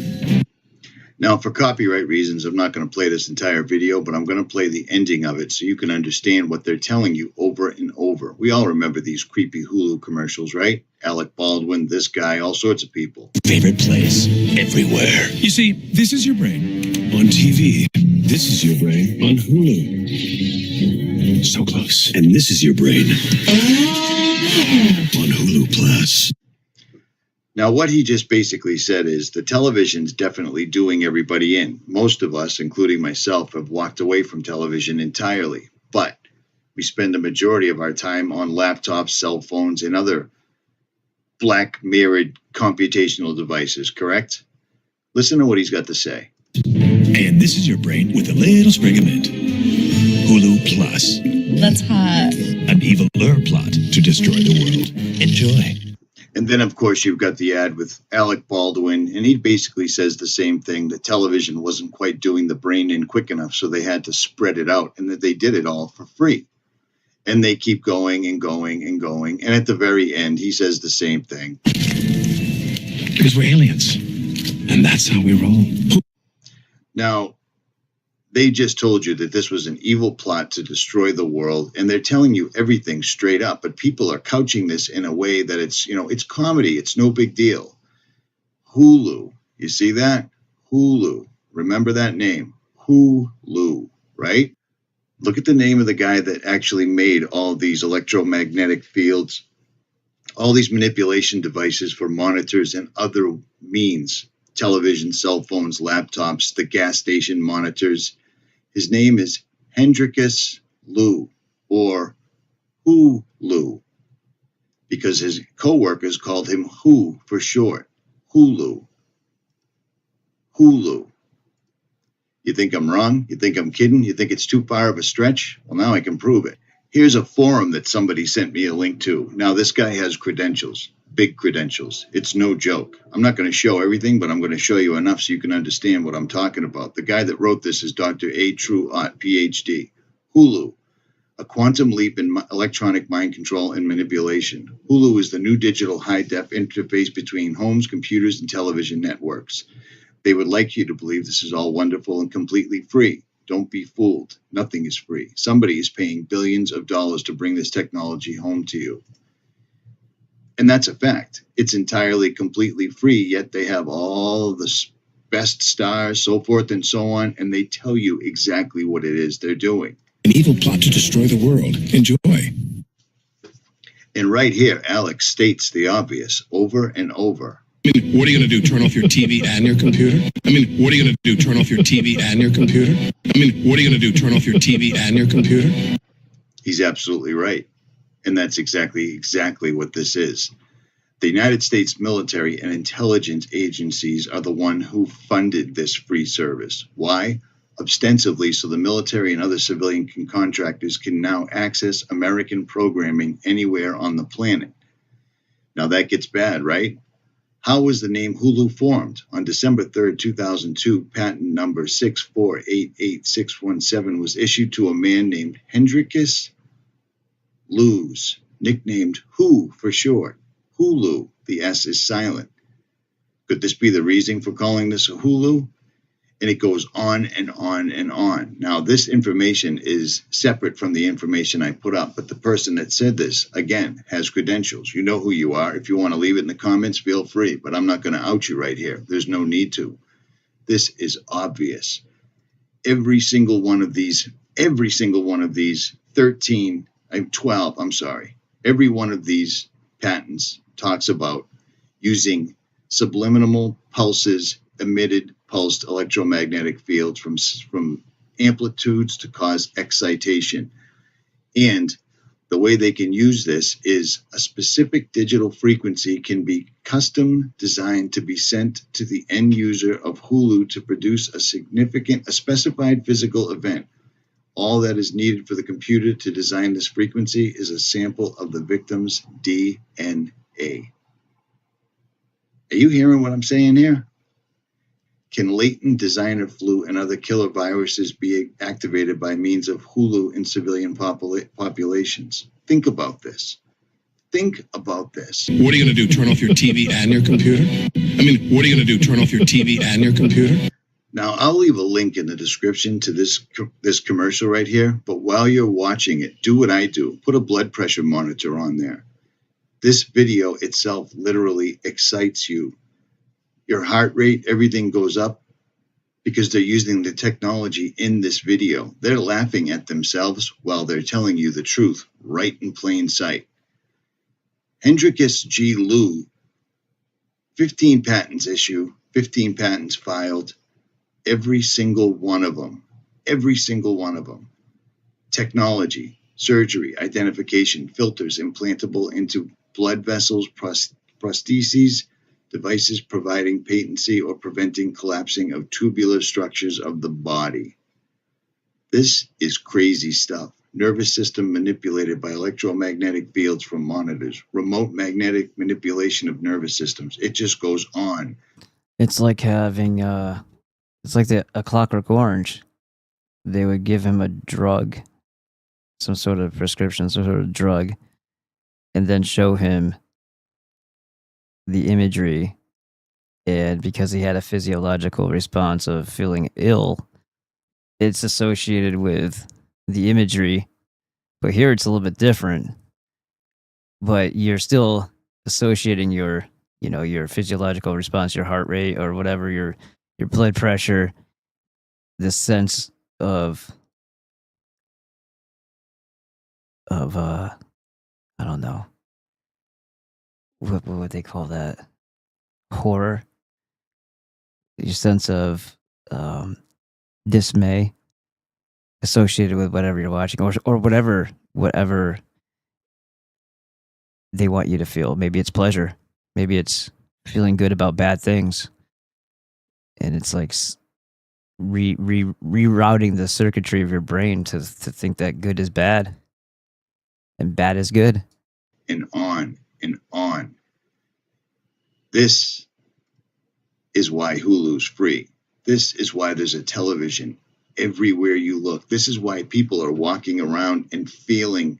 Now, for copyright reasons, I'm not going to play this entire video, but I'm going to play the ending of it so you can understand what they're telling you over and over. We all remember these creepy Hulu commercials, right? Alec Baldwin, this guy, all sorts of people. Favorite place, everywhere. You see, this is your brain on TV. This is your brain on Hulu. So close. And this is your brain on Hulu Plus. Now, what he just basically said is the television's definitely doing everybody in. Most of us, including myself, have walked away from television entirely. But we spend the majority of our time on laptops, cell phones, and other black mirrored computational devices, correct? Listen to what he's got to say. And this is your brain with a little sprig of mint. Hulu Plus. That's hot. An evil lure plot to destroy the world. Enjoy. And then, of course, you've got the ad with Alec Baldwin, and he basically says the same thing, that television wasn't quite doing the brain in quick enough, so they had to spread it out, and that they did it all for free. And they keep going and going and going, and at the very end, he says the same thing. Because we're aliens, and that's how we roll. Now, they just told you that this was an evil plot to destroy the world, and they're telling you everything straight up, but people are couching this in a way that it's, it's comedy. It's no big deal. Hulu. You see that? Hulu. Remember that name. Hulu, right? Look at the name of the guy that actually made all these electromagnetic fields, all these manipulation devices for monitors and other means, television, cell phones, laptops, the gas station monitors. His name is Hendrikus Liu, or Hulu, because his co-workers called him Who for short. Hulu. Hulu. You think I'm wrong? You think I'm kidding? You think it's too far of a stretch? Well, now I can prove it. Here's a forum that somebody sent me a link to. Now, this guy has credentials, big credentials. It's no joke. I'm not going to show everything, but I'm going to show you enough so you can understand what I'm talking about. The guy that wrote this is Dr. A. True Ott, PhD. Hulu, a quantum leap in electronic mind control and manipulation. Hulu is the new digital high-def interface between homes, computers, and television networks. They would like you to believe this is all wonderful and completely free. Don't be fooled. Nothing is free. Somebody is paying billions of dollars to bring this technology home to you. And that's a fact. It's entirely, completely free, yet they have all of the best stars, so forth and so on, and they tell you exactly what it is they're doing. An evil plot to destroy the world. Enjoy. And right here, Alex states the obvious over and over. I mean, what are you going to do, turn off your TV and your computer? I mean, what are you going to do, turn off your TV and your computer? I mean, what are you going to do, turn off your TV and your computer? He's absolutely right. And that's exactly what this is. The United States military and intelligence agencies are the one who funded this free service. Why? Ostensibly so the military and other civilian contractors can now access American programming anywhere on the planet. Now that gets bad, right? How was the name Hulu formed? On December 3rd, 2002, patent number 6488617 was issued to a man named Hendrikus Liu, nicknamed Who for short. Hulu, the S is silent. Could this be the reason for calling this a Hulu? And it goes on and on and on. Now, this information is separate from the information I put up, but the person that said this, again, has credentials. You know who you are. If you want to leave it in the comments, feel free, but I'm not going to out you right here. There's no need to. This is obvious. Every single one of these Every single one of these 12, I'm sorry. Every one of these patents talks about using subliminal pulses, emitted pulsed electromagnetic fields from amplitudes to cause excitation. And the way they can use this is a specific digital frequency can be custom designed to be sent to the end user of Hulu to produce a specified physical event. All that is needed for the computer to design this frequency is a sample of the victim's DNA. Are you hearing what I'm saying here? Can latent designer flu and other killer viruses be activated by means of Hulu in civilian populations? Think about this. Think about this. What are you going to do? Turn off your TV and your computer? What are you going to do? Turn off your TV and your computer? Now, I'll leave a link in the description to this commercial right here, but while you're watching it, do what I do. Put a blood pressure monitor on there. This video itself literally excites you. Your heart rate, everything goes up because they're using the technology in this video. They're laughing at themselves while they're telling you the truth right in plain sight. Hendrikus G. Liu, 15 patents issued, 15 patents filed. Every single one of them. Technology, surgery, identification, filters implantable into blood vessels, prostheses, devices providing patency or preventing collapsing of tubular structures of the body. This is crazy stuff. Nervous system manipulated by electromagnetic fields from monitors, remote magnetic manipulation of nervous systems. It just goes on. It's like having it's like a Clockwork Orange. They would give him a drug, some sort of prescription, some sort of drug, and then show him the imagery. And because he had a physiological response of feeling ill, it's associated with the imagery. But here it's a little bit different. But you're still associating your physiological response, your heart rate or whatever, your blood pressure, this sense of I don't know. What would they call that? Horror. Your sense of dismay associated with whatever you're watching, or whatever they want you to feel. Maybe it's pleasure. Maybe it's feeling good about bad things. And it's like rerouting the circuitry of your brain to think that good is bad and bad is good. And on and on. This is why Hulu's free. This is why there's a television everywhere you look. This is why people are walking around and feeling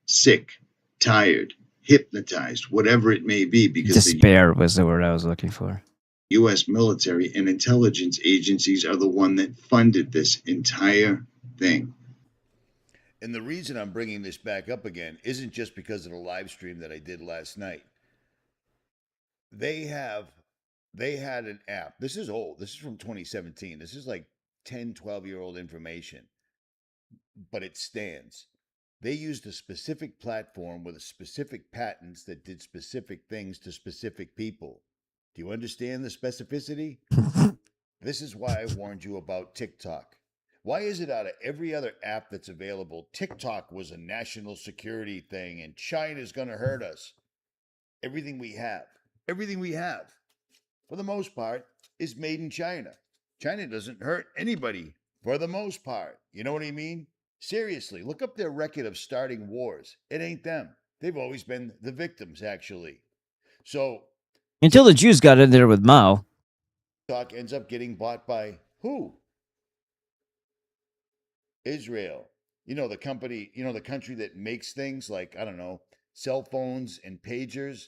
sick, tired, hypnotized, whatever it may be, because despair was the word I was looking for. U.S. military and intelligence agencies are the one that funded this entire thing. And the reason I'm bringing this back up again isn't just because of the live stream that I did last night. They had an app. This is old. This is from 2017. This is like 10, 12-year-old information, but it stands. They used a specific platform with a specific patents that did specific things to specific people. Do you understand the specificity? This is why I warned you about TikTok. Why is it out of every other app that's available, TikTok was a national security thing and China's going to hurt us? Everything we have, for the most part, is made in China. China doesn't hurt anybody, for the most part. You know what I mean? Seriously, look up their record of starting wars. It ain't them. They've always been the victims, actually. So until the Jews got in there with Mao, TikTok ends up getting bought by who? Israel. The company, the country that makes things like, I don't know, cell phones and pagers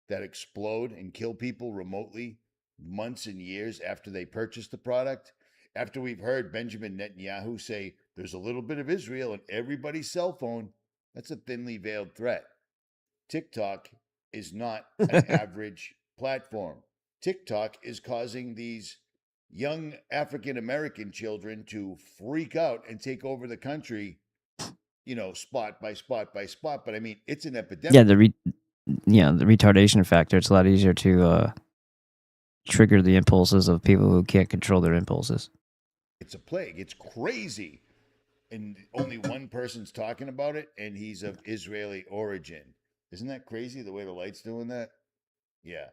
that explode and kill people remotely months and years after they purchase the product. After we've heard Benjamin Netanyahu say there's a little bit of Israel in everybody's cell phone, that's a thinly veiled threat. TikTok is not an average platform. TikTok is causing these young African American children to freak out and take over the country, spot by spot by spot. But I mean, it's an epidemic. Yeah, the retardation factor. It's a lot easier to trigger the impulses of people who can't control their impulses. It's a plague. It's crazy. And only one person's talking about it, and he's of Israeli origin. Isn't that crazy the way the light's doing that? Yeah.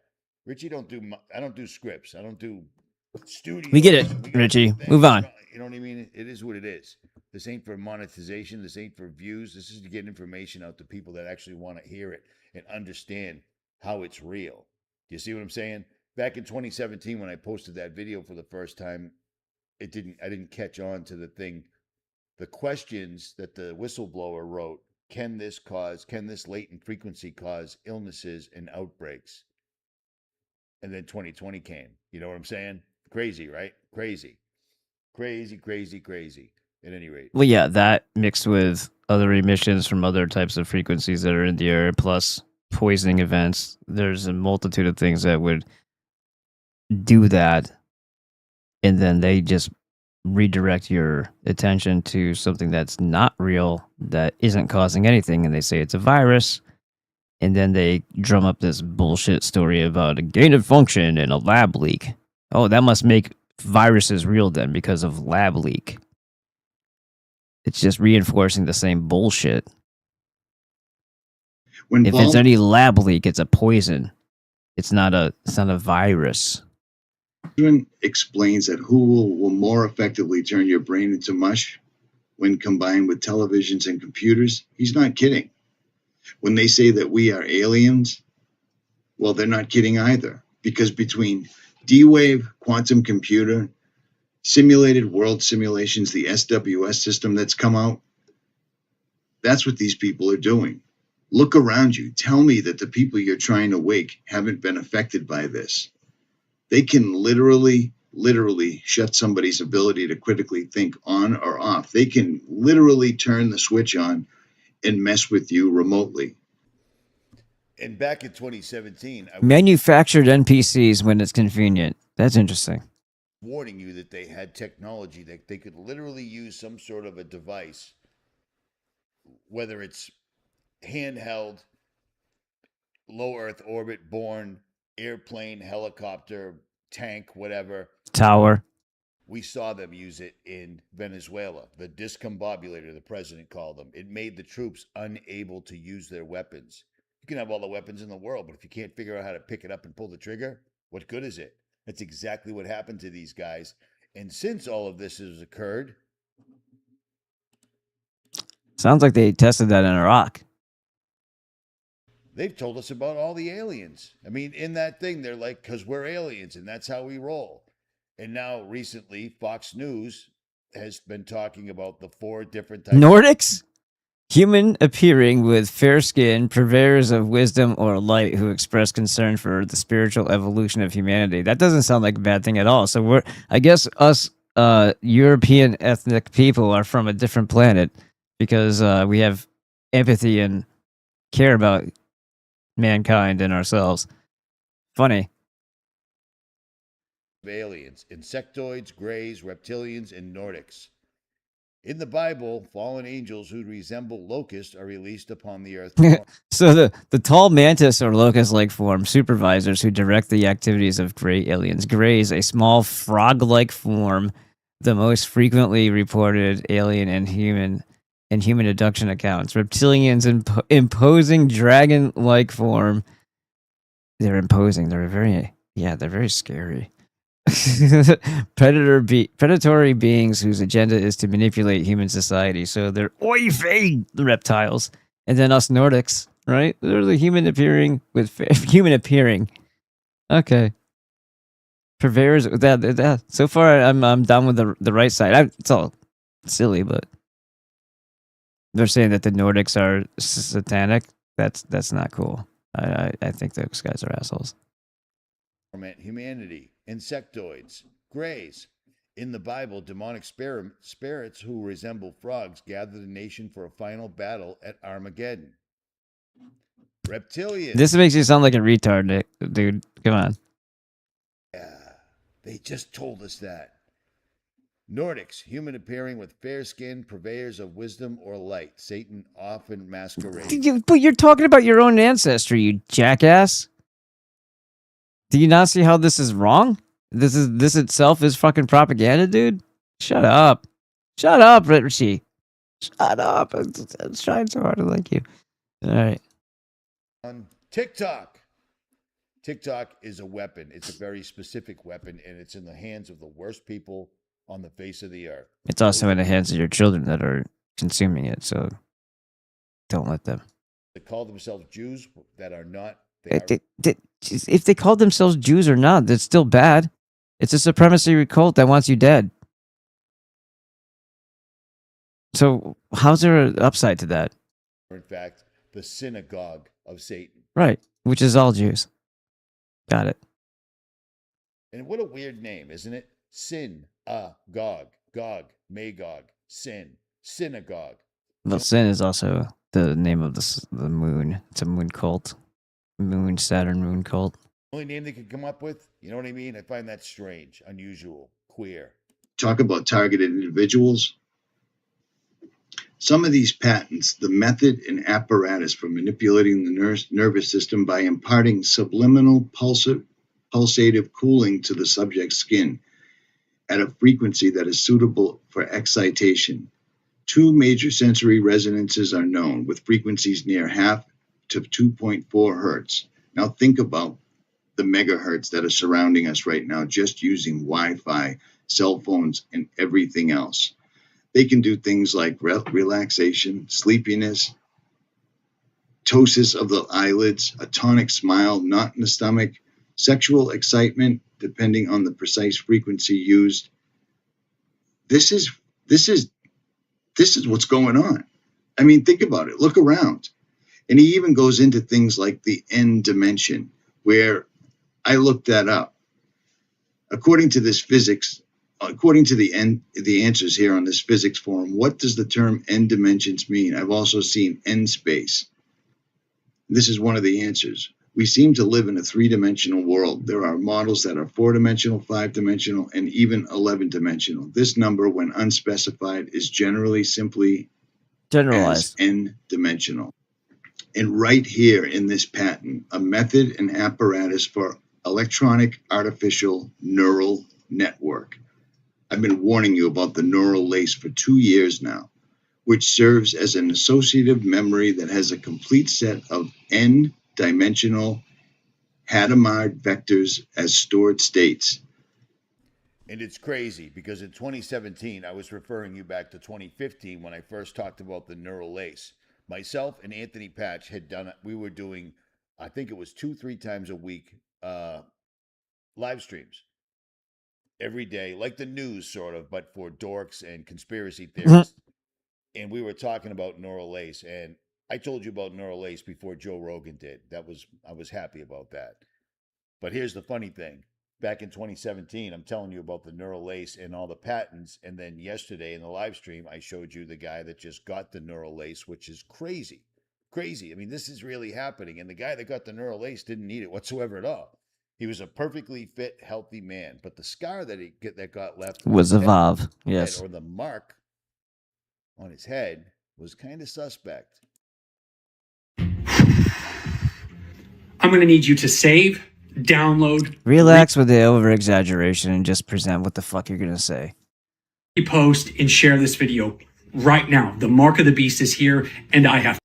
Richie, I don't do scripts. I don't do studio. We get it, Richie. Move on. You know what I mean? It is what it is. This ain't for monetization. This ain't for views. This is to get information out to people that actually want to hear it and understand how it's real. Do you see what I'm saying? Back in 2017, when I posted that video for the first time, I didn't catch on to the thing. The questions that the whistleblower wrote, can this latent frequency cause illnesses and outbreaks? And then 2020 came. You know what I'm saying? Crazy, right? Crazy. At any rate. Well, yeah, that mixed with other emissions from other types of frequencies that are in the air, plus poisoning events. There's a multitude of things that would do that. And then they just redirect your attention to something that's not real, that isn't causing anything, and they say it's a virus, and then they drum up this bullshit story about a gain of function and a lab leak. Oh, that must make viruses real then because of lab leak. It's just reinforcing the same bullshit. If it's any lab leak, it's a poison. It's not a virus. Explains that Hulu will more effectively turn your brain into mush when combined with televisions and computers. He's not kidding. When they say that we are aliens, well, they're not kidding either. Because between D-Wave, quantum computer, simulated world simulations, the SWS system that's come out, that's what these people are doing. Look around you. Tell me that the people you're trying to wake haven't been affected by this. They can literally shut somebody's ability to critically think on or off. They can literally turn the switch on and mess with you remotely. And back in 2017, Manufactured NPCs when it's convenient. That's interesting. Warning you that they had technology that they could literally use some sort of a device, whether it's handheld, low Earth orbit borne, airplane, helicopter, tank, whatever. Tower. We saw them use it in Venezuela. The discombobulator, the president called them. It made the troops unable to use their weapons. You can have all the weapons in the world, but if you can't figure out how to pick it up and pull the trigger, what good is it? That's exactly what happened to these guys. And since all of this has occurred... Sounds like they tested that in Iraq. They've told us about all the aliens. I mean, in that thing, they're like, because we're aliens and that's how we roll. And now, recently, Fox News has been talking about the 4 different types. Nordics? Human appearing with fair skin, purveyors of wisdom or light who express concern for the spiritual evolution of humanity. That doesn't sound like a bad thing at all. So I guess us European ethnic people are from a different planet because we have empathy and care about mankind and ourselves. Funny. Aliens, insectoids, greys, reptilians, and Nordics. In the Bible, fallen angels who resemble locusts are released upon the earth. So the tall mantis or locust-like form supervisors who direct the activities of gray aliens. Greys, a small frog-like form, the most frequently reported alien and human abduction accounts. Reptilians, imposing dragon-like form. They're imposing. They're very scary. Predatory beings whose agenda is to manipulate human society. So they're the reptiles, and then us Nordics, right? They're the human appearing with human appearing. Okay, purveyors. That. So far, I'm down with the right side. It's all silly, but they're saying that the Nordics are satanic. That's not cool. I think those guys are assholes. Humanity, insectoids, greys. In the Bible, demonic spirits who resemble frogs gather the nation for a final battle at Armageddon. Reptilians. This makes you sound like a retard, dude. Come on. Yeah. They just told us that. Nordics, human appearing with fair skin, purveyors of wisdom or light. Satan often masquerades. But you're talking about your own ancestry, you jackass. Do you not see how this is wrong? This itself is fucking propaganda, dude. Shut up. Shut up, Richie. Shut up. I'm trying so hard to like you. All right. On TikTok. TikTok is a weapon. It's a very specific weapon, and it's in the hands of the worst people on the face of the earth. It's also in the hands of your children that are consuming it, so don't let them. They call themselves Jews that are not. If they call themselves Jews or not, that's still bad. It's a supremacy cult that wants you dead. So how's there an upside to that? In fact, the synagogue of Satan. Right, which is all Jews. Got it. And what a weird name, isn't it? Sin-a-gog, Gog, Magog, Sin, Synagogue. Well, Sin is also the name of the moon. It's a moon cult. Saturn moon cult. Only name they could come up with? You know what I mean? I find that strange, unusual, queer. Talk about targeted individuals. Some of these patents, the method and apparatus for manipulating the nervous system by imparting subliminal pulsative cooling to the subject's skin at a frequency that is suitable for excitation. 2 major sensory resonances are known, with frequencies near half to 2.4 hertz. Now think about the megahertz that are surrounding us right now, just using Wi-Fi, cell phones, and everything else. They can do things like relaxation, sleepiness, ptosis of the eyelids, a tonic smile, knot in the stomach, sexual excitement, depending on the precise frequency used. This is what's going on. I mean, think about it. Look around. And he even goes into things like the N dimension, where I looked that up. According to this physics, according to the answers here on this physics forum, what does the term N dimensions mean? I've also seen N space. This is one of the answers. We seem to live in a 3-dimensional world. There are models that are 4-dimensional, 5-dimensional, and even 11-dimensional. This number, when unspecified, is generally simply generalized as N-dimensional. And right here in this patent, a method and apparatus for electronic artificial neural network. I've been warning you about the neural lace for 2 years now, which serves as an associative memory that has a complete set of N-dimensional Hadamard vectors as stored states. And it's crazy because in 2017, I was referring you back to 2015 when I first talked about the neural lace. Myself and Anthony Patch had done it. We were doing, I think it was 2-3 times a week, live streams every day, like the news sort of, but for dorks and conspiracy theorists. And we were talking about neural lace, and I told you about neural lace before Joe Rogan did. I was happy about that. But here's the funny thing. Back in 2017, I'm telling you about the neural lace and all the patents. And then yesterday in the live stream, I showed you the guy that just got the neural lace, which is crazy. Crazy. I mean, this is really happening. And the guy that got the neural lace didn't need it whatsoever at all. He was a perfectly fit, healthy man. But the scar that got left was a VAV, yes. Or the mark on his head was kind of suspect. I'm going to need you to save, download, relax with the over-exaggeration and just present what the fuck you're going to say. Repost and share this video right now. The mark of the beast is here, and I have...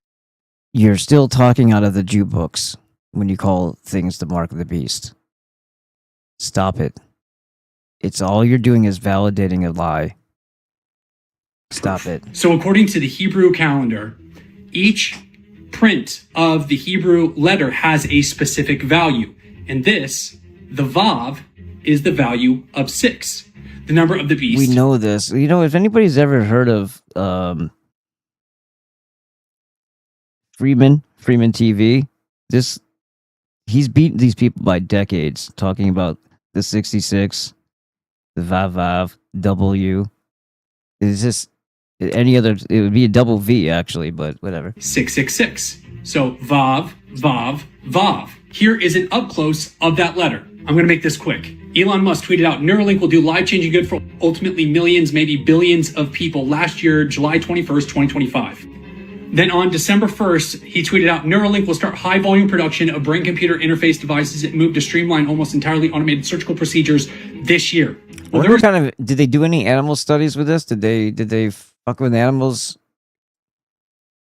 You're still talking out of the Jew books when you call things the mark of the beast. Stop it. It's all you're doing is validating a lie. Stop it. So according to the Hebrew calendar, each print of the Hebrew letter has a specific value. And this, the Vav, is the value of 6, the number of the beast. We know this. You know, if anybody's ever heard of Freeman TV, he's beaten these people by decades, talking about the 66, the Vav, W. It's just any other, it would be a double V actually, but whatever. 666. So Vav, Vav, Vav. Here is an up close of that letter. I'm going to make this quick. Elon Musk tweeted out, Neuralink will do life-changing good for ultimately millions, maybe billions of people last year, July 21st, 2025. Then on December 1st, he tweeted out, Neuralink will start high-volume production of brain-computer interface devices and move to streamline almost entirely automated surgical procedures this year. Well, What kind of did they do any animal studies with this? Did they fuck with animals?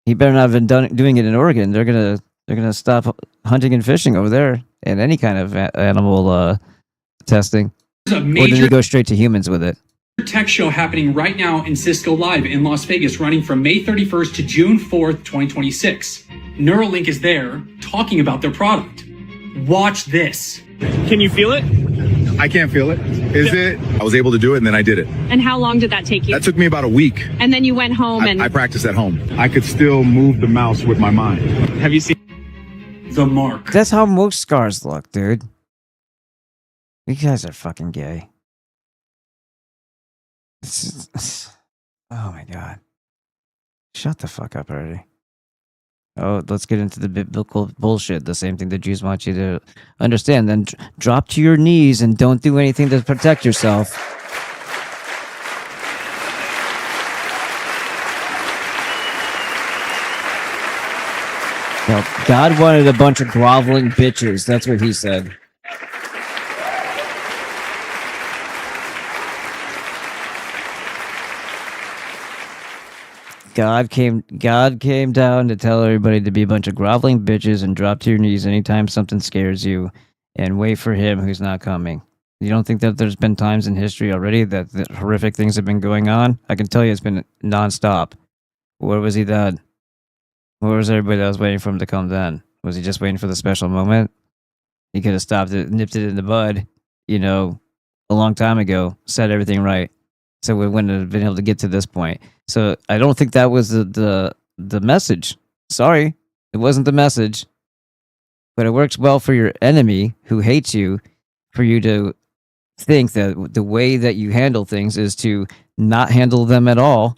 He better not have been doing it in Oregon. They're gonna stop hunting and fishing over there and any kind of animal testing. There's a Or did major they go straight to humans with it? tech show happening right now in Cisco Live in Las Vegas, running from May 31st to June 4th, 2026. Neuralink is there talking about their product. Watch this. Can you feel it? I can't feel it. Is it? I was able to do it and then I did it. And how long did that take you? That took me about a week. And then you went home and I practiced at home. I could still move the mouse with my mind. have you seen the mark? That's how most scars look, dude. You guys are fucking gay. Oh my god. Shut the fuck up already. Oh, let's get into the biblical bullshit. The same thing the Jews want you to understand. Then drop to your knees and don't do anything to protect yourself. Well, God wanted a bunch of groveling bitches. That's what he said. God came down to tell everybody to be a bunch of groveling bitches and drop to your knees anytime something scares you and wait for him who's not coming. You don't think that there's been times in history already that horrific things have been going on? I can tell you it's been nonstop. Where was he then? Where was everybody that was waiting for him to come then? Was he just waiting for the special moment? He could have stopped it, nipped it in the bud, a long time ago, said everything right. So we wouldn't have been able to get to this point. So I don't think that was the message. Sorry, it wasn't the message. But it works well for your enemy who hates you, for you to think that the way that you handle things is to not handle them at all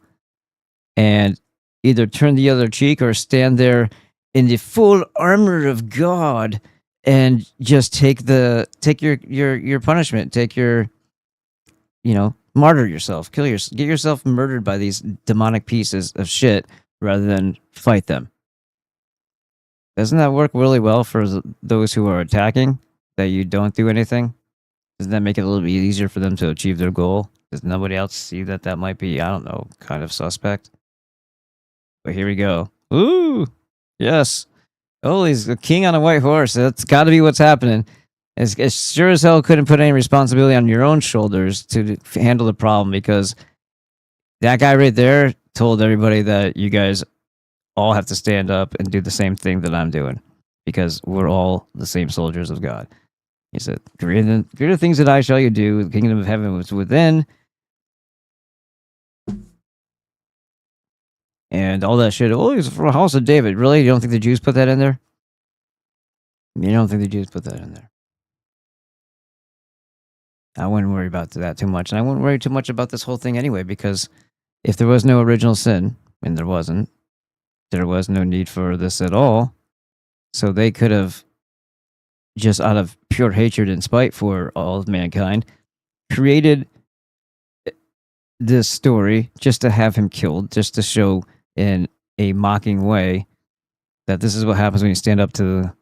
and either turn the other cheek or stand there in the full armor of God and just take your punishment, take your, martyr yourself, get yourself murdered by these demonic pieces of shit rather than fight them. Doesn't that work really well for those who are attacking, that you don't do anything? Doesn't that make it a little bit easier for them to achieve their goal? Does nobody else see that might be, I don't know, kind of suspect? But here we go. Ooh, yes. Oh, he's a king on a white horse. That's got to be what's happening. As sure as hell couldn't put any responsibility on your own shoulders to handle the problem, because that guy right there told everybody that you guys all have to stand up and do the same thing that I'm doing, because we're all the same soldiers of God. He said, greater things that I shall you do, the kingdom of heaven was within. And all that shit. Oh, he's from the house of David. Really? You don't think the Jews put that in there? You don't think the Jews put that in there? I wouldn't worry about that too much. And I wouldn't worry too much about this whole thing anyway, because if there was no original sin, and there wasn't, there was no need for this at all. So they could have, just out of pure hatred and spite for all of mankind, created this story just to have him killed, just to show in a mocking way that this is what happens when you stand up to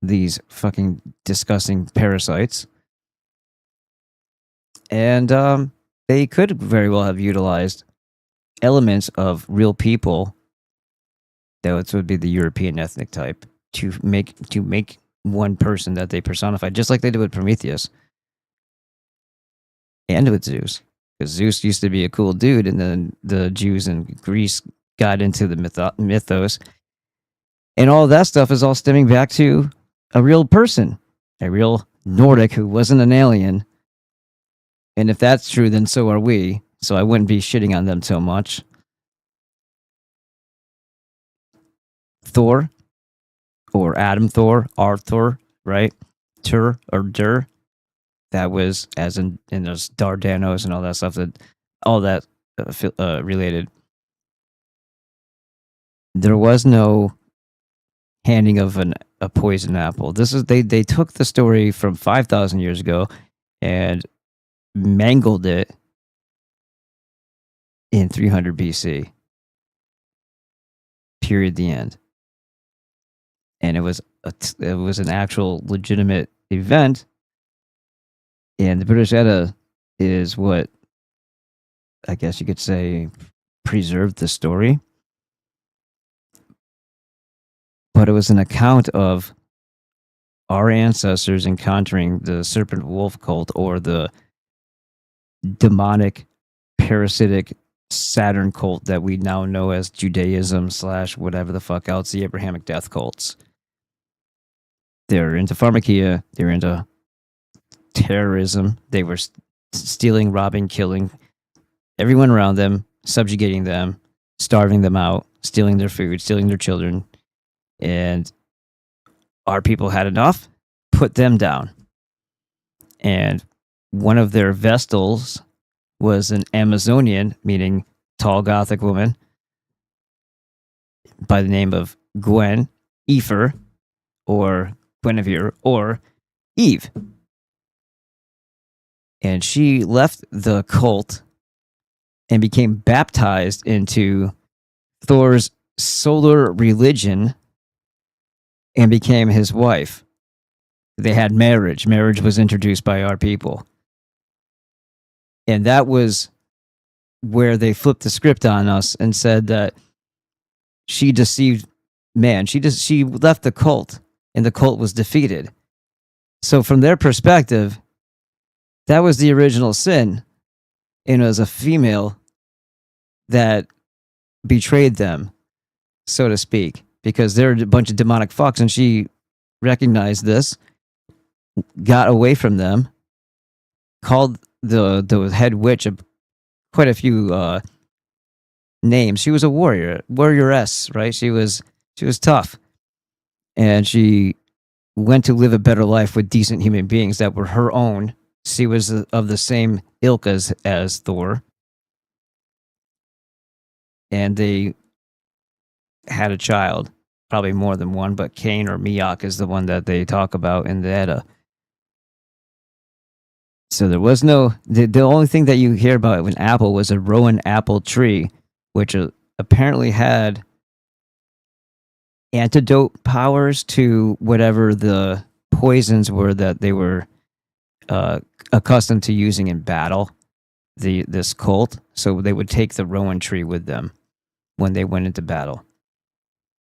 these fucking disgusting parasites. And they could very well have utilized elements of real people, that would be the European ethnic type, to make one person that they personified, just like they did with Prometheus and with Zeus. Because Zeus used to be a cool dude, and then the Jews in Greece got into the mythos. And all that stuff is all stemming back to a real person, a real Nordic who wasn't an alien. And if that's true, then so are we. So I wouldn't be shitting on them so much. Thor, or Adam Thor, Arthur, right? Tur or Dur. That was as in those Dardanos and all that stuff, related. There was no handing of a poison apple. This is they took the story from 5,000 years ago and mangled it in 300 BC. Period. The end. And it was an actual legitimate event. And the British Edda is what I guess you could say preserved the story. But it was an account of our ancestors encountering the serpent wolf cult, or the demonic, parasitic Saturn cult that we now know as Judaism / whatever the fuck else, the Abrahamic death cults. They're into pharmakia. They're into terrorism. They were stealing, robbing, killing everyone around them, subjugating them, starving them out, stealing their food, stealing their children. And our people had enough, put them down. And one of their vestals was an Amazonian, meaning tall Gothic woman, by the name of Gwen Efer, or Guinevere, or Eve. And she left the cult and became baptized into Thor's solar religion and became his wife. They had marriage. Marriage was introduced by our people. And that was where they flipped the script on us and said that she deceived man. She left the cult, and the cult was defeated. So from their perspective, that was the original sin. And it was a female that betrayed them, so to speak, because they're a bunch of demonic fucks, and she recognized this, got away from them, called the head witch quite a few names. She was a warrioress, right? She was tough, and she went to live a better life with decent human beings that were her own. She was of the same ilk as Thor, and they had a child, probably more than one, but Cain or Miak is the one that they talk about in the Edda. So there was the only thing that you hear about an apple was a rowan apple tree, which apparently had antidote powers to whatever the poisons were that they were accustomed to using in battle, this cult. So they would take the rowan tree with them when they went into battle.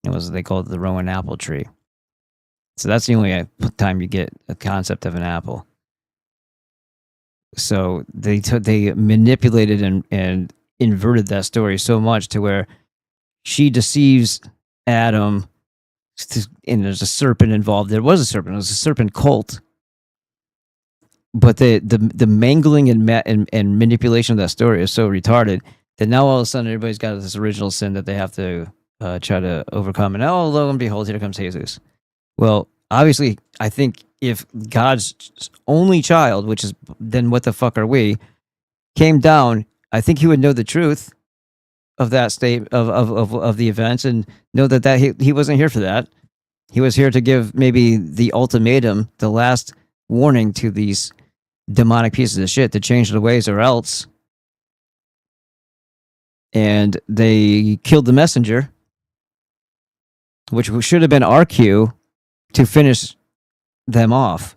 They called it the rowan apple tree. So that's the only time you get a concept of an apple. So they manipulated and inverted that story so much to where she deceives Adam, and there's a serpent involved. There was a serpent. It was a serpent cult. But the mangling and manipulation of that story is so retarded that now all of a sudden everybody's got this original sin that they have to try to overcome. And oh, lo and behold, here comes Jesus. Well, obviously, I think if God's only child, which is then what the fuck are we, came down, I think he would know the truth of that state of the events and know that he wasn't here for that. He was here to give maybe the ultimatum, the last warning to these demonic pieces of shit to change their ways or else. And they killed the messenger, which should have been our cue to finish them off.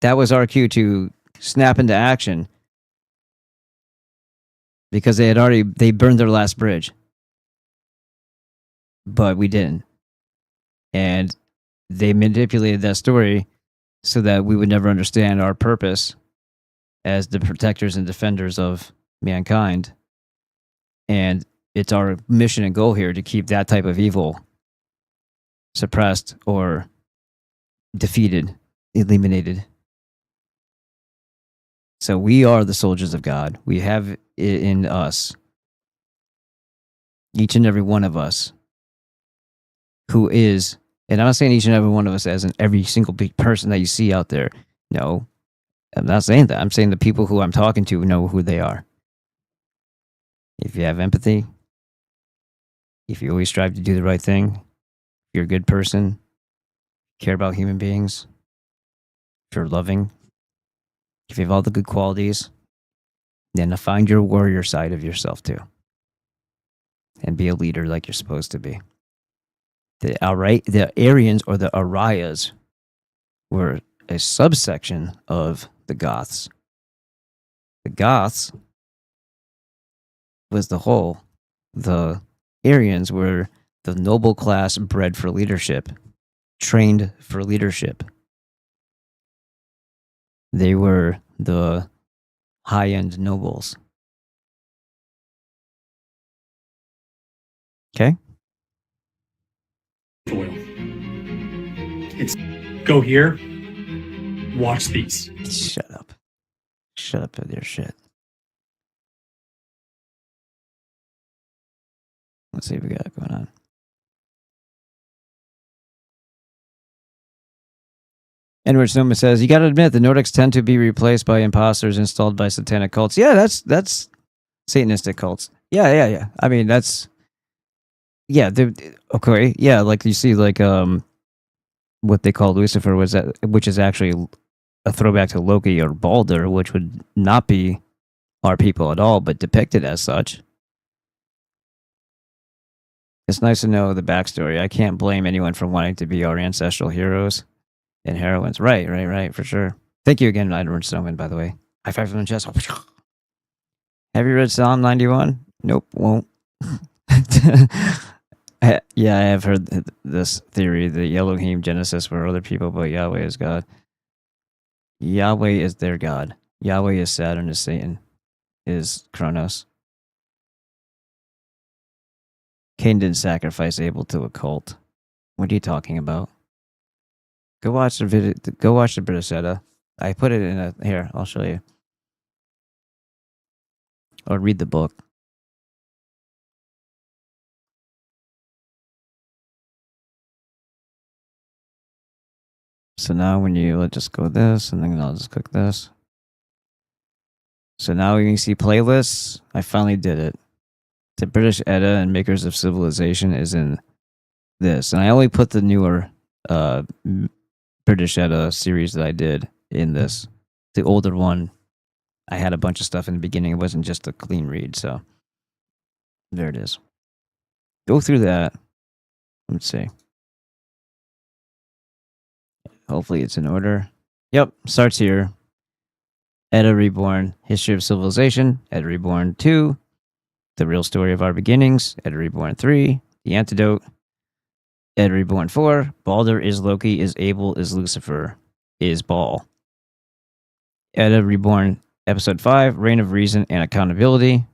That was our cue to snap into action, because they burned their last bridge. But we didn't. And they manipulated that story so that we would never understand our purpose as the protectors and defenders of mankind. And it's our mission and goal here to keep that type of evil suppressed or defeated, eliminated. So we are the soldiers of God. We have it in us, each and every one of us, who is, and I'm not saying each and every one of us as in every single big person that you see out there. No, I'm not saying that. I'm saying the people who I'm talking to know who they are. If you have empathy, if you always strive to do the right thing, if you're a good person, care about human beings, if you're loving, if you have all the good qualities, then find your warrior side of yourself too. And be a leader like you're supposed to be. The Aryans or the Aryas were a subsection of the Goths. The Goths was the whole. The Aryans were the noble class bred for leadership, trained for leadership. They were the high-end nobles. Okay? Oil. It's go here, watch these. Shut up. Shut up with your shit. Let's see what we got going on. Edward Snowman says, you got to admit, the Nordics tend to be replaced by imposters installed by satanic cults. Yeah, that's Satanistic cults. Yeah. I mean, that's... Yeah, okay. Yeah, like you see, like, what they call Lucifer, which is actually a throwback to Loki or Balder, which would not be our people at all, but depicted as such. It's nice to know the backstory. I can't blame anyone for wanting to be our ancestral heroes and heroines. Right, for sure. Thank you again, Edward Snowman, by the way. High five from the chest. Have you read Psalm 91? Nope, won't. Yeah, I have heard this theory, the Elohim Genesis were other people, but Yahweh is God. Yahweh is their God. Yahweh is Saturn, is Satan, is Kronos. Cain didn't sacrifice Abel to a cult. What are you talking about? Go watch the video. Go watch the British Edda. I put it in a... Here, I'll show you. Or read the book. So now when you... Let's just go this, and then I'll just click this. So now you can see playlists. I finally did it. The British Edda and Makers of Civilization is in this. And I only put the newer British Edda series that I did in this. The older one, I had a bunch of stuff in the beginning. It wasn't just a clean read, so there it is. Go through that. Let's see. Hopefully it's in order. Yep, starts here. Edda Reborn, History of Civilization. Edda Reborn 2, The Real Story of Our Beginnings. Edda Reborn 3, The Antidote. Edda Reborn 4, Balder is Loki, is Abel, is Lucifer, is Baal. Edda Reborn Episode 5, Reign of Reason and Accountability.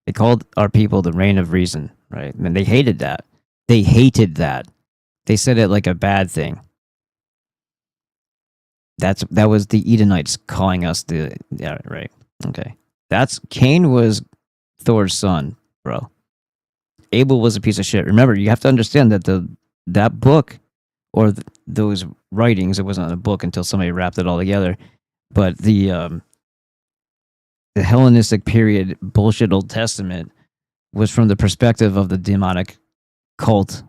They called our people the Reign of Reason, right? And they hated that. They hated that. They said it like a bad thing. That was the Edenites calling us the... Yeah, right. Okay. Cain was Thor's son, bro. Abel was a piece of shit. Remember, you have to understand that that book, or those writings, it wasn't a book until somebody wrapped it all together, but the Hellenistic period bullshit Old Testament was from the perspective of the demonic cult,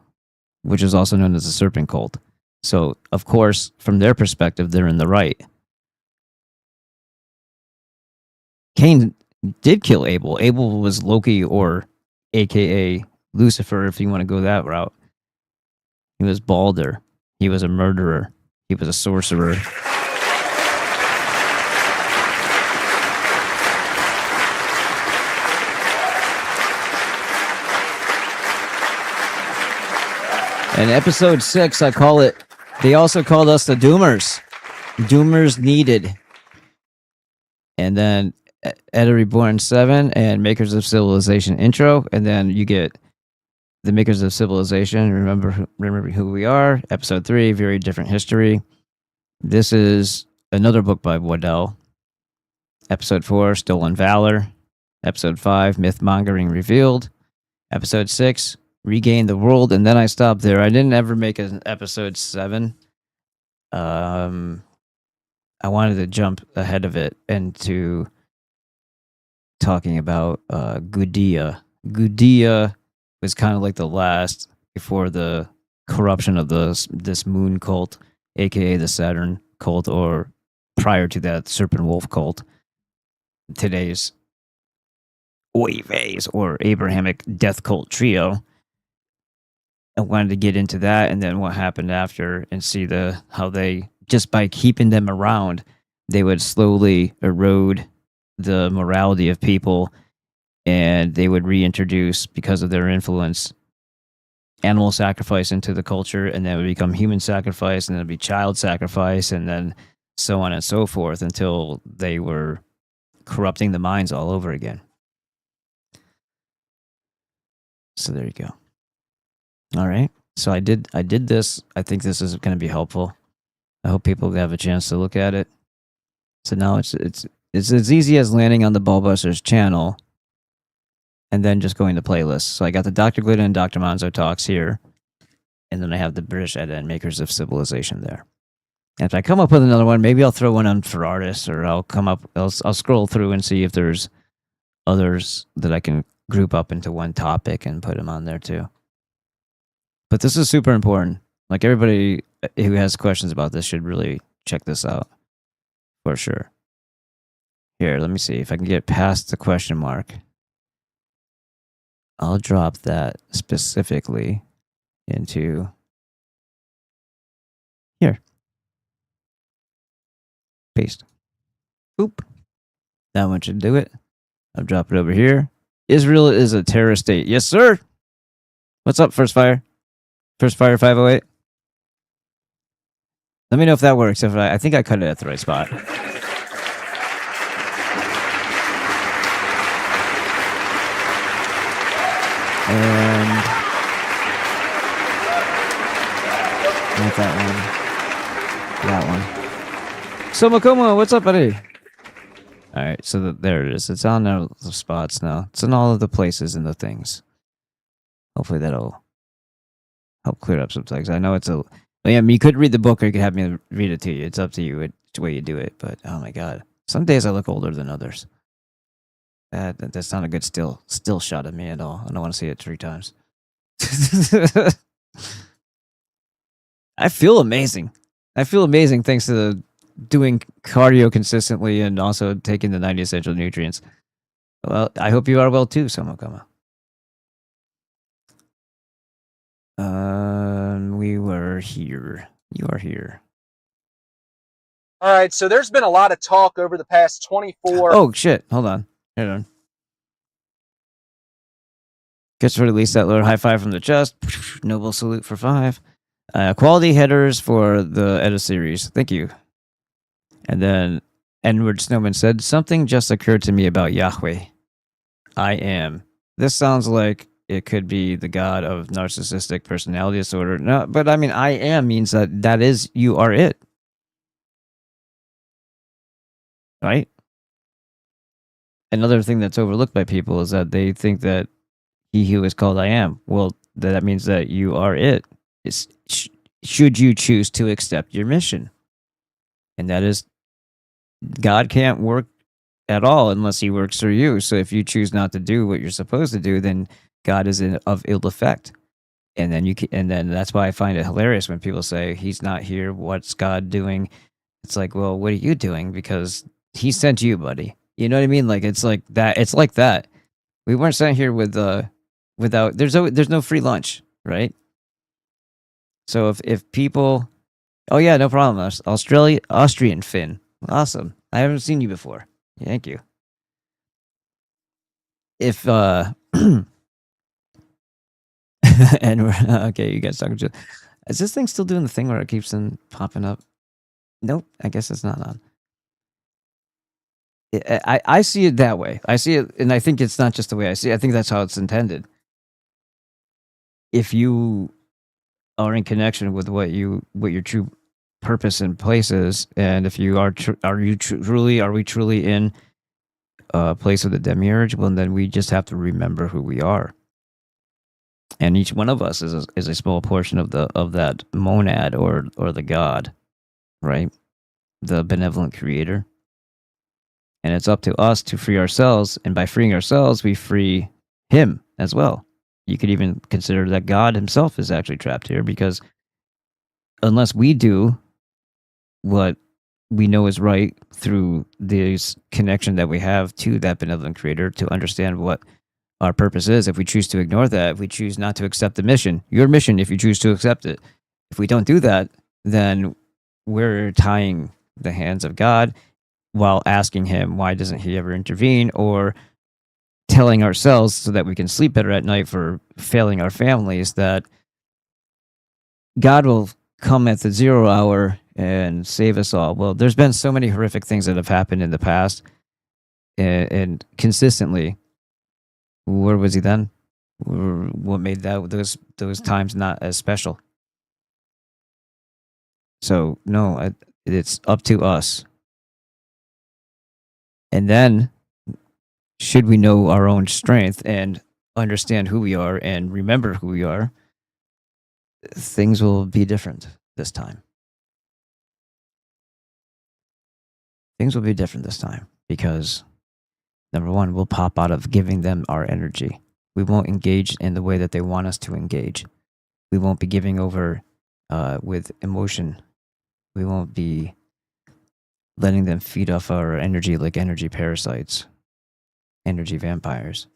which is also known as the serpent cult. So, of course, from their perspective, they're in the right. Cain did kill Abel. Abel was Loki, or AKA Lucifer, if you want to go that route. He was Balder. He was a murderer. He was a sorcerer. In episode 6, I call it, they also called us the Doomers. Doomers needed. And then Edda Reborn 7 and Makers of Civilization intro. And then you get the Makers of Civilization, remember who we are. Episode 3, Very Different History. This is another book by Waddell. Episode 4, Stolen Valor. Episode 5, Myth-mongering Revealed. Episode 6, Regain the World, and then I stopped there. I didn't ever make an episode 7. I wanted to jump ahead of it into talking about Gudea. Gudea was kind of like the last before the corruption of this moon cult, aka the Saturn cult, or prior to that serpent wolf cult, today's WOE or Abrahamic death cult trio. I wanted to get into that and then what happened after and see how they, just by keeping them around, they would slowly erode the morality of people, and they would reintroduce, because of their influence, animal sacrifice into the culture, and then it would become human sacrifice, and then it would be child sacrifice, and then so on and so forth until they were corrupting the minds all over again. So there you go. All right. So I did this. I think this is going to be helpful. I hope people have a chance to look at it. So now it's as easy as landing on the Ballbusters channel and then just going to playlists. So I got the Dr. Glidden and Dr. Monzo talks here, and then I have the British Edda and Makers of Civilization there. And if I come up with another one, maybe I'll throw one on for artists, or I'll scroll through and see if there's others that I can group up into one topic and put them on there too. But this is super important. Like, everybody who has questions about this should really check this out for sure. Here, let me see if I can get past the question mark. I'll drop that specifically into here. Paste. Oop. That one should do it. I'll drop it over here. Israel is a terrorist state. Yes, sir. What's up, First Fire? First Fire 508. Let me know if that works. If I think I cut it at the right spot. And not that one. That one. So Makoma, what's up, buddy? All right, so there it is. It's on the spots now. It's in all of the places and the things. Hopefully that'll help clear up some things. I know it's a... Yeah, you could read the book, or you could have me read it to you. It's up to you which way you do it. But oh my god, some days I look older than others. That's not a good still shot of me at all. I don't want to see it 3 times. I feel amazing. I feel amazing thanks to doing cardio consistently and also taking the 90 essential nutrients. Well, I hope you are well too, Somokama. We were here. You are here. All right, so there's been a lot of talk over the past 24. Oh shit! Hold on. Hold on. Gets released that lower high five from the chest. Noble salute for 5. Quality headers for the Edda series. Thank you. And then Edward Snowman said, something just occurred to me about Yahweh. I am. This sounds like it could be the god of narcissistic personality disorder. No, but I mean, I am means that is, you are it. Right? Another thing that's overlooked by people is that they think that he who is called I am. Well, that means that you are it. Should you choose to accept your mission. And that is, God can't work at all unless he works through you. So if you choose not to do what you're supposed to do, then God is of ill effect. And then that's why I find it hilarious when people say he's not here. What's God doing? It's like, well, what are you doing? Because he sent you, buddy. You know what I mean? Like, it's like that. It's like that. We weren't sent here without. There's no free lunch, right? So if people, oh yeah, no problem. Austrian Finn, awesome. I haven't seen you before. Thank you. If and okay, you guys talking to. Is this thing still doing the thing where it keeps on popping up? Nope, I guess it's not on. I see it that way. I see it, and I think it's not just the way I see it. I think that's how it's intended. If you are in connection with what your true purpose and place is, and if you are we truly in a place of the demiurge? Well, then we just have to remember who we are. And each one of us is a small portion of that monad or the God, right? The benevolent creator. And it's up to us to free ourselves, and by freeing ourselves, we free him as well. You could even consider that God himself is actually trapped here, because unless we do what we know is right through this connection that we have to that benevolent creator to understand what our purpose is. If we choose to ignore that, if we choose not to accept the mission, your mission, if you choose to accept it, if we don't do that, then we're tying the hands of God while asking him, why doesn't he ever intervene? Or telling ourselves so that we can sleep better at night for failing our families that God will come at the 0 hour and save us all. Well, there's been so many horrific things that have happened in the past, and consistently, where was he then? What made those times not as special? So no, it's up to us. And then, should we know our own strength and understand who we are and remember who we are, things will be different this time. Things will be different this time because, number one, we'll pop out of giving them our energy. We won't engage in the way that they want us to engage. We won't be giving over with emotion. We won't be letting them feed off our energy like energy parasites, energy vampires.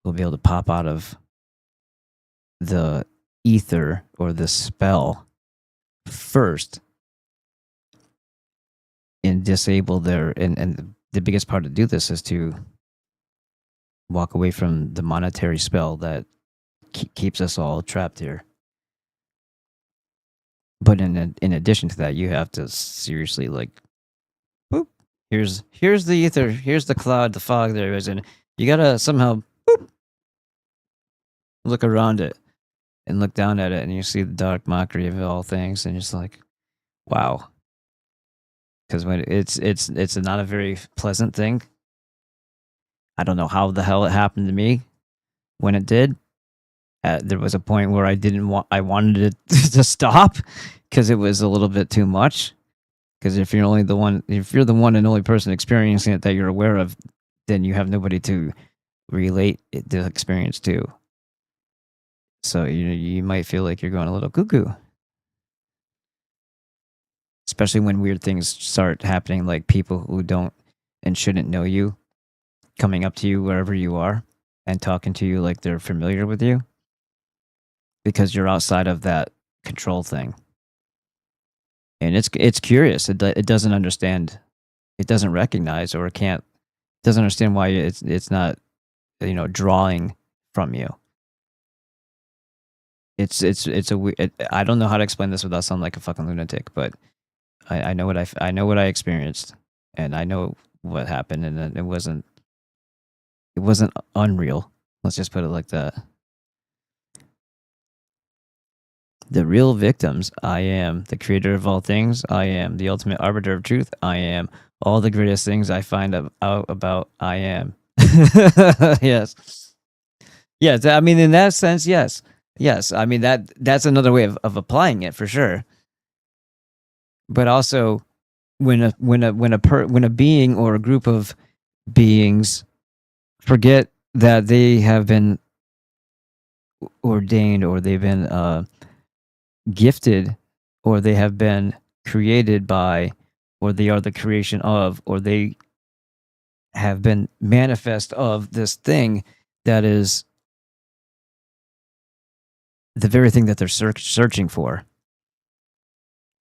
We'll be able to pop out of the ether or the spell first and disable their, and the biggest part to do this is to walk away from the monetary spell that keeps us all trapped here. But in addition to that, you have to seriously like, boop, here's the ether, here's the cloud, the fog there is, and you gotta somehow boop, look around it and look down at it, and you see the dark mockery of all things, and it's like, wow. Because when it's not a very pleasant thing. I don't know how the hell it happened to me when it did. There was a point where I wanted it to stop because it was a little bit too much. Because if you're the one and only person experiencing it that you're aware of, then you have nobody to relate the experience to. So you might feel like you're going a little cuckoo. Especially when weird things start happening, like people who don't and shouldn't know you coming up to you wherever you are and talking to you like they're familiar with you because you're outside of that control thing. And it's curious. It doesn't understand. It doesn't recognize or doesn't understand why it's not, drawing from you. It's I don't know how to explain this without sounding like a fucking lunatic, but I know what I know what I experienced, and I know what happened, and it wasn't unreal. Let's just put it like that. The real victims, I am the creator of all things. I am the ultimate arbiter of truth. I am all the greatest things I find out about. I am. Yes. Yes. I mean, in that sense, yes. Yes. I mean, that's another way of applying it for sure. But also, when a being or a group of beings forget that they have been ordained or they've been gifted or they have been created by or they are the creation of or they have been manifest of this thing that is the very thing that they're searching for.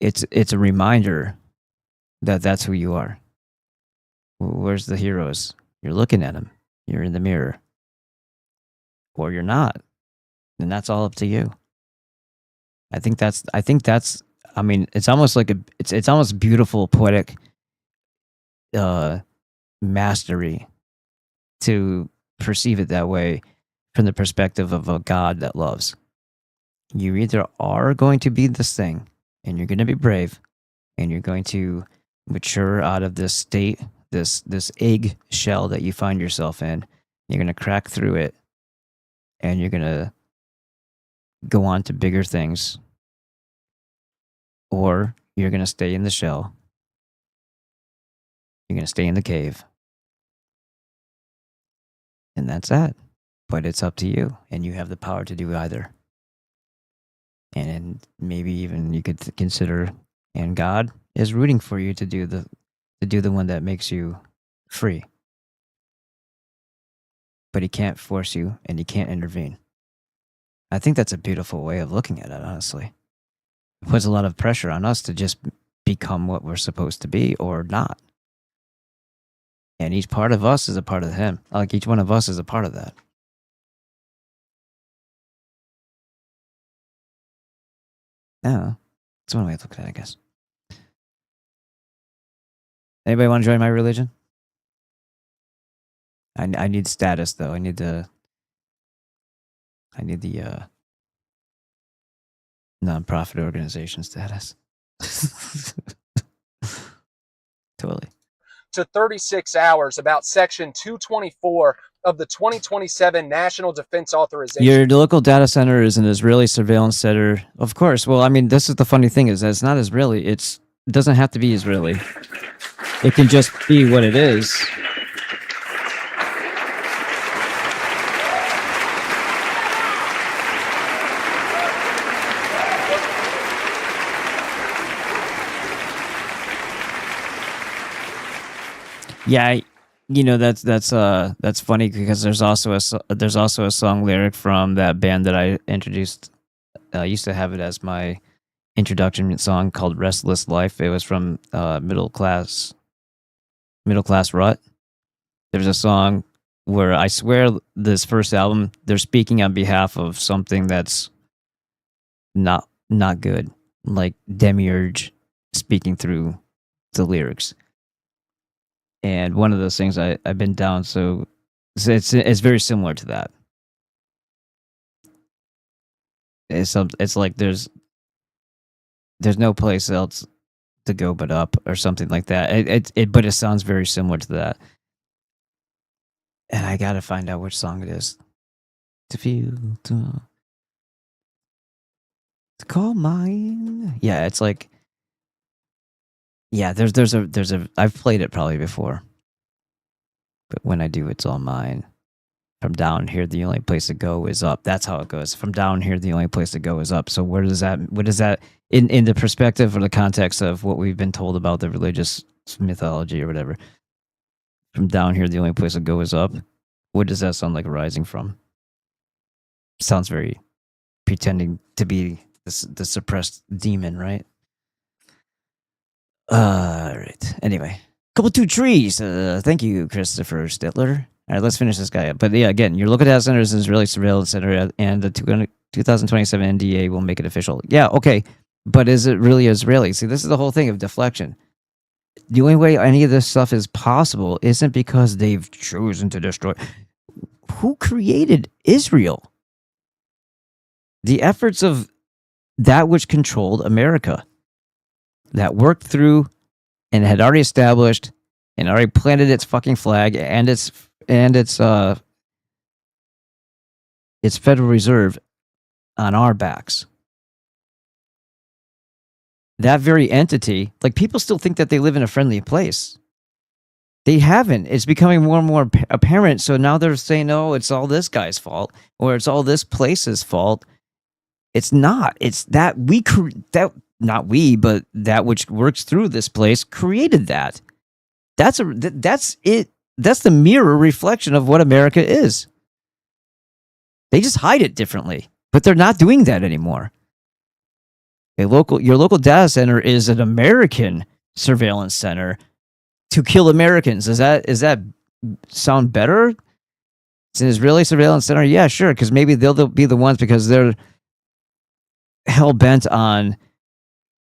It's a reminder that that's who you are. Where's the heroes? You're looking at them. You're in the mirror. Or you're not. And that's all up to you. I think that's I mean, it's almost like it's almost beautiful poetic mastery to perceive it that way from the perspective of a God that loves. You either are going to be this thing and you're going to be brave and you're going to mature out of this state, this egg shell that you find yourself in. You're going to crack through it and you're going to go on to bigger things, or you're going to stay in the shell. You're going to stay in the cave. And that's that. But it's up to you, and you have the power to do either. And maybe even you could consider And God is rooting for you to do the one that makes you free. But he can't force you and he can't intervene. I think that's a beautiful way of looking at it, honestly. It puts a lot of pressure on us to just become what we're supposed to be or not. And each part of us is a part of him. Like each one of us is a part of that. Yeah, it's one way of looking at it, I guess. Anybody want to join my religion? I need status though. I need the nonprofit organization status. Totally. To 36 hours about Section 224 of the 2027 National Defense Authorization. Your local data center is an Israeli surveillance center. Of course. Well, I mean, this is the funny thing is that it's not Israeli. It doesn't have to be Israeli. It can just be what it is. Yeah, that's funny because there's also a song lyric from that band that I introduced. I used to have it as my introduction song called "Restless Life." It was from Middle Class Rut. There's a song where I swear this first album they're speaking on behalf of something that's not good, like Demiurge speaking through the lyrics. And one of those things I've been down, so it's very similar to that. It's like there's no place else to go but up or something like that. But it sounds very similar to that. And I gotta find out which song it is. To call mine. Yeah, it's like. Yeah, there's a I've played it probably before. But when I do, it's all mine. From down here, the only place to go is up. That's how it goes. From down here, the only place to go is up. So what does that in the perspective or the context of what we've been told about the religious mythology or whatever? From down here, the only place to go is up. What does that sound like arising from? Sounds very pretending to be the suppressed demon, right? Right. Anyway, couple two trees. Thank you, Christopher Stetler. All right, let's finish this guy up. But yeah, again, your local data center is an Israeli surveillance center, and the 2027 NDA will make it official. Yeah, okay, but is it really Israeli? See, this is the whole thing of deflection. The only way any of this stuff is possible isn't because they've chosen to destroy. Who created Israel? The efforts of that which controlled America, that worked through and had already established and already planted its fucking flag and its Federal Reserve on our backs. That very entity, like people still think that they live in a friendly place. They haven't. It's becoming more and more apparent. So now they're saying, "Oh, it's all this guy's fault, or it's all this place's fault." It's not. It's that not we, but that which works through this place created that. That's it. That's the mirror reflection of what America is. They just hide it differently, but they're not doing that anymore. Your local data center is an American surveillance center to kill Americans. Does that sound better? It's an Israeli surveillance center. Yeah, sure, because maybe they'll be the ones because they're hell bent on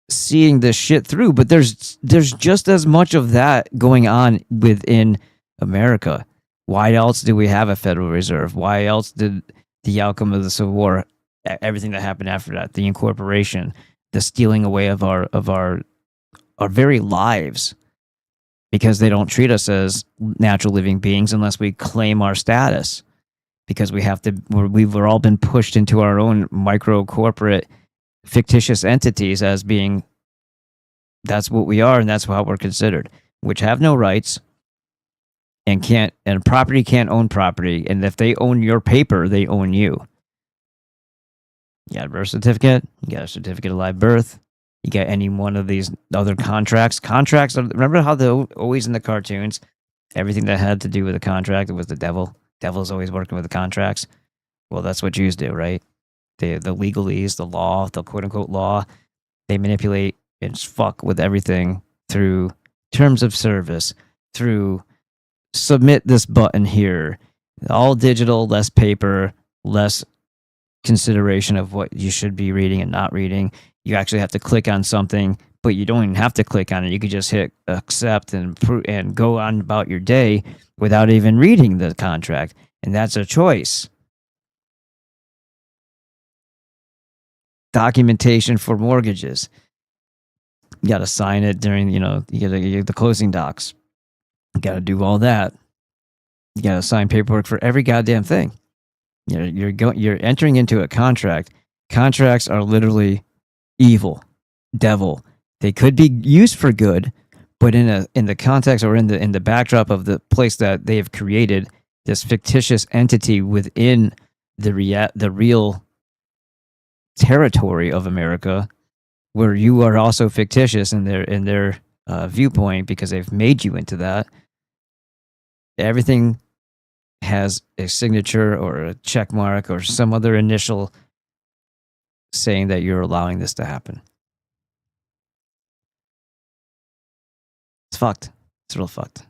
seeing this shit through. But there's just as much of that going on within America. Why else do we have a Federal Reserve? Why else did the outcome of the Civil War, everything that happened after that, the incorporation, the stealing away of our very lives, because they don't treat us as natural living beings unless we claim our status, because we've all been pushed into our own micro corporate fictitious entities as being, that's what we are and that's how we're considered, which have no rights and property can't own property, and if they own your paper, they own you. You got a birth certificate, you got a certificate of live birth, You get any one of these other contracts. Contracts, remember how always in the cartoons, everything that had to do with a contract, it was the devil. Devil's always working with the contracts. Well, that's what Jews do, right? The legalese, the law, the quote-unquote law, they manipulate and fuck with everything through terms of service, through submit this button here. All digital, less paper, less consideration of what you should be reading and not reading. You actually have to click on something, but you don't even have to click on it. You could just hit accept and go on about your day without even reading the contract. And that's a choice. Documentation for mortgages. You got to sign it during, you got to get the closing docs. You got to do all that. You got to sign paperwork for every goddamn thing. You're entering into a contract. Contracts are literally evil, devil. They could be used for good, but in the context or in the backdrop of the place that they have created, this fictitious entity within the real territory of America, where you are also fictitious in their viewpoint because they've made you into that. Everything has a signature or a check mark or some other initial saying that you're allowing this to happen. It's fucked. It's real fucked.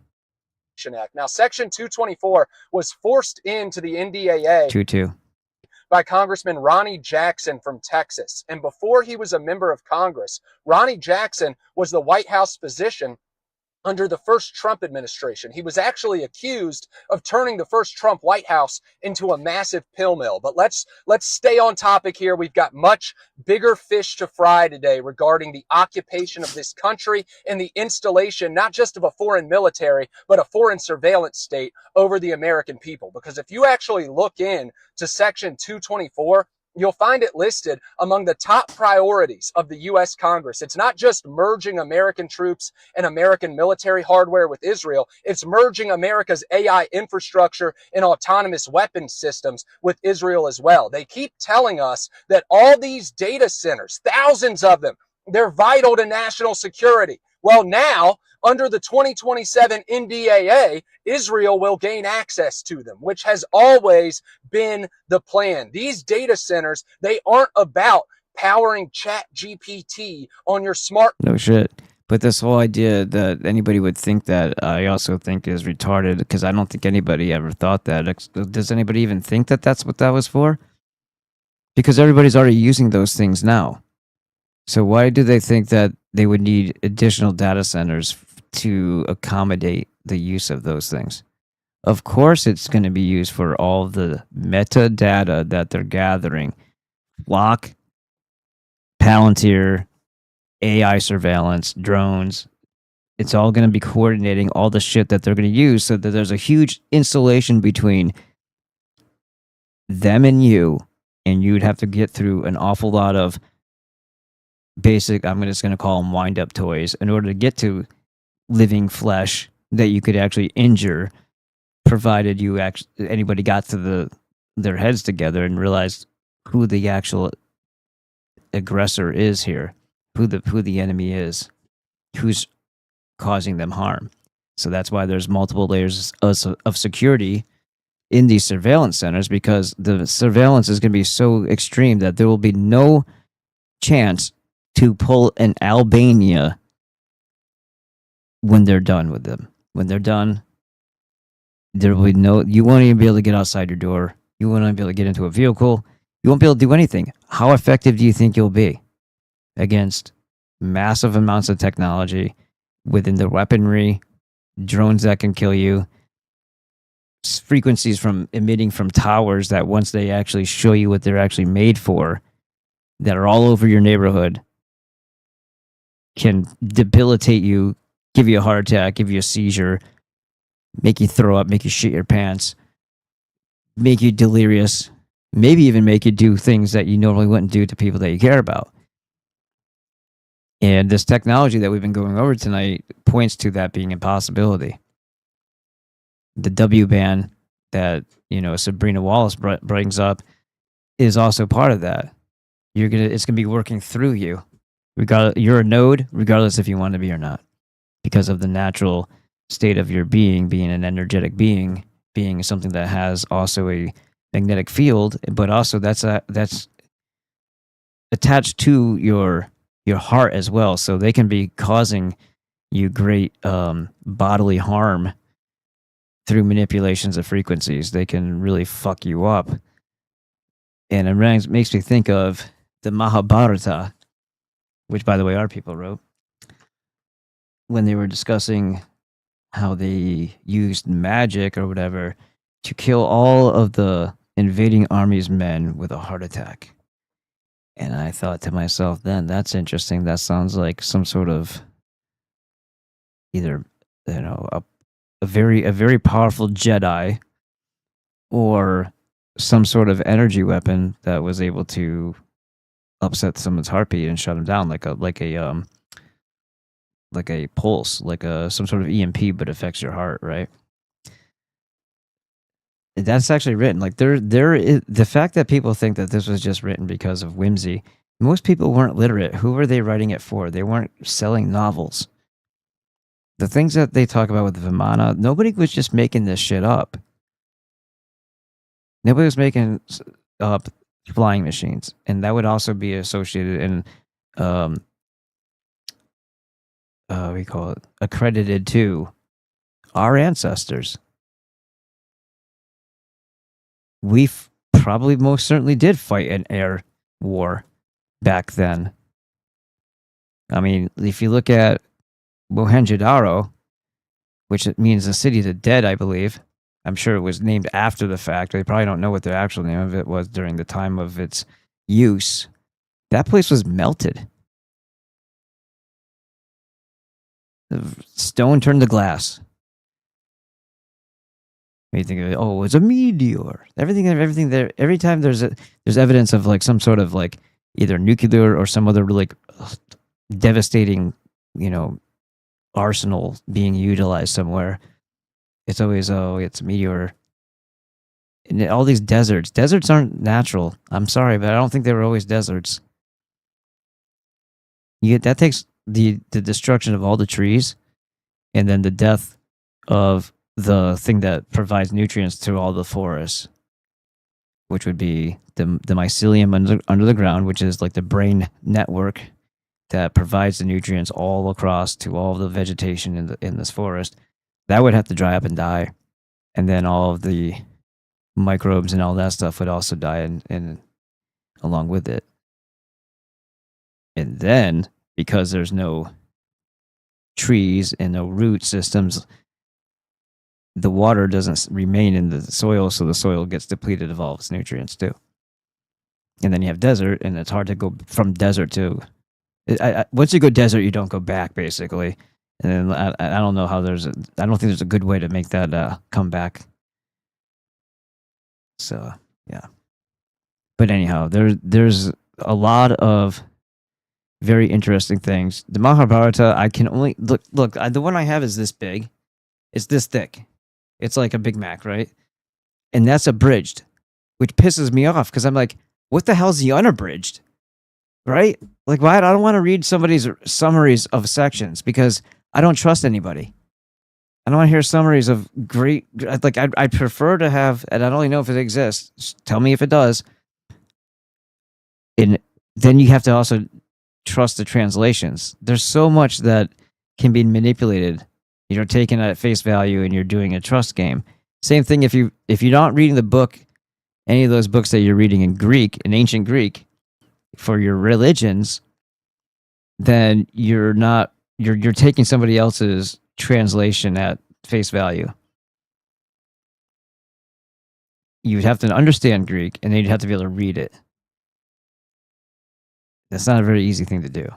Act. Now, Section 224 was forced into the NDAA 2-2. by Congressman Ronnie Jackson from Texas. And before he was a member of Congress, Ronnie Jackson was the White House physician under the first Trump administration. He was actually accused of turning the first Trump White House into a massive pill mill. But let's stay on topic here. We've got much bigger fish to fry today regarding the occupation of this country and the installation, not just of a foreign military, but a foreign surveillance state over the American people. Because if you actually look in to Section 224, you'll find it listed among the top priorities of the U.S. Congress. It's not just merging American troops and American military hardware with Israel. It's merging America's AI infrastructure and autonomous weapons systems with Israel as well. They keep telling us that all these data centers, thousands of them, they're vital to national security. Well, now, under the 2027 NDAA, Israel will gain access to them, which has always been the plan. These data centers, they aren't about powering ChatGPT on your smart. No shit. But this whole idea that anybody would think that, I also think is retarded, because I don't think anybody ever thought that. Does anybody even think that that's what that was for? Because everybody's already using those things now. So why do they think that they would need additional data centers to accommodate the use of those things? Of course, it's going to be used for all the metadata that they're gathering. Flock, Palantir, AI surveillance, drones. It's all going to be coordinating all the shit that they're going to use so that there's a huge installation between them and you'd have to get through an awful lot of basic, I'm just going to call them wind-up toys, in order to get to living flesh that you could actually injure, provided anybody got to their heads together and realized who the actual aggressor is here, who the enemy is, who's causing them harm. So that's why there's multiple layers of security in these surveillance centers, because the surveillance is going to be so extreme that there will be no chance to pull an Albania when they're done with them. When they're done, there will be you won't even be able to get outside your door. You won't even be able to get into a vehicle. You won't be able to do anything. How effective do you think you'll be against massive amounts of technology within the weaponry, drones that can kill you, frequencies from emitting from towers that once they actually show you what they're actually made for, that are all over your neighborhood, can debilitate you, give you a heart attack, give you a seizure, make you throw up, make you shit your pants, make you delirious, maybe even make you do things that you normally wouldn't do to people that you care about. And this technology that we've been going over tonight points to that being a possibility. The W-band that, Sabrina Wallace brings up is also part of that. It's going to be working through you. You're a node, regardless if you want to be or not, because of the natural state of your being an energetic being something that has also a magnetic field, but also that's attached to your heart as well. So they can be causing you great bodily harm through manipulations of frequencies. They can really fuck you up. And it makes me think of the Mahabharata, which, by the way, our people wrote, when they were discussing how they used magic or whatever to kill all of the invading army's men with a heart attack. And I thought to myself, then that's interesting. That sounds like some sort of either, a very powerful Jedi or some sort of energy weapon that was able to upset someone's heartbeat and shut them down, like a pulse, like some sort of EMP, but affects your heart, right? That's actually written. Like there is the fact that people think that this was just written because of whimsy. Most people weren't literate. Who were they writing it for? They weren't selling novels. The things that they talk about with Vimana, nobody was just making this shit up. Nobody was making up flying machines, and that would also be associated in, we call it accredited to our ancestors. We probably most certainly did fight an air war back then. I mean, if you look at Mohenjo-Daro, which it means the city of the dead, I believe. I'm sure it was named after the fact. They probably don't know what the actual name of it was during the time of its use. That place was melted. The stone turned to glass. You think of it, oh, it's a meteor. Everything there. Every time there's evidence of like some sort of like either nuclear or some other like devastating, arsenal being utilized somewhere. It's always, it's a meteor. And all these deserts. Deserts aren't natural. I'm sorry, but I don't think they were always deserts. That takes the destruction of all the trees and then the death of the thing that provides nutrients to all the forests, which would be the mycelium under the ground, which is like the brain network that provides the nutrients all across to all the vegetation in this forest. That would have to dry up and die. And then all of the microbes and all that stuff would also die and along with it. And then, because there's no trees and no root systems, the water doesn't remain in the soil, so the soil gets depleted of all its nutrients too. And then you have desert, and it's hard to go from desert to... once you go desert, you don't go back, basically. And then I don't know how I don't think there's a good way to make that come back. So, yeah. But anyhow, there's a lot of very interesting things. The Mahabharata, I can only... Look, the one I have is this big. It's this thick. It's like a Big Mac, right? And that's abridged, which pisses me off, because I'm like, what the hell's the unabridged? Right? Like, why? I don't want to read somebody's summaries of sections, because I don't trust anybody. I don't want to hear summaries of great... Like, I prefer to have... And I don't even know if it exists. Just tell me if it does. And then you have to also trust the translations. There's so much that can be manipulated. You're taken at face value and you're doing a trust game. Same thing if you're not reading the book, any of those books that you're reading in Greek, in ancient Greek, for your religions, then you're taking somebody else's translation at face value. You'd have to understand Greek, and then you'd have to be able to read it. That's not a very easy thing to do.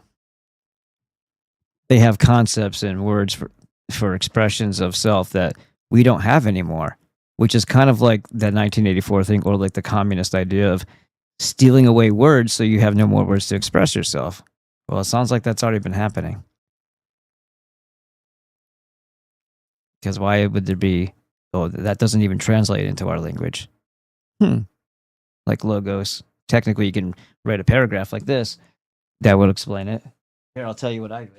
They have concepts and words for expressions of self that we don't have anymore, which is kind of like that 1984 thing, or like the communist idea of stealing away words so you have no more words to express yourself. Well, it sounds like that's already been happening. Because why would there be... Oh, that doesn't even translate into our language. Like logos. Technically, you can write a paragraph like this that would explain it. Here, I'll tell you what I did.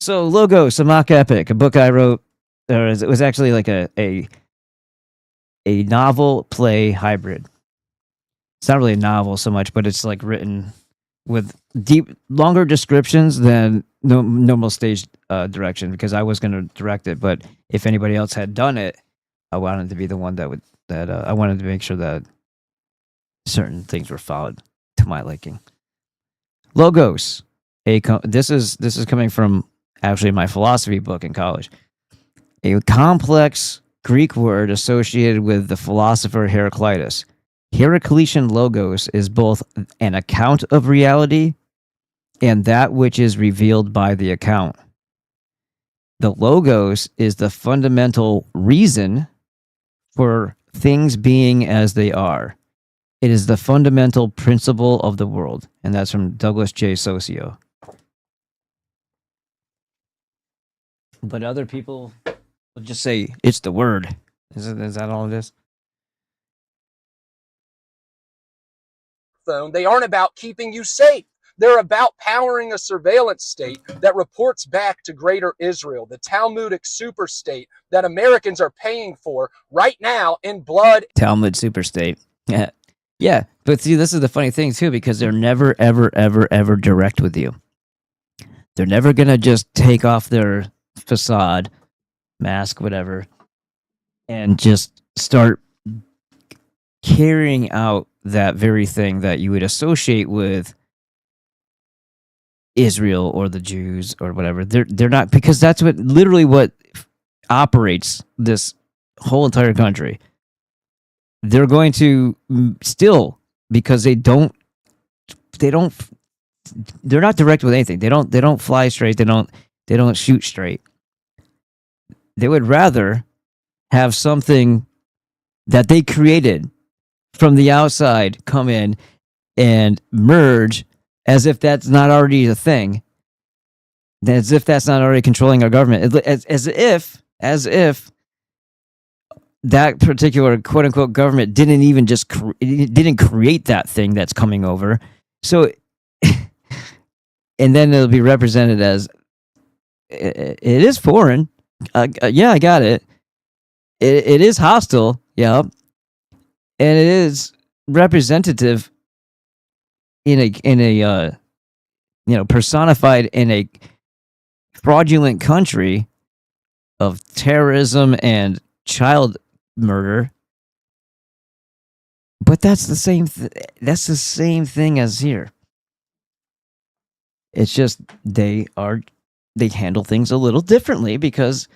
So, Logos, a mock epic, a book I wrote. It was actually like a novel play hybrid. It's not really a novel so much, but it's like written with longer descriptions than normal stage direction, because I was going to direct it. But if anybody else had done it, I wanted to be the one I wanted to make sure that certain things were followed to my liking. Logos, this is coming from actually my philosophy book in college. A complex Greek word associated with the philosopher Heraclitus. Heraclitean logos is both an account of reality and that which is revealed by the account. The logos is the fundamental reason for things being as they are. It is the fundamental principle of the world. And that's from Douglas J. Socio. But other people will just say, it's the word. Is that all it is? They aren't about keeping you safe. They're about powering a surveillance state that reports back to Greater Israel, the Talmudic superstate that Americans are paying for right now in blood. Talmud superstate. Yeah. Yeah. But see, this is the funny thing too, because they're never, ever, ever, ever direct with you. They're never going to just take off their facade, mask, whatever, and just start carrying out that very thing that you would associate with Israel or the Jews or whatever. They're not, because that's literally what operates this whole entire country. They're going to still, because they're not direct with anything. They don't fly straight. They don't shoot straight. They would rather have something that they created from the outside come in and merge, as if that's not already a thing, as if that's not already controlling our government, as if that particular quote unquote government didn't even didn't create that thing that's coming over. So, and then it'll be represented as it is foreign. Yeah, I got it. It is hostile. Yeah. And it is representative in a personified in a fraudulent country of terrorism and child murder. But that's the same. That's the same thing as here. It's just they handle things a little differently, because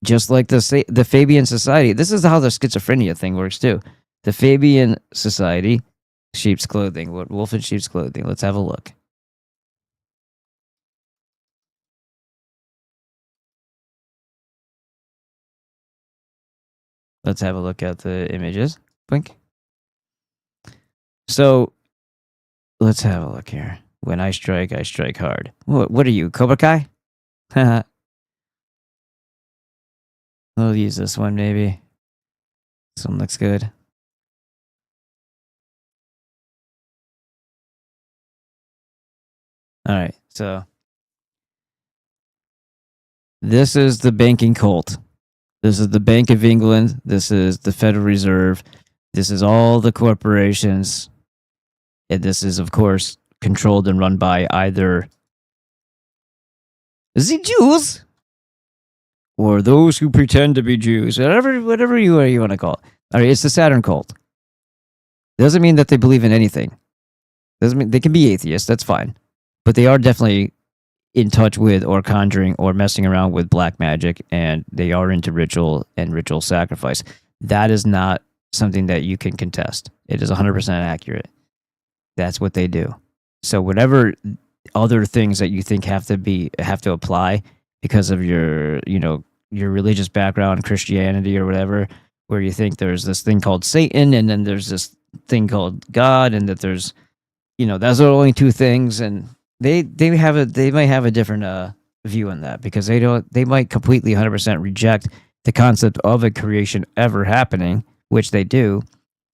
just like the Fabian Society, this is how the schizophrenia thing works too. The Fabian Society, sheep's clothing, wolf in sheep's clothing. Let's have a look. Let's have a look at the images. Blink. So let's have a look here. When I strike hard. What are you, Cobra Kai? We'll use this one maybe. This one looks good. All right, so this is the banking cult. This is the Bank of England. This is the Federal Reserve. This is all the corporations. And this is, of course, controlled and run by either the Jews or those who pretend to be Jews, whatever you want to call it. All right, it's the Saturn cult. Doesn't mean that they believe in anything. Doesn't mean they can be atheists. That's fine. But they are definitely in touch with or conjuring or messing around with black magic, and they are into ritual and ritual sacrifice. That is not something that you can contest. It is 100% accurate. That's what they do. So whatever other things that you think have to apply because of your religious background, Christianity or whatever, where you think there's this thing called Satan and then there's this thing called God, and that there's, those are only two things, and they might have a different view on that, because they might completely 100% reject the concept of a creation ever happening, which they do,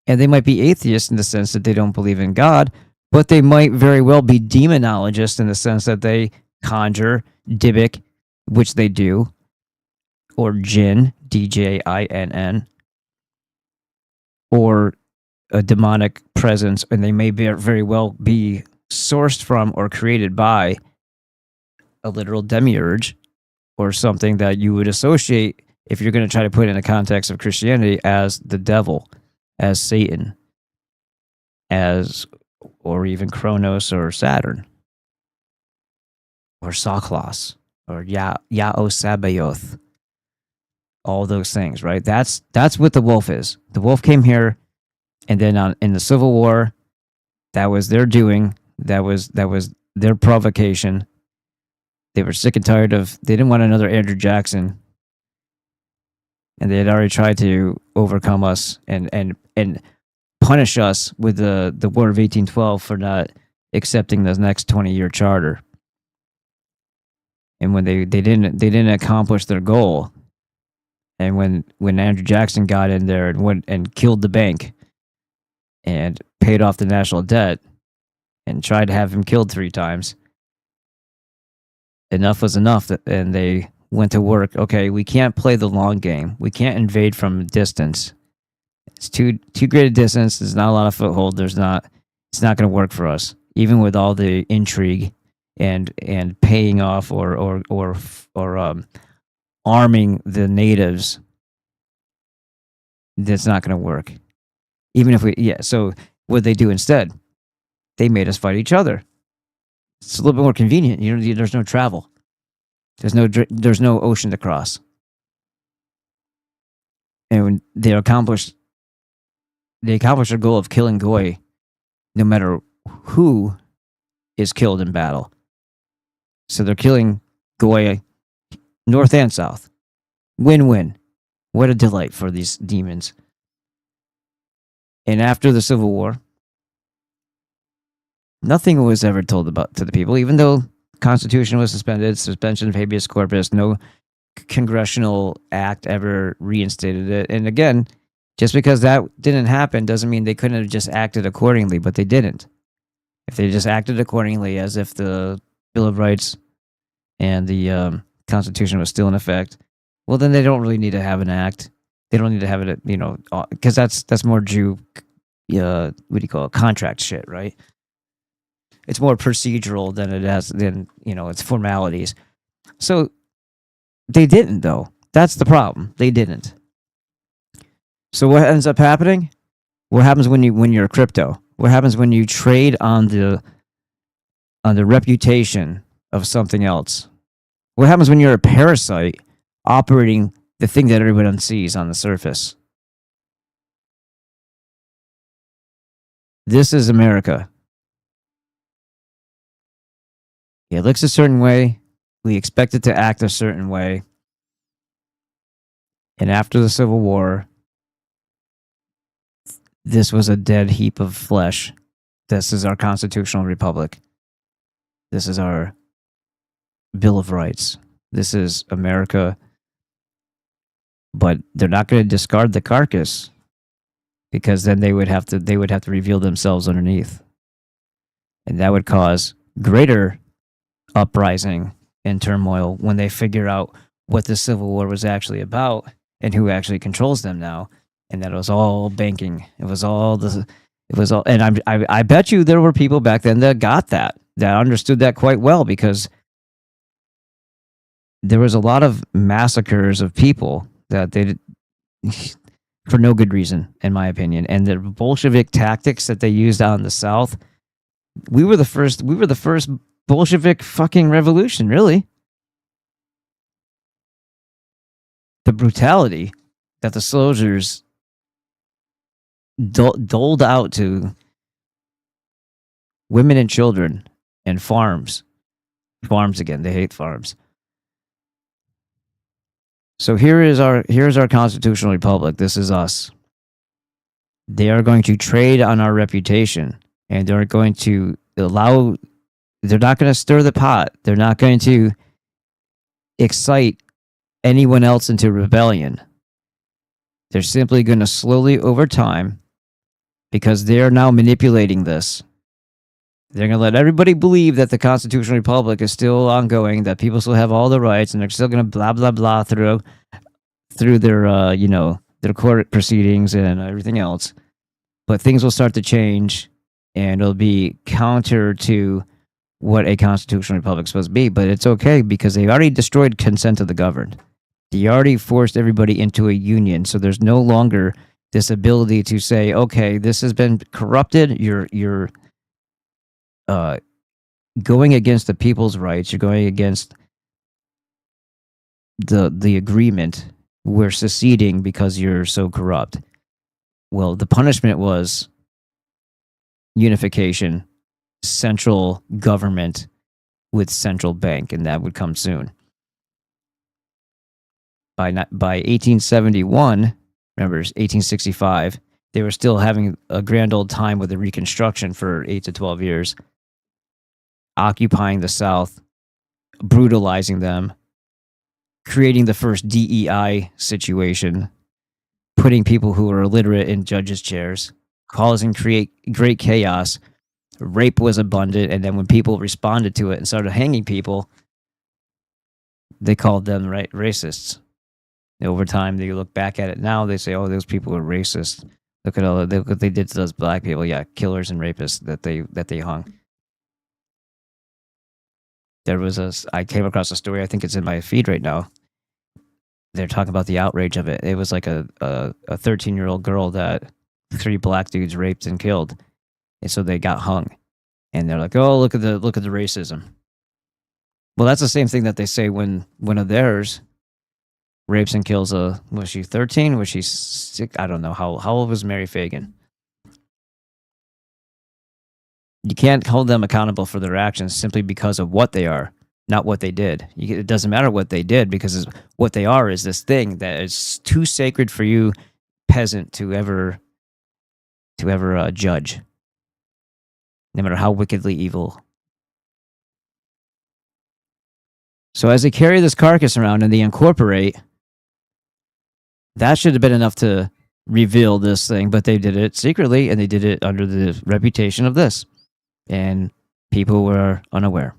and they might be atheists in the sense that they don't believe in God, But they might very well be demonologists in the sense that they conjure Dybbuk, which they do, or Jinn, Djinn, or a demonic presence, and they may very well be sourced from or created by a literal demiurge or something that you would associate, if you're going to try to put it in the context of Christianity, as the devil, as Satan, or even Kronos or Saturn, or Saklos, or Yao Sabaoth. All those things, right? That's what the wolf is. The wolf came here, and then in the Civil War, that was their doing. That was their provocation. They were sick and tired of. They didn't want another Andrew Jackson, and they had already tried to overcome us and punish us with the War of 1812 for not accepting the next 20-year charter. And when they didn't accomplish their goal, and when Andrew Jackson got in there and went and killed the bank and paid off the national debt and tried to have him killed 3 times, enough was enough, and they went to work. Okay, we can't play the long game. We can't invade from a distance. It's too great a distance. There's not a lot of foothold. It's not going to work for us, even with all the intrigue and paying off or arming the natives. That's not going to work. Even if so what they do instead? They made us fight each other. It's a little bit more convenient. There's no travel. There's no ocean to cross. And when they accomplish their goal of killing Goy, no matter who is killed in battle. So they're killing Goy north and south. Win-win. What a delight for these demons. And after the Civil War, nothing was ever told about to the people, even though the Constitution was suspended, suspension of habeas corpus, no congressional act ever reinstated it. And again, just because that didn't happen doesn't mean they couldn't have just acted accordingly, but they didn't. If they just acted accordingly as if the Bill of Rights and the Constitution was still in effect, well, then they don't really need to have an act. They don't need to have it, because that's more Jew, what do you call it, contract shit, right? It's more procedural than it's formalities. So they didn't, though. That's the problem. They didn't. So what ends up happening? What happens when you're crypto? What happens when you trade on the reputation of something else? What happens when you're a parasite operating the thing that everyone sees on the surface? This is America. It looks a certain way. We expect it to act a certain way. And after the Civil War, this was a dead heap of flesh. This is our constitutional republic. This is our Bill of Rights. This is America. But they're not going to discard the carcass, because then they would have to reveal themselves underneath. And that would cause greater uprising and turmoil when they figure out what the Civil War was actually about and who actually controls them now. And that it was all banking. And I bet you there were people back then that got that understood that quite well, because there was a lot of massacres of people that they did for no good reason, in my opinion. And the Bolshevik tactics that they used out in the South, we were the first Bolshevik fucking revolution, really. The brutality that the soldiers doled out to women and children and farms. Farms again, they hate farms. So here's our constitutional republic. This is us. They are going to trade on our reputation, and they're going to they're not going to stir the pot. They're not going to excite anyone else into rebellion. They're simply going to slowly, over time, because they are now manipulating this. They're going to let everybody believe that the constitutional republic is still ongoing, that people still have all the rights, and they're still going to blah blah blah through their their court proceedings and everything else. But things will start to change, and it'll be counter to what a constitutional republic is supposed to be. But it's okay because they already destroyed consent of the governed. They already forced everybody into a union, so there's no longer this ability to say, okay, this has been corrupted. You're going against the people's rights. You're going against the agreement. We're seceding because you're so corrupt. Well, the punishment was unification, central government with central bank, and that would come soon. By 1871, remember, 1865, they were still having a grand old time with the Reconstruction for 8 to 12 years, occupying the South, brutalizing them, creating the first DEI situation, putting people who were illiterate in judges' chairs, causing great chaos. Rape was abundant, and then when people responded to it and started hanging people, they called them racists. Over time, they look back at it now, they say, oh, those people were racist. Look at what they did to those black people. Yeah, killers and rapists that they hung. I came across a story, I think it's in my feed right now. They're talking about the outrage of it. It was like a 13-year-old girl that 3 black dudes raped and killed. And so they got hung. And they're like, oh, look at the racism. Well, that's the same thing that they say when one of theirs rapes and kills was she 13? Was she 6? I don't know. How old was Mary Fagan? You can't hold them accountable for their actions simply because of what they are, not what they did. It doesn't matter what they did because what they are is this thing that is too sacred for you, peasant, to ever judge, no matter how wickedly evil. So as they carry this carcass around and they incorporate, that should have been enough to reveal this thing, but they did it secretly, and they did it under the reputation of this. And people were unaware.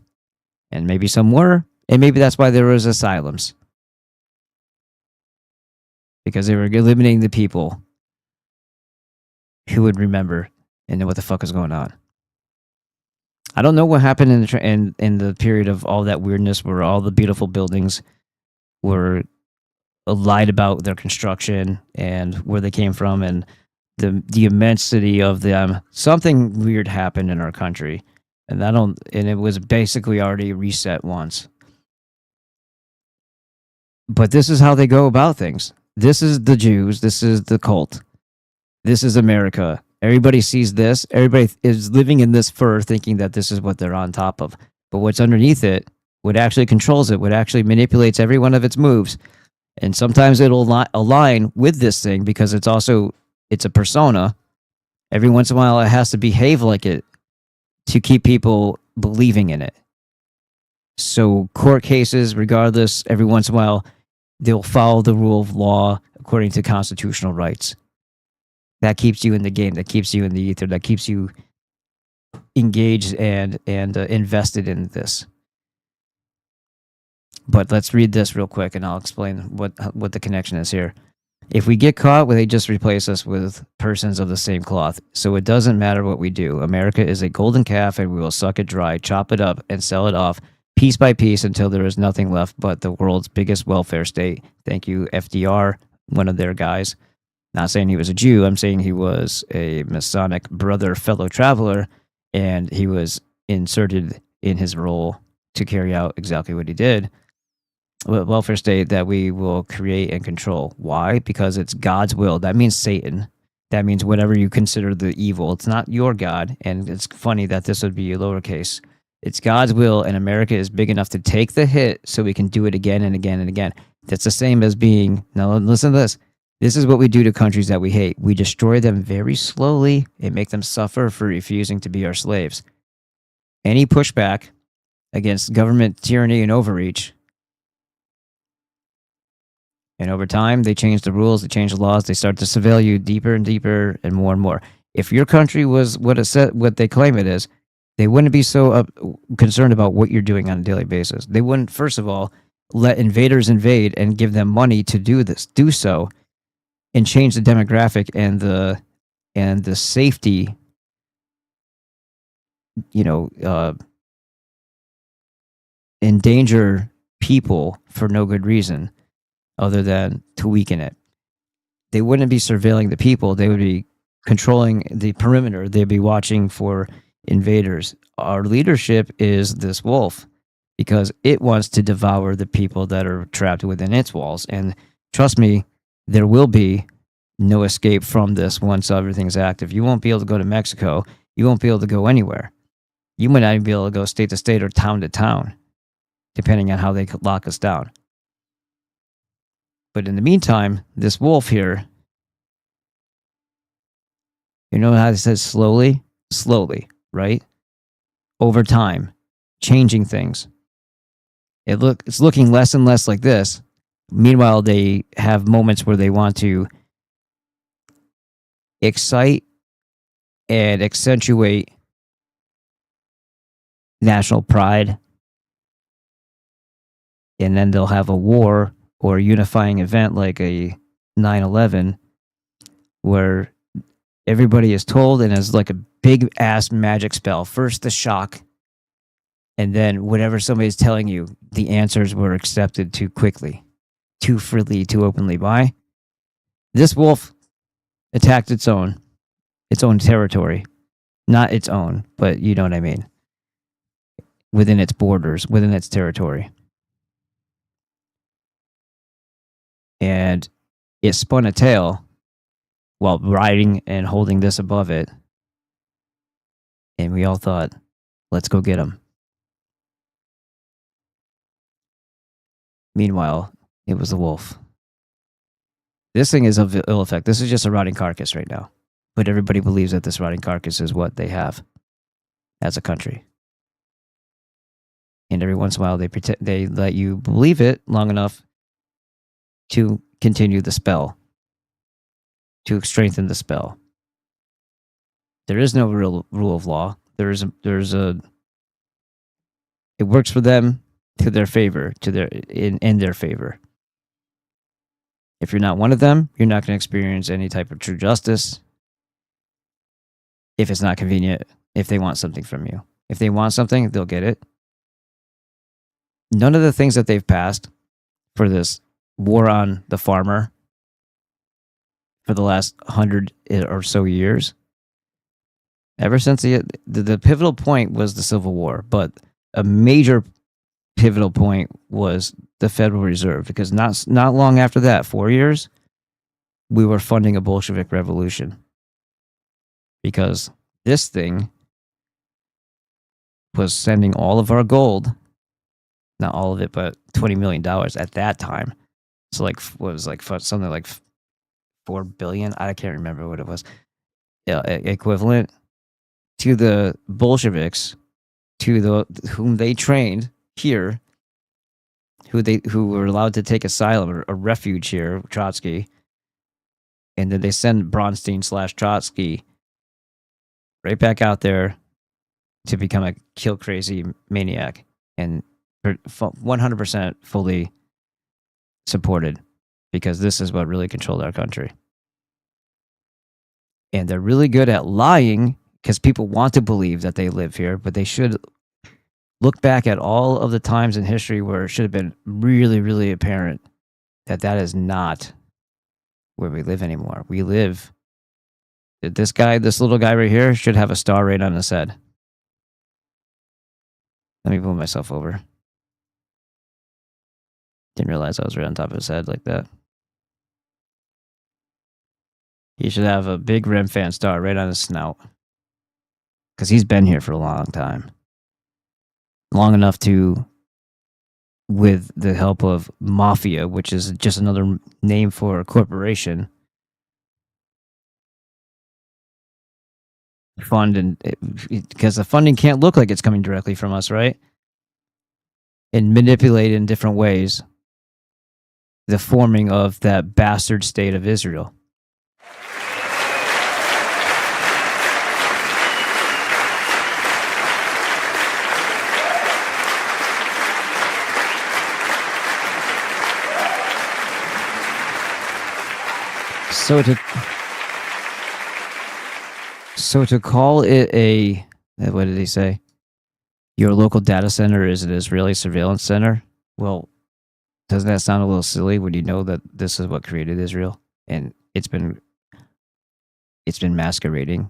And maybe some were, and maybe that's why there was asylums. Because they were eliminating the people who would remember and know what the fuck was going on. I don't know what happened in the period of all that weirdness where all the beautiful buildings were lied about their construction and where they came from and the immensity of them. Something weird happened in our country, and it was basically already reset once. But this is how they go about things. This is the Jews. This is the cult. This is America. Everybody sees this. Everybody is living in this fur thinking that this is what they're on top of. But what's underneath it, what actually controls it, what actually manipulates every one of its moves, and sometimes it'll align with this thing because it's a persona. Every once in a while, it has to behave like it to keep people believing in it. So court cases, regardless, every once in a while, they'll follow the rule of law according to constitutional rights. That keeps you in the game. That keeps you in the ether. That keeps you engaged and invested in this. But let's read this real quick, and I'll explain what the connection is here. If we get caught, well, they just replace us with persons of the same cloth. So it doesn't matter what we do. America is a golden calf, and we will suck it dry, chop it up, and sell it off piece by piece until there is nothing left but the world's biggest welfare state. Thank you, FDR, one of their guys. Not saying he was a Jew. I'm saying he was a Masonic brother, fellow traveler, and he was inserted in his role to carry out exactly what he did. Welfare state that we will create and control. Why? Because it's God's will. That means Satan. That means whatever you consider the evil. It's not your God. And it's funny that this would be a lowercase. It's God's will, and America is big enough to take the hit so we can do it again and again and again. That's the same as being, now listen to this. This is what we do to countries that we hate. We destroy them very slowly and make them suffer for refusing to be our slaves. Any pushback against government tyranny and overreach, and over time, they change the rules, they change the laws, they start to surveil you deeper and deeper and more. If your country was what they claim it is, They wouldn't be so concerned about what you're doing on a daily basis. They wouldn't, first of all, let invaders invade and give them money to do so, and change the demographic and the safety, endanger people for no good reason other than to weaken it. They wouldn't be surveilling the people. They would be controlling the perimeter. They'd be watching for invaders. Our leadership is this wolf because it wants to devour the people that are trapped within its walls. And trust me, there will be no escape from this once everything's active. You won't be able to go to Mexico. You won't be able to go anywhere. You might not even be able to go state to state or town to town, depending on how they lock us down. But in the meantime, this wolf here, you know how it says slowly, right? Over time, changing things. It's looking less and less like this. Meanwhile, they have moments where they want to excite and accentuate national pride. And then they'll have a war or a unifying event like a 9/11 where everybody is told and is like a big ass magic spell. First the shock, and then whatever somebody's telling you, the answers were accepted too quickly, too freely, too openly. Why? This wolf attacked its own territory. Not its own, but you know what I mean. Within its borders, within its territory. And it spun a tail while riding and holding this above it. And we all thought, let's go get him. Meanwhile, it was the wolf. This thing is of ill effect. This is just a rotting carcass right now. But everybody believes that this rotting carcass is what they have as a country. And every once in a while, they let you believe it long enough to continue the spell, to strengthen the spell. There is no real rule of law. It works for them to their favor, in their favor. If you're not one of them, you're not going to experience any type of true justice. If it's not convenient, if they want something from you. If they want something, they'll get it. None of the things that they've passed for this war on the farmer for the last 100 or so years, ever since the pivotal point was the Civil War, but a major pivotal point was the Federal Reserve, because not long after that, 4 years, we were funding a Bolshevik revolution. Because this thing was sending all of our gold, not all of it, but $20 million at that time. So something like 4 billion. I can't remember what it was. Equivalent to the Bolsheviks, whom they trained here, who were allowed to take asylum or a refuge here, Trotsky, and then they send Bronstein/Trotsky right back out there to become a kill crazy maniac, and 100% fully supported, because this is what really controlled our country. And they're really good at lying, because people want to believe that they live here, but they should look back at all of the times in history where it should have been really, really apparent that that is not where we live anymore. This little guy right here should have a star right on his head. Let me move myself over. Didn't realize I was right on top of his head like that. He should have a big rim fan star right on his snout. Because he's been here for a long time. Long enough to, with the help of mafia, which is just another name for a corporation, fund, and because the funding can't look like it's coming directly from us, right? And manipulate in different ways the forming of that bastard state of Israel. So to call it a, what did he say? Your local data center is an Israeli surveillance center. Well, doesn't that sound a little silly when you know that this is what created Israel, and it's been masquerading.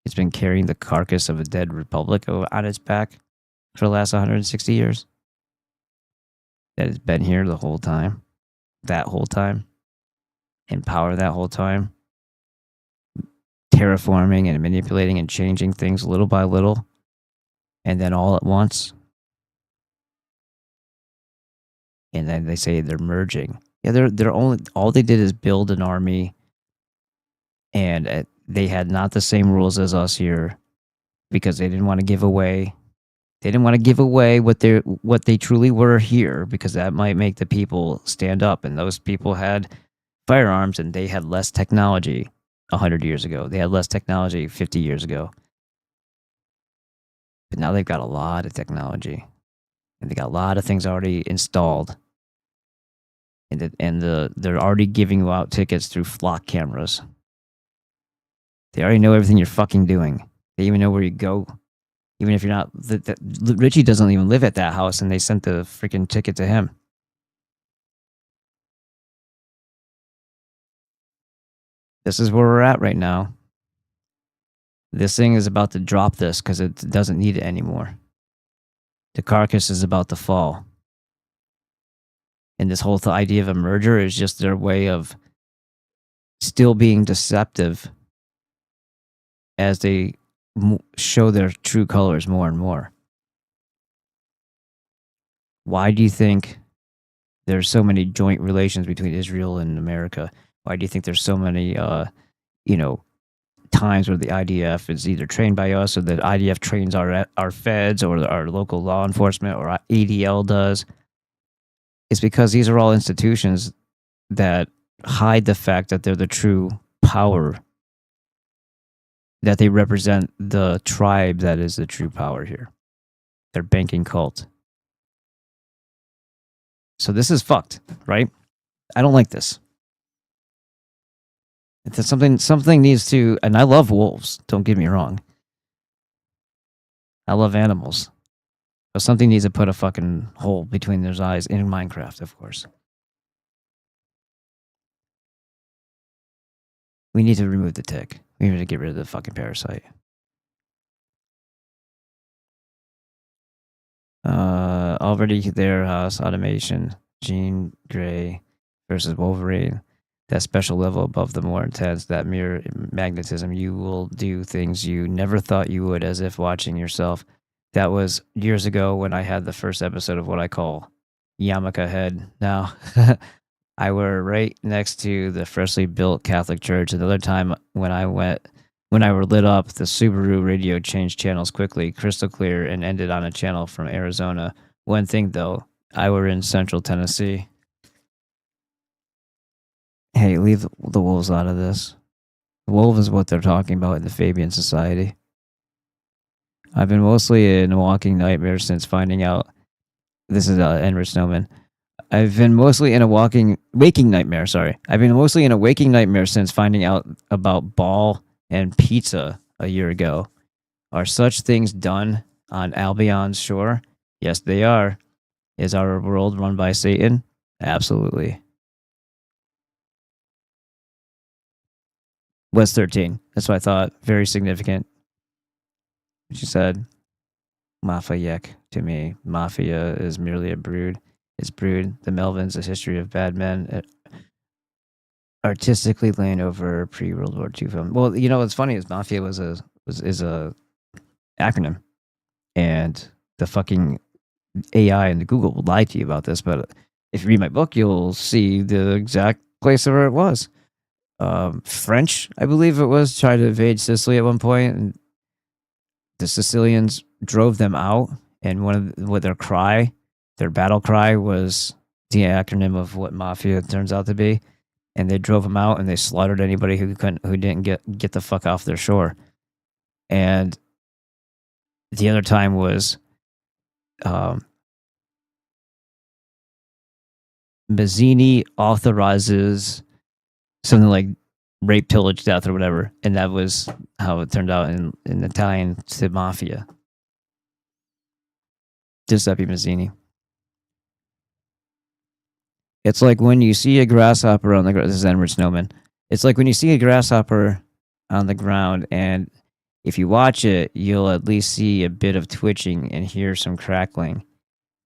It's been carrying the carcass of a dead republic on its back for the last 160 years. That has been here the whole time, that whole time, in power that whole time, terraforming and manipulating and changing things little by little, and then all at once. And then they say they're merging. Yeah, they're only, all they did is build an army, and they had not the same rules as us here because they didn't want to give away. They didn't want to give away what they truly were here, because that might make the people stand up. And those people had firearms, and they had less technology 100 years ago. They had less technology 50 years ago. But now they've got a lot of technology, and they got a lot of things already installed. And they're already giving you out tickets through flock cameras. They already know everything you're fucking doing. They even know where you go. Even if you're not... Richie doesn't even live at that house, and they sent the freaking ticket to him. This is where we're at right now. This thing is about to drop this because it doesn't need it anymore. The carcass is about to fall. And this whole idea of a merger is just their way of still being deceptive as they show their true colors more and more. Why do you think there's so many joint relations between Israel and America? Why do you think there's so many, times where the IDF is either trained by us, or the IDF trains our feds, or our local law enforcement, or ADL does? It's because these are all institutions that hide the fact that they're the true power, that they represent the tribe that is the true power here. Their banking cult. So this is fucked, right? I don't like this. It's something needs to, and I love wolves, don't get me wrong. I love animals. But something needs to put a fucking hole between their eyes, in Minecraft, of course. We need to remove the tick. We need to get rid of the fucking parasite. Already there, House Automation, Jean Grey versus Wolverine. That special level above the more intense, that mere magnetism. You will do things you never thought you would, as if watching yourself. That was years ago when I had the first episode of what I call Yarmulke Head. Now, I were right next to the freshly built Catholic church. Another time when I were lit up, the Subaru radio changed channels quickly, crystal clear, and ended on a channel from Arizona. One thing though, I were in Central Tennessee. Hey, leave the wolves out of this. The wolf is what they're talking about in the Fabian Society. I've been mostly in a walking nightmare since finding out. This is Enrich Snowman. I've been mostly in a waking nightmare. Sorry, I've been mostly in a waking nightmare since finding out about ball and pizza a year ago. Are such things done on Albion's shore? Yes, they are. Is our world run by Satan? Absolutely. Was 13. That's what I thought. Very significant. She said, Mafia to me. Mafia is merely a brood. It's brood. The Melvins, a history of bad men. Artistically laying over pre-World War II film. Well, you know what's funny is Mafia is a acronym. And the fucking AI and the Google will lie to you about this, but if you read my book, you'll see the exact place where it was. French, I believe it was, tried to invade Sicily at one point, and the Sicilians drove them out. And their battle cry was the acronym of what Mafia turns out to be. And they drove them out, and they slaughtered anybody who didn't get the fuck off their shore. And the other time was Mazzini authorizes something like rape, pillage, death, or whatever. And that was how it turned out in Italian to mafia. Giuseppe Mazzini. It's like when you see a grasshopper on the ground. This is Edward Snowman. It's like when you see a grasshopper on the ground, and if you watch it, you'll at least see a bit of twitching and hear some crackling.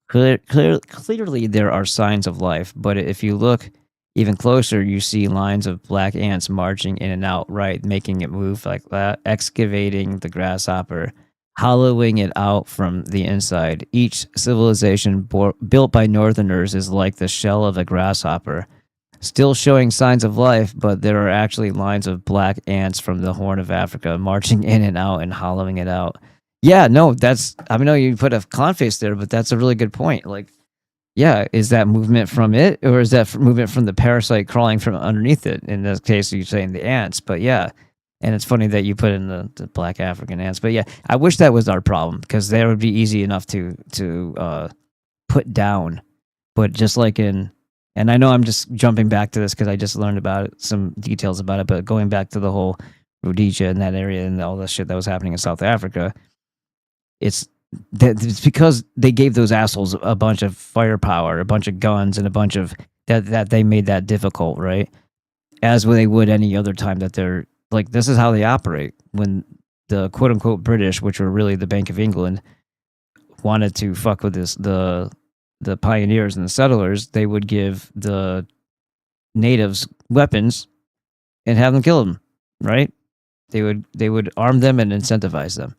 Clearly, there are signs of life, but if you look even closer, you see lines of black ants marching in and out, right, making it move like that, excavating the grasshopper, hollowing it out from the inside. Each civilization built by northerners is like the shell of a grasshopper, still showing signs of life, but there are actually lines of black ants from the Horn of Africa marching in and out and hollowing it out. Yeah, no, that's, I know you put a clown face there, but that's a really good point. Like, yeah, is that movement from it, or is that movement from the parasite crawling from underneath it? In this case, you're saying the ants, but yeah. And it's funny that you put in the black African ants. But yeah, I wish that was our problem, because that would be easy enough to put down. But just like in, and I know I'm just jumping back to this because I just learned about it, some details about it, but going back to the whole Rhodesia and that area and all the shit that was happening in South Africa, it's because they gave those assholes a bunch of firepower, a bunch of guns, and a bunch of that they made that difficult, right? As they would any other time that they're like, this is how they operate. When the quote unquote British, which were really the Bank of England, wanted to fuck with the pioneers and the settlers, they would give the natives weapons and have them kill them, right? They would arm them and incentivize them.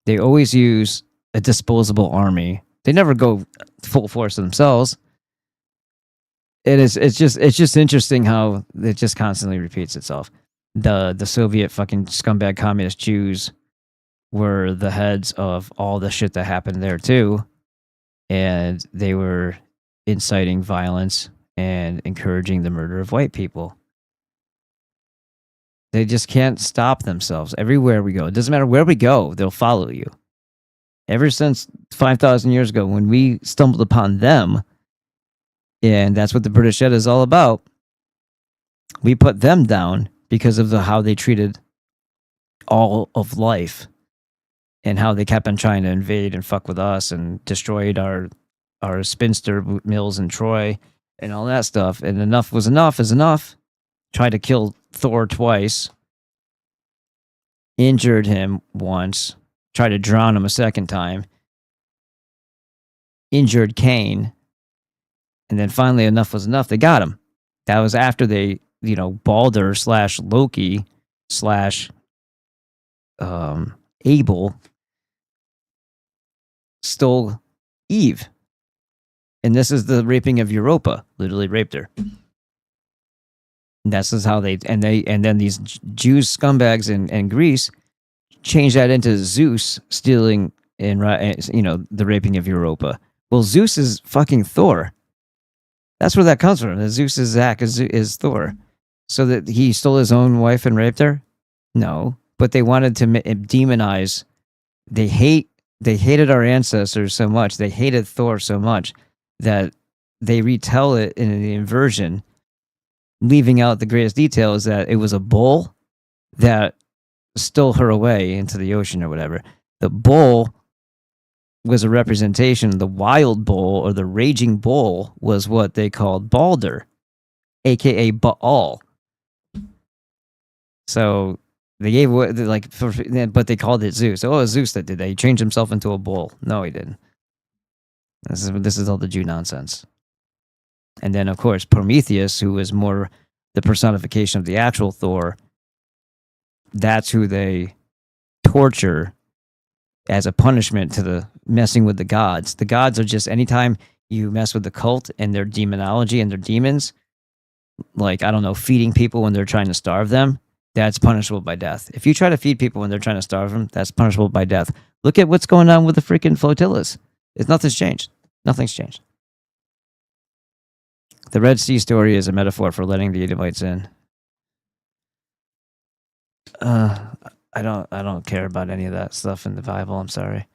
They always use a disposable army. They never go full force themselves. It's just interesting how it just constantly repeats itself. The Soviet fucking scumbag communist Jews were the heads of all the shit that happened there too, and they were inciting violence and encouraging the murder of white people. They just can't stop themselves. Everywhere we go, it doesn't matter where we go, they'll follow you. Ever since 5,000 years ago, when we stumbled upon them, and that's what the British Ed is all about, we put them down because of how they treated all of life, and how they kept on trying to invade and fuck with us and destroyed our spinster mills in Troy and all that stuff. And enough was enough is enough. Tried to kill Thor twice, injured him once, tried to drown him a second time, injured Cain, and then finally enough was enough. They got him. That was after they, Balder / Loki / Abel stole Eve. And this is the raping of Europa. Literally raped her. And this is how and then these Jews scumbags in Greece changed that into Zeus stealing the raping of Europa. Well, Zeus is fucking Thor. That's where that comes from. The Zeus's Zach is Thor. So that he stole his own wife and raped her? No. But they wanted to demonize. They hated our ancestors so much. They hated Thor so much that they retell it in the inversion, leaving out the greatest detail is that it was a bull that stole her away into the ocean or whatever. The bull was a representation. The wild bull or the raging bull was what they called Balder, aka Baal. So they gave but they called it Zeus. Oh, it was Zeus that did that. He changed himself into a bull. No, he didn't. This is all the Jew nonsense. And then, of course, Prometheus, who was more the personification of the actual Thor, that's who they torture as a punishment to the messing with the gods. The gods are just, anytime you mess with the cult and their demonology and their demons, like, I don't know, feeding people when they're trying to starve them, that's punishable by death. If you try to feed people when they're trying to starve them, that's punishable by death. Look at what's going on with the freaking flotillas. Nothing's changed. Nothing's changed. The Red Sea story is a metaphor for letting the Edomites in. I don't care about any of that stuff in the Bible. I'm sorry,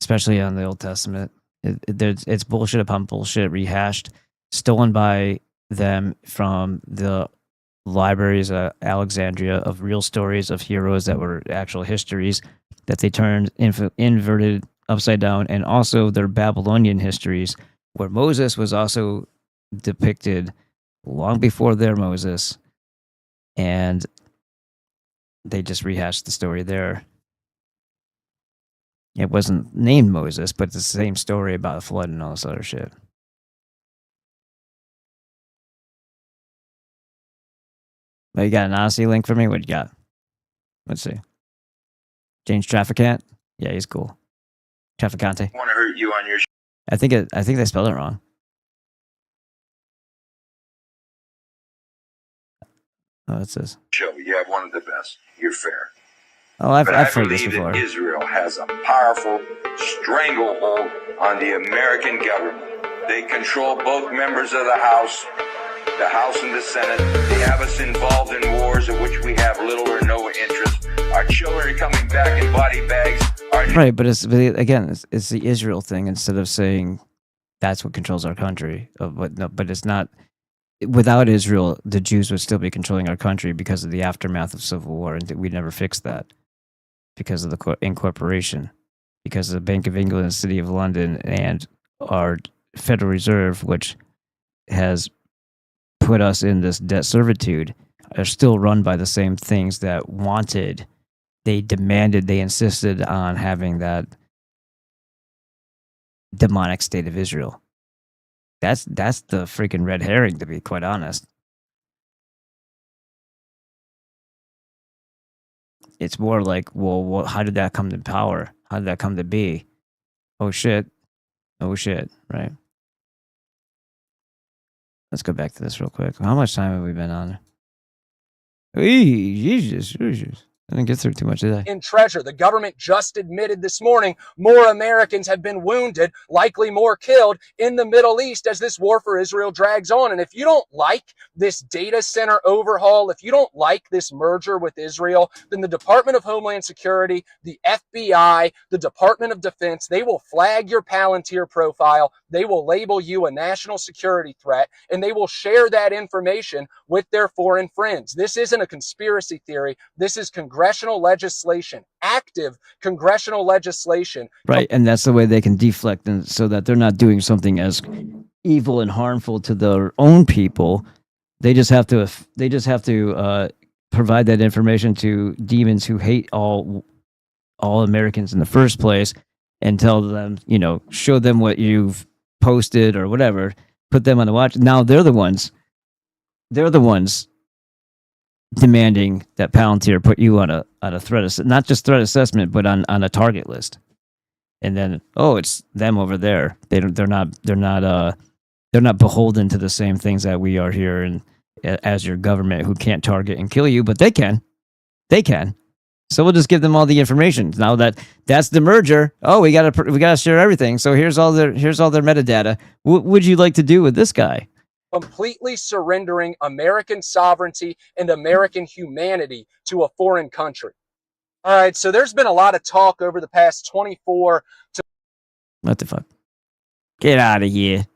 especially on the Old Testament. It's bullshit upon bullshit, rehashed, stolen by them from the libraries, Alexandria, of real stories of heroes that were actual histories that they turned inverted upside down, and also their Babylonian histories, where Moses was also depicted long before their Moses, and they just rehashed the story there. It wasn't named Moses, but it's the same story about the flood and all this other shit. Oh, you got an Odyssey link for me? What you got? Let's see. James Trafficant? Yeah, he's cool. Trafficante. Want to hurt you on your I think they spelled it wrong. Oh, it says. show. You have one of the best. You're fair. Oh, I've But I heard this believe before. that Israel has a powerful stranglehold on the American government. They control both members of the House and the Senate. They have us involved in wars of which we have little or no interest. Our children are coming back in body bags. Right, but it's the Israel thing instead of saying that's what controls our country. But it's not. Without Israel, the Jews would still be controlling our country because of the aftermath of civil war, and we never fixed that because of the incorporation, because of the Bank of England, the City of London, and our Federal Reserve, which has put us in this debt servitude, are still run by the same things that wanted. They demanded, they insisted on having that demonic state of Israel. That's the freaking red herring, to be quite honest. It's more like, well, how did that come to power? How did that come to be? Oh shit, right? Let's go back to this real quick. How much time have we been on? Jesus. I didn't get through too much, did I? In treasure. The government just admitted this morning more Americans have been wounded, likely more killed in the Middle East as this war for Israel drags on. And if you don't like this data center overhaul, if you don't like this merger with Israel, then the Department of Homeland Security, the FBI, the Department of Defense, they will flag your Palantir profile. They will label you a national security threat, and they will share that information with their foreign friends. This isn't a conspiracy theory. This is congressional legislation, active congressional legislation. Right, and that's the way they can deflect, and so that they're not doing something as evil and harmful to their own people. They just have to provide that information to demons who hate all Americans in the first place, and tell them, show them what you've posted or whatever, put them on the watch. Now they're the ones demanding that Palantir put you on a threat, not just threat assessment, but on a target list. And then, it's them over there. They're not beholden to the same things that we are here, and as your government, who can't target and kill you, but they can. So we'll just give them all the information. Now that's the merger. We gotta share everything. So here's all their metadata. What would you like to do with this guy? Completely surrendering American sovereignty and American humanity to a foreign country. All right, so there's been a lot of talk over the past 24 to... What the fuck? Get out of here.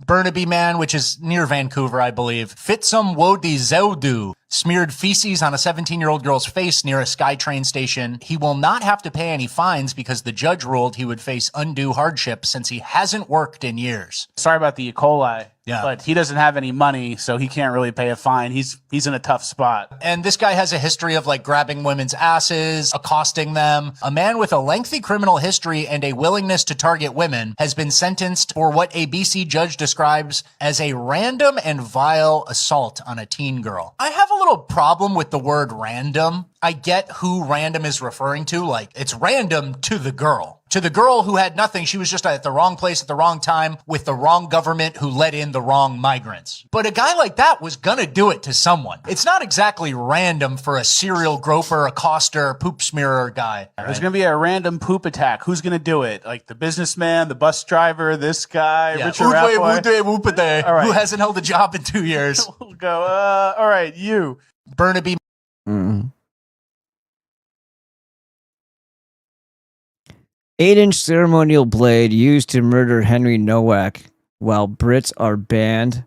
Burnaby Man, which is near Vancouver, I believe. Fitsum Wodi Zewdu smeared feces on a 17-year-old girl's face near a SkyTrain station. He will not have to pay any fines because the judge ruled he would face undue hardship since he hasn't worked in years. Sorry about the E. coli. Yeah. But he doesn't have any money, so he can't really pay a fine. He's in a tough spot. And this guy has a history of grabbing women's asses, accosting them. A man with a lengthy criminal history and a willingness to target women has been sentenced for what a BC judge describes as a random and vile assault on a teen girl. I have a little problem with the word random. I get who random is referring to. It's random to the girl. To the girl who had nothing, she was just at the wrong place at the wrong time with the wrong government who let in the wrong migrants. But a guy like that was gonna do it to someone. It's not exactly random for a serial groper, accoster, poop smearer guy. Right? There's going to be a random poop attack. Who's going to do it? Like the businessman, the bus driver, this guy, Richard Rappaport? All right. Who hasn't held a job in 2 years. We'll go, all right, you. Burnaby. Mm. 8-inch ceremonial blade used to murder Henry Nowak while Brits are banned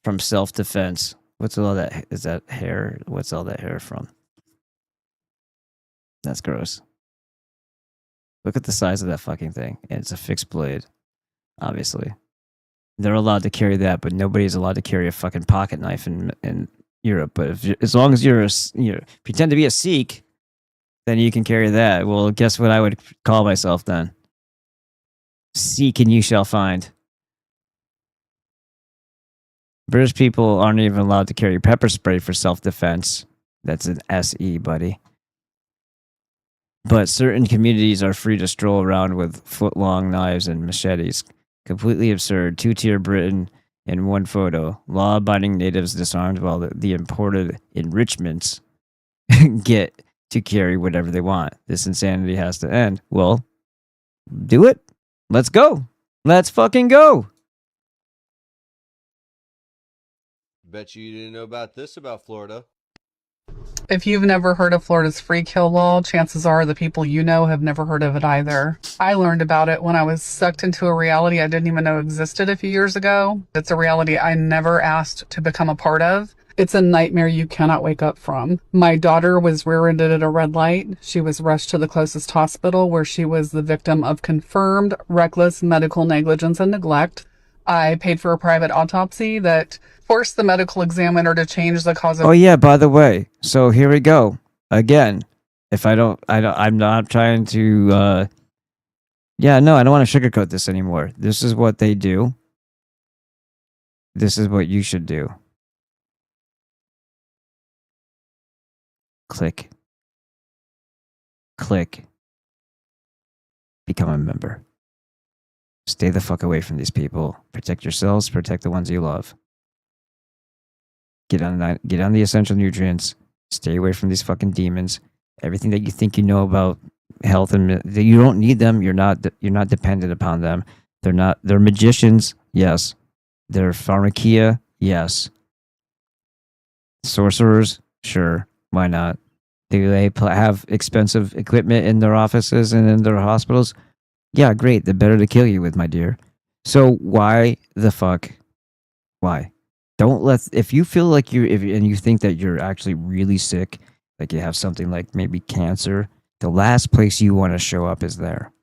from self-defense. What's all that? Is that hair? What's all that hair from? That's gross. Look at the size of that fucking thing. And it's a fixed blade, obviously. They're allowed to carry that, but nobody's allowed to carry a fucking pocket knife in Europe. But as long as you pretend to be a Sikh, then you can carry that. Well, guess what I would call myself then? Seek and you shall find. British people aren't even allowed to carry pepper spray for self-defense. That's an SE, buddy. But certain communities are free to stroll around with foot-long knives and machetes. Completely absurd. Two-tier Britain in one photo. Law-abiding natives disarmed while the imported enrichments get to carry whatever they want. This insanity has to end. Well, do it. Let's go. Let's fucking go. Bet you didn't know about this about Florida. If you've never heard of Florida's free kill law, chances are the people you know have never heard of it either. I learned about it when I was sucked into a reality I didn't even know existed a few years ago. It's a reality I never asked to become a part of. It's a nightmare you cannot wake up from. My daughter was rear-ended at a red light. She was rushed to the closest hospital where she was the victim of confirmed reckless medical negligence and neglect. I paid for a private autopsy that forced the medical examiner to change the cause of... Oh yeah, by the way. So here we go. Again, if I'm not trying to I don't want to sugarcoat this anymore. This is what they do. This is what you should do. Click. Become a member. Stay the fuck away from these people. Protect yourselves, protect the ones you love. Get on the essential nutrients. Stay away from these fucking demons. Everything that you think you know about health and you don't need them. You're not dependent upon them. They're magicians, yes. They're pharmakia, yes. Sorcerers, sure. Why not? Do they have expensive equipment in their offices and in their hospitals? Yeah, great. They're better to kill you with, my dear. So why the fuck? Why? Don't if you feel like and you think that you're actually really sick, like you have something like maybe cancer, the last place you want to show up is there.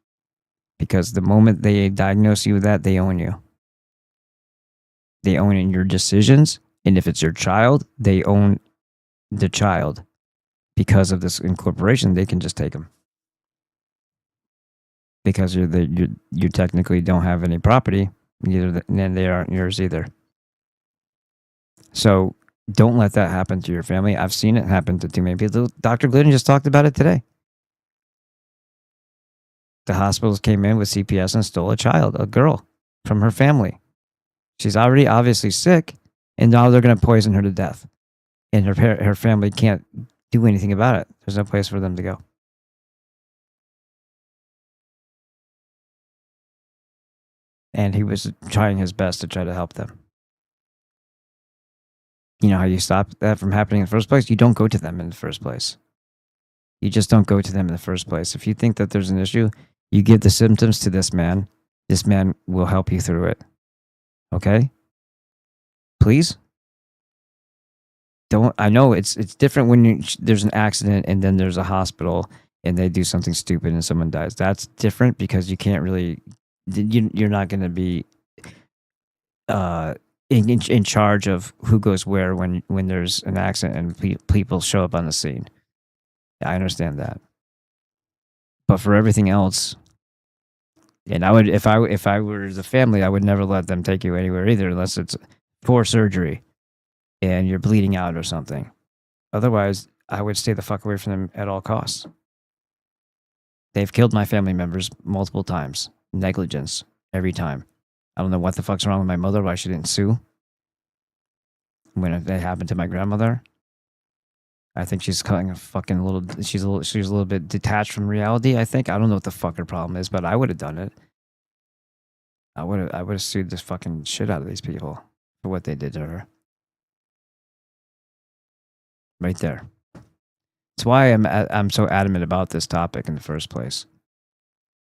Because the moment they diagnose you with that, they own you. They own your decisions. And if it's your child, they own the child. Because of this incorporation, they can just take them. Because you technically don't have any property, and they aren't yours either. So don't let that happen to your family. I've seen it happen to too many people. Dr. Glidden just talked about it today. The hospitals came in with CPS and stole a girl, from her family. She's already obviously sick, and now they're going to poison her to death. And her family can't do anything about it. There's no place for them to go. And he was trying his best to try to help them. You know how you stop that from happening in the first place? You don't go to them in the first place. You just don't go to them in the first place. If you think that there's an issue, you give the symptoms to this man. This man will help you through it. Okay? Please? I know it's different when there's an accident and then there's a hospital and they do something stupid and someone dies. That's different because you can't really... You're not going to be in charge of who goes where when there's an accident and people show up on the scene. I understand that, but for everything else, and I would if I were the family, I would never let them take you anywhere either, unless it's for surgery and you're bleeding out or something. Otherwise, I would stay the fuck away from them at all costs. They've killed my family members multiple times. Negligence every time. I don't know what the fuck's wrong with my mother, why she didn't sue when it happened to my grandmother. I think she's cutting a fucking little. She's a little bit detached from reality. I think I don't know what the fuck her problem is, but I would have done it. I would have sued this fucking shit out of these people for what they did to her. Right there. That's why I'm so adamant about this topic in the first place.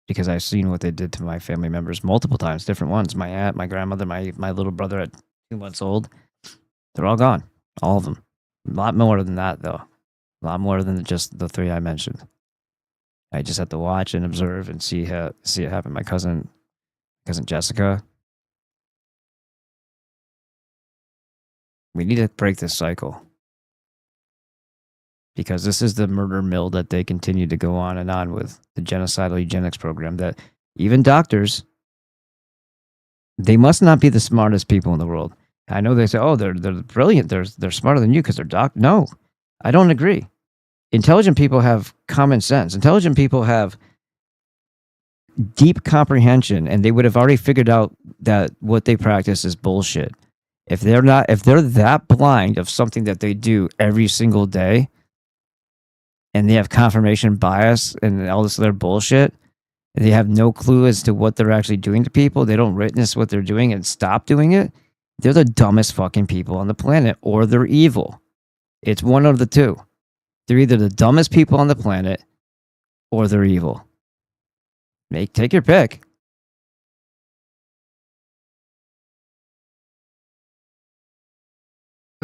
Because I've seen what they did to my family members multiple times, different ones. My aunt, my grandmother, my little brother at 2 months old. They're all gone. All of them. A lot more than that, though. A lot more than just the 3 I mentioned. I just have to watch and observe and see it happen. My cousin Jessica. We need to break this cycle. Because this is the murder mill that they continue to go on and on with, the genocidal eugenics program, that even doctors, they must not be the smartest people in the world. I know they say, oh, they're brilliant, they're smarter than you because they're No, I don't agree. Intelligent people have common sense. Intelligent people have deep comprehension, and they would have already figured out that what they practice is bullshit. If they're that blind of something that they do every single day, and they have confirmation bias and all this other bullshit, and they have no clue as to what they're actually doing to people, they don't witness what they're doing and stop doing it, they're the dumbest fucking people on the planet, or they're evil. It's one of the two. They're either the dumbest people on the planet, or they're evil. Take your pick.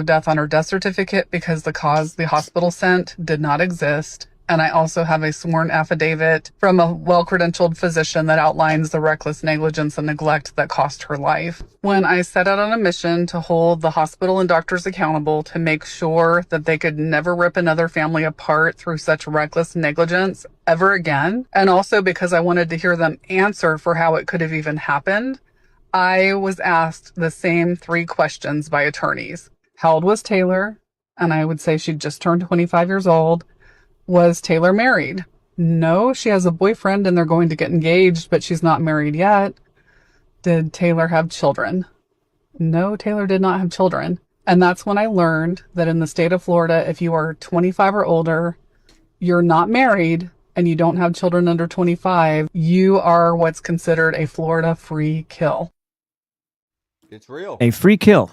Death on her death certificate because the cause the hospital sent did not exist. And I also have a sworn affidavit from a well-credentialed physician that outlines the reckless negligence and neglect that cost her life. When I set out on a mission to hold the hospital and doctors accountable to make sure that they could never rip another family apart through such reckless negligence ever again, and also because I wanted to hear them answer for how it could have even happened, I was asked the same 3 questions by attorneys. How old was Taylor? And I would say she'd just turned 25 years old. Was Taylor married? No, she has a boyfriend and they're going to get engaged, but she's not married yet. Did Taylor have children? No, Taylor did not have children. And that's when I learned that in the state of Florida, if you are 25 or older, you're not married, and you don't have children under 25, you are what's considered a Florida free kill. It's real. A free kill.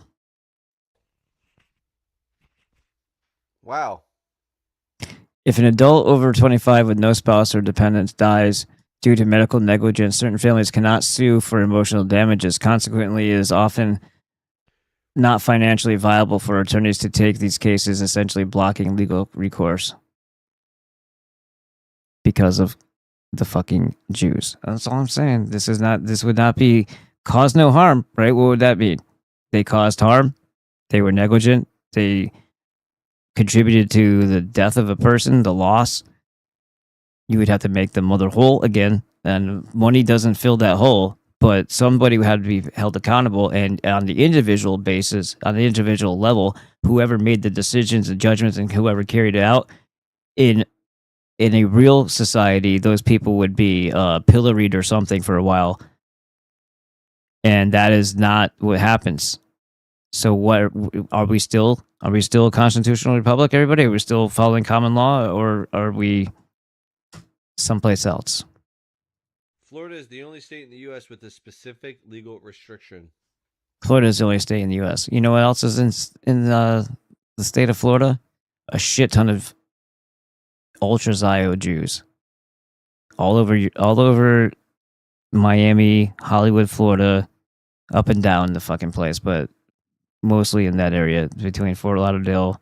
Wow. If an adult over 25 with no spouse or dependents dies due to medical negligence, certain families cannot sue for emotional damages. Consequently, it is often not financially viable for attorneys to take these cases, essentially blocking legal recourse because of the fucking Jews. That's all I'm saying. This would not be cause no harm, right? What would that mean? They caused harm. They were negligent. They contributed to the death of a person, the loss. You would have to make the mother whole again, and money doesn't fill that hole, but somebody would have to be held accountable, and on the individual basis, on the individual level, whoever made the decisions and judgments and whoever carried it out in a real society, those people would be pilloried or something for a while, and that is not what happens. So what are we still a constitutional republic, everybody? Are we still following common law, or are we someplace else? Florida is the only state in the U.S. with a specific legal restriction. Florida is the only state in the U.S. You know what else is in the state of Florida? A shit ton of ultra Zio Jews all over Miami, Hollywood, Florida, up and down the fucking place, but mostly in that area between Fort Lauderdale,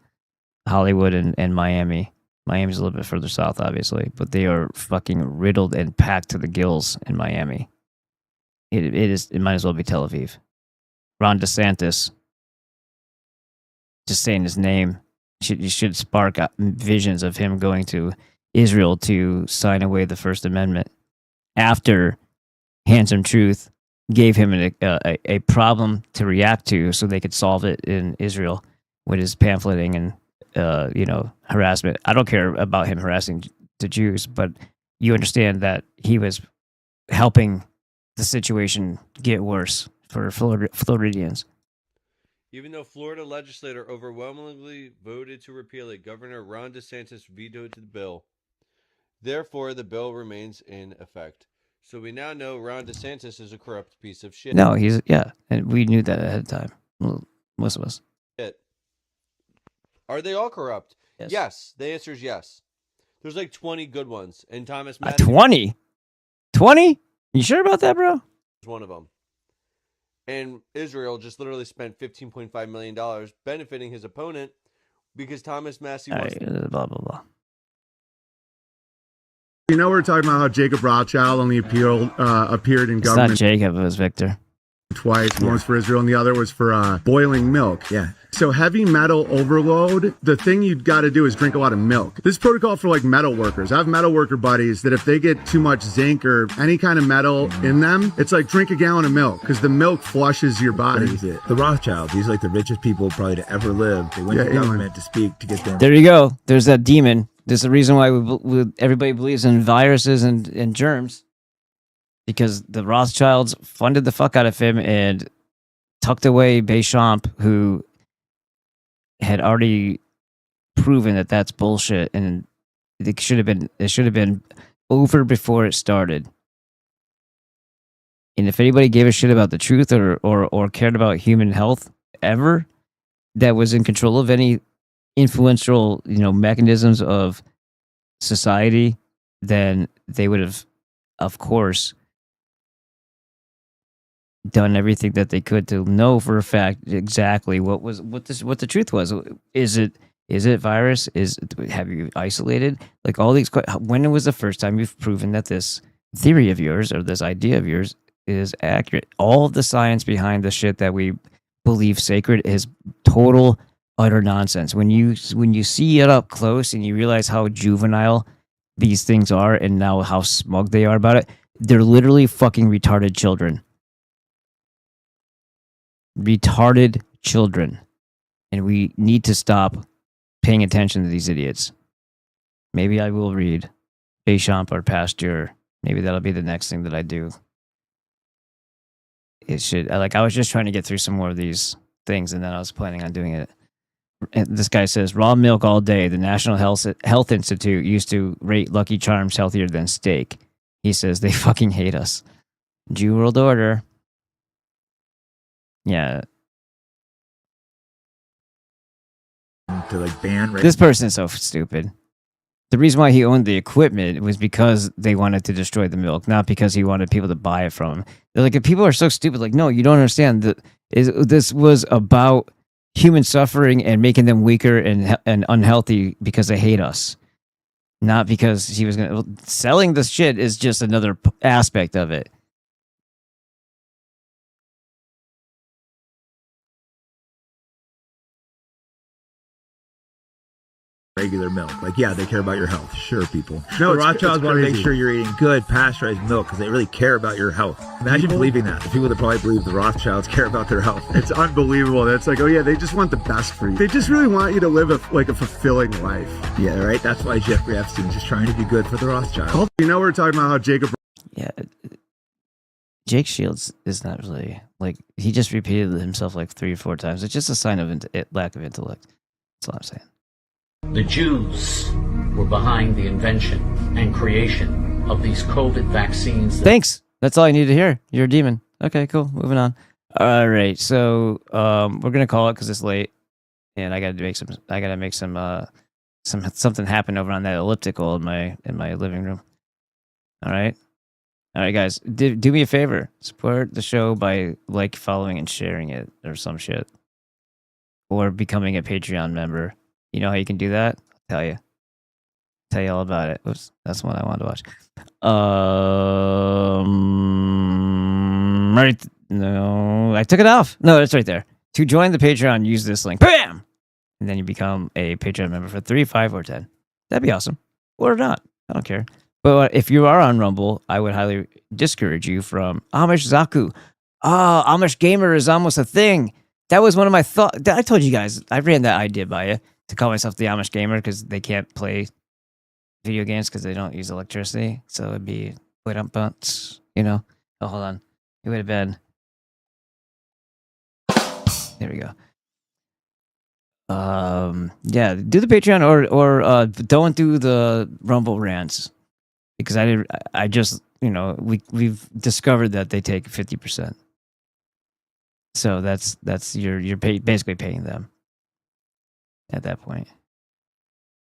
Hollywood, and Miami. Miami's a little bit further south, obviously, but they are fucking riddled and packed to the gills in Miami. It might as well be Tel Aviv. Ron DeSantis, just saying his name, should spark visions of him going to Israel to sign away the First Amendment after Handsome Truth gave him a problem to react to so they could solve it in Israel with his pamphleting and harassment. I don't care about him harassing the Jews, but you understand that he was helping the situation get worse for Floridians. Even though Florida legislature overwhelmingly voted to repeal it, Governor Ron DeSantis vetoed the bill. Therefore, the bill remains in effect. So we now know Ron DeSantis is a corrupt piece of shit. No, and we knew that ahead of time. Well, most of us. Are they all corrupt? Yes. The answer is yes. There's like 20 good ones, and Thomas Madden 20? 20? You sure about that, bro? is one of them. And Israel just literally spent $15.5 million benefiting his opponent because Thomas Massey All wants right, blah blah blah. You know, we're talking about how Jacob Rothschild only appeared in It's not government Jacob, it was Victor. twice. One was for Israel and the other was for boiling milk. Yeah. So heavy metal overload, the thing you've got to do is drink a lot of milk. This is protocol for like metal workers. I have metal worker buddies that if they get too much zinc or any kind of metal in them, it's like drink a gallon of milk because the milk flushes your body. The Rothschilds, these are like the richest people probably to ever live. They went to government to speak to get them. There you go. There's that demon. There's the reason why everybody believes in viruses and germs. Because the Rothschilds funded the fuck out of him and tucked away Béchamp, who had already proven that that's bullshit, and it should have been over before it started. And if anybody gave a shit about the truth or cared about human health ever, that was in control of any influential, mechanisms of society, then they would have, of course, done everything that they could to know for a fact exactly what the truth was. Is it virus? Have you isolated? Like all these. When was the first time you've proven that this theory of yours or this idea of yours is accurate? All of the science behind the shit that we believe sacred is total utter nonsense. When you see it up close and you realize how juvenile these things are and now how smug they are about it, they're literally fucking retarded children. Retarded children. And we need to stop paying attention to these idiots. Maybe I will read Béchamp or Pasteur. Maybe that'll be the next thing that I do. It should, I was just trying to get through some more of these things and then I was planning on doing it. And this guy says, raw milk all day. The National Health Institute used to rate Lucky Charms healthier than steak. He says they fucking hate us. Jew World Order. Yeah. To like ban this person is so stupid. The reason why he owned the equipment was because they wanted to destroy the milk, not because he wanted people to buy it from him. They're like, if people are so stupid, like, no, you don't understand that this was about human suffering and making them weaker and unhealthy because they hate us, not because he was gonna selling this shit is just another aspect of it. Regular milk. Like, yeah, they care about your health. Sure, people. No, the Rothschilds want to make crazy. sure you're eating good pasteurized milk because they really care about your health. Imagine believing that. The people that probably believe the Rothschilds care about their health. It's unbelievable. That's like, oh yeah, they just want the best for you. They just really want you to live a fulfilling life. Yeah, right? That's why Jeffrey Epstein's just trying to be good for the Rothschilds. You know, we're talking about how Jacob... Yeah. Jake Shields is not really, like, he just repeated himself like 3 or 4 times. It's just a sign of lack of intellect. That's all I'm saying. The Jews were behind the invention and creation of these COVID vaccines. Thanks. That's all I need to hear. You're a demon. Okay, cool. Moving on. All right. So we're gonna call it because it's late, and I gotta make something happen over on that elliptical in my living room. All right, guys. Do me a favor. Support the show by following, and sharing it, or some shit, or becoming a Patreon member. You know how you can do that? I'll tell you all about it. Oops, that's one I wanted to watch. Right. No, I took it off. No, it's right there. To join the Patreon, use this link. Bam! And then you become a Patreon member for 3, 5, or 10. That'd be awesome. Or not. I don't care. But if you are on Rumble, I would highly discourage you from Amish Zaku. Amish Gamer is almost a thing. That was one of my thoughts. I told you guys, I ran that idea by you. To call myself the Amish Gamer because they can't play video games because they don't use electricity. So it'd be, you know. Oh, hold on. It would have been. There we go. Yeah, do the Patreon or don't do the Rumble rants because I just, we've discovered that they take 50%. So that's you're basically paying them. At that point,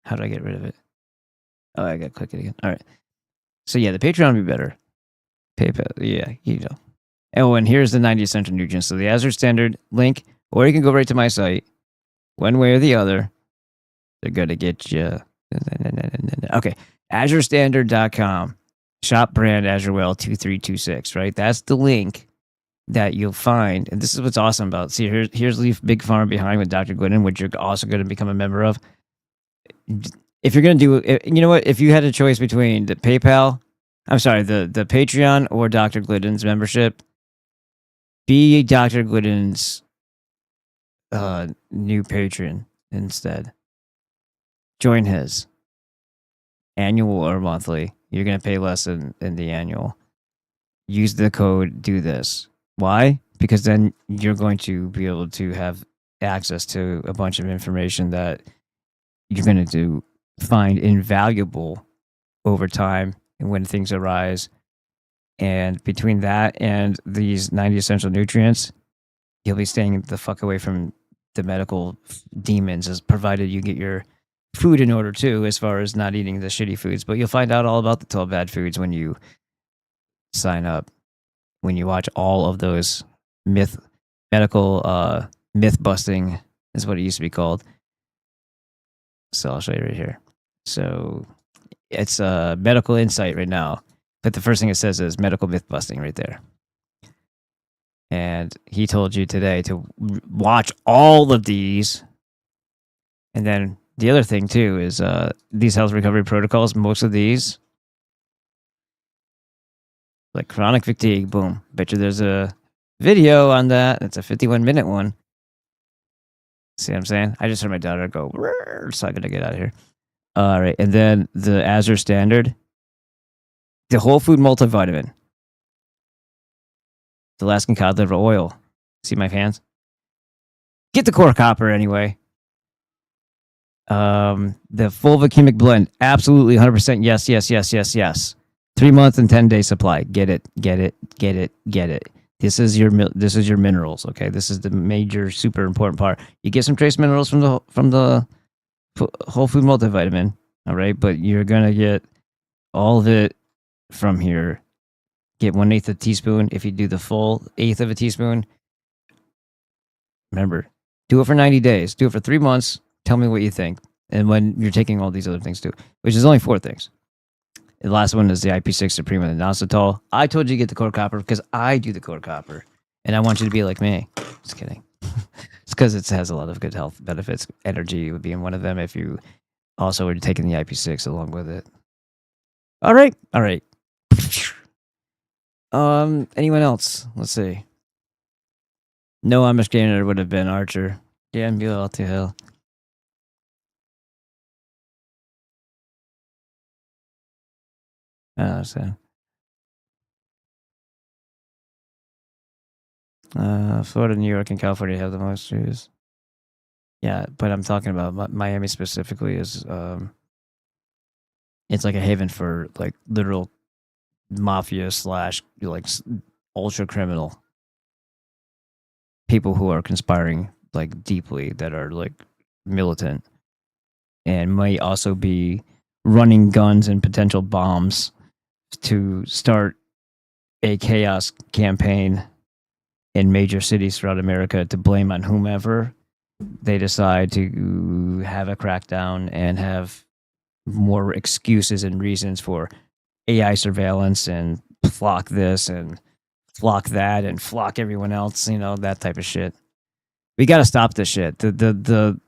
how do I get rid of it? Oh, I got to click it again. All right. So yeah, the Patreon would be better. PayPal, yeah, Oh, and here's the 90 essential nutrients. So the Azure Standard link, or you can go right to my site. One way or the other, they're going to get you. Okay, AzureStandard.com. Shop brand Azure Well 2326, right? That's the link that you'll find. And this is what's awesome about. See, here's Leave Big Pharma Behind with Dr. Glidden, which you're also going to become a member of. If you're going to do, you know what? If you had a choice between the Patreon or Dr. Glidden's membership, be Dr. Glidden's new patron instead. Join his annual or monthly. You're going to pay less in the annual. Use the code do this. Why? Because then you're going to be able to have access to a bunch of information that you're going to find invaluable over time and when things arise. And between that and these 90 essential nutrients, you'll be staying the fuck away from the medical demons, as provided you get your food in order too, as far as not eating the shitty foods. But you'll find out all about the 12 bad foods when you sign up, when you watch all of those medical myth busting is what it used to be called. So I'll show you right here. So it's medical insight right now, but the first thing it says is medical myth busting right there. And he told you today to watch all of these. And then the other thing too is these health recovery protocols, most of these, like chronic fatigue, boom. Bet you there's a video on that. It's a 51-minute one. See what I'm saying? I just heard my daughter go, so I gotta get out of here. All right. And then the Azure Standard, the whole food multivitamin, the Alaskan cod liver oil. See my hands? Get the core copper anyway. The Fulvic-Humic blend, absolutely 100% yes, yes, yes, yes, yes. 3 month and 10-day supply. Get it, get it, get it, get it. This is your minerals. Okay, this is the major, super important part. You get some trace minerals from the whole food multivitamin. All right, but you're gonna get all of it from here. Get 1/8 of a teaspoon. If you do the full 1/8 of a teaspoon, remember, do it for 90 days. Do it for 3 months. Tell me what you think. And when you're taking all these other things too, which is only 4 things. The last one is the IP6 Supreme and the inositol. I told you to get the core copper because I do the core copper. And I want you to be like me. Just kidding. It's because it has a lot of good health benefits. Energy would be in one of them if you also were taking the IP6 along with it. All right. All right. Anyone else? Let's see. No Amish gainer would have been Archer. Damn you all to hell. Florida, New York, and California have the most Jews. Yeah, but I'm talking about Miami specifically is it's like a haven for like literal mafia / like ultra criminal people who are conspiring like deeply, that are like militant and might also be running guns and potential bombs to start a chaos campaign in major cities throughout America to blame on whomever they decide to have a crackdown and have more excuses and reasons for AI surveillance and flock this and flock that and flock everyone else, you know, that type of shit. We got to stop this shit. The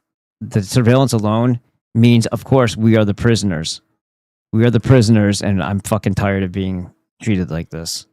surveillance alone means, of course, we are the prisoners. We are the prisoners, and I'm fucking tired of being treated like this.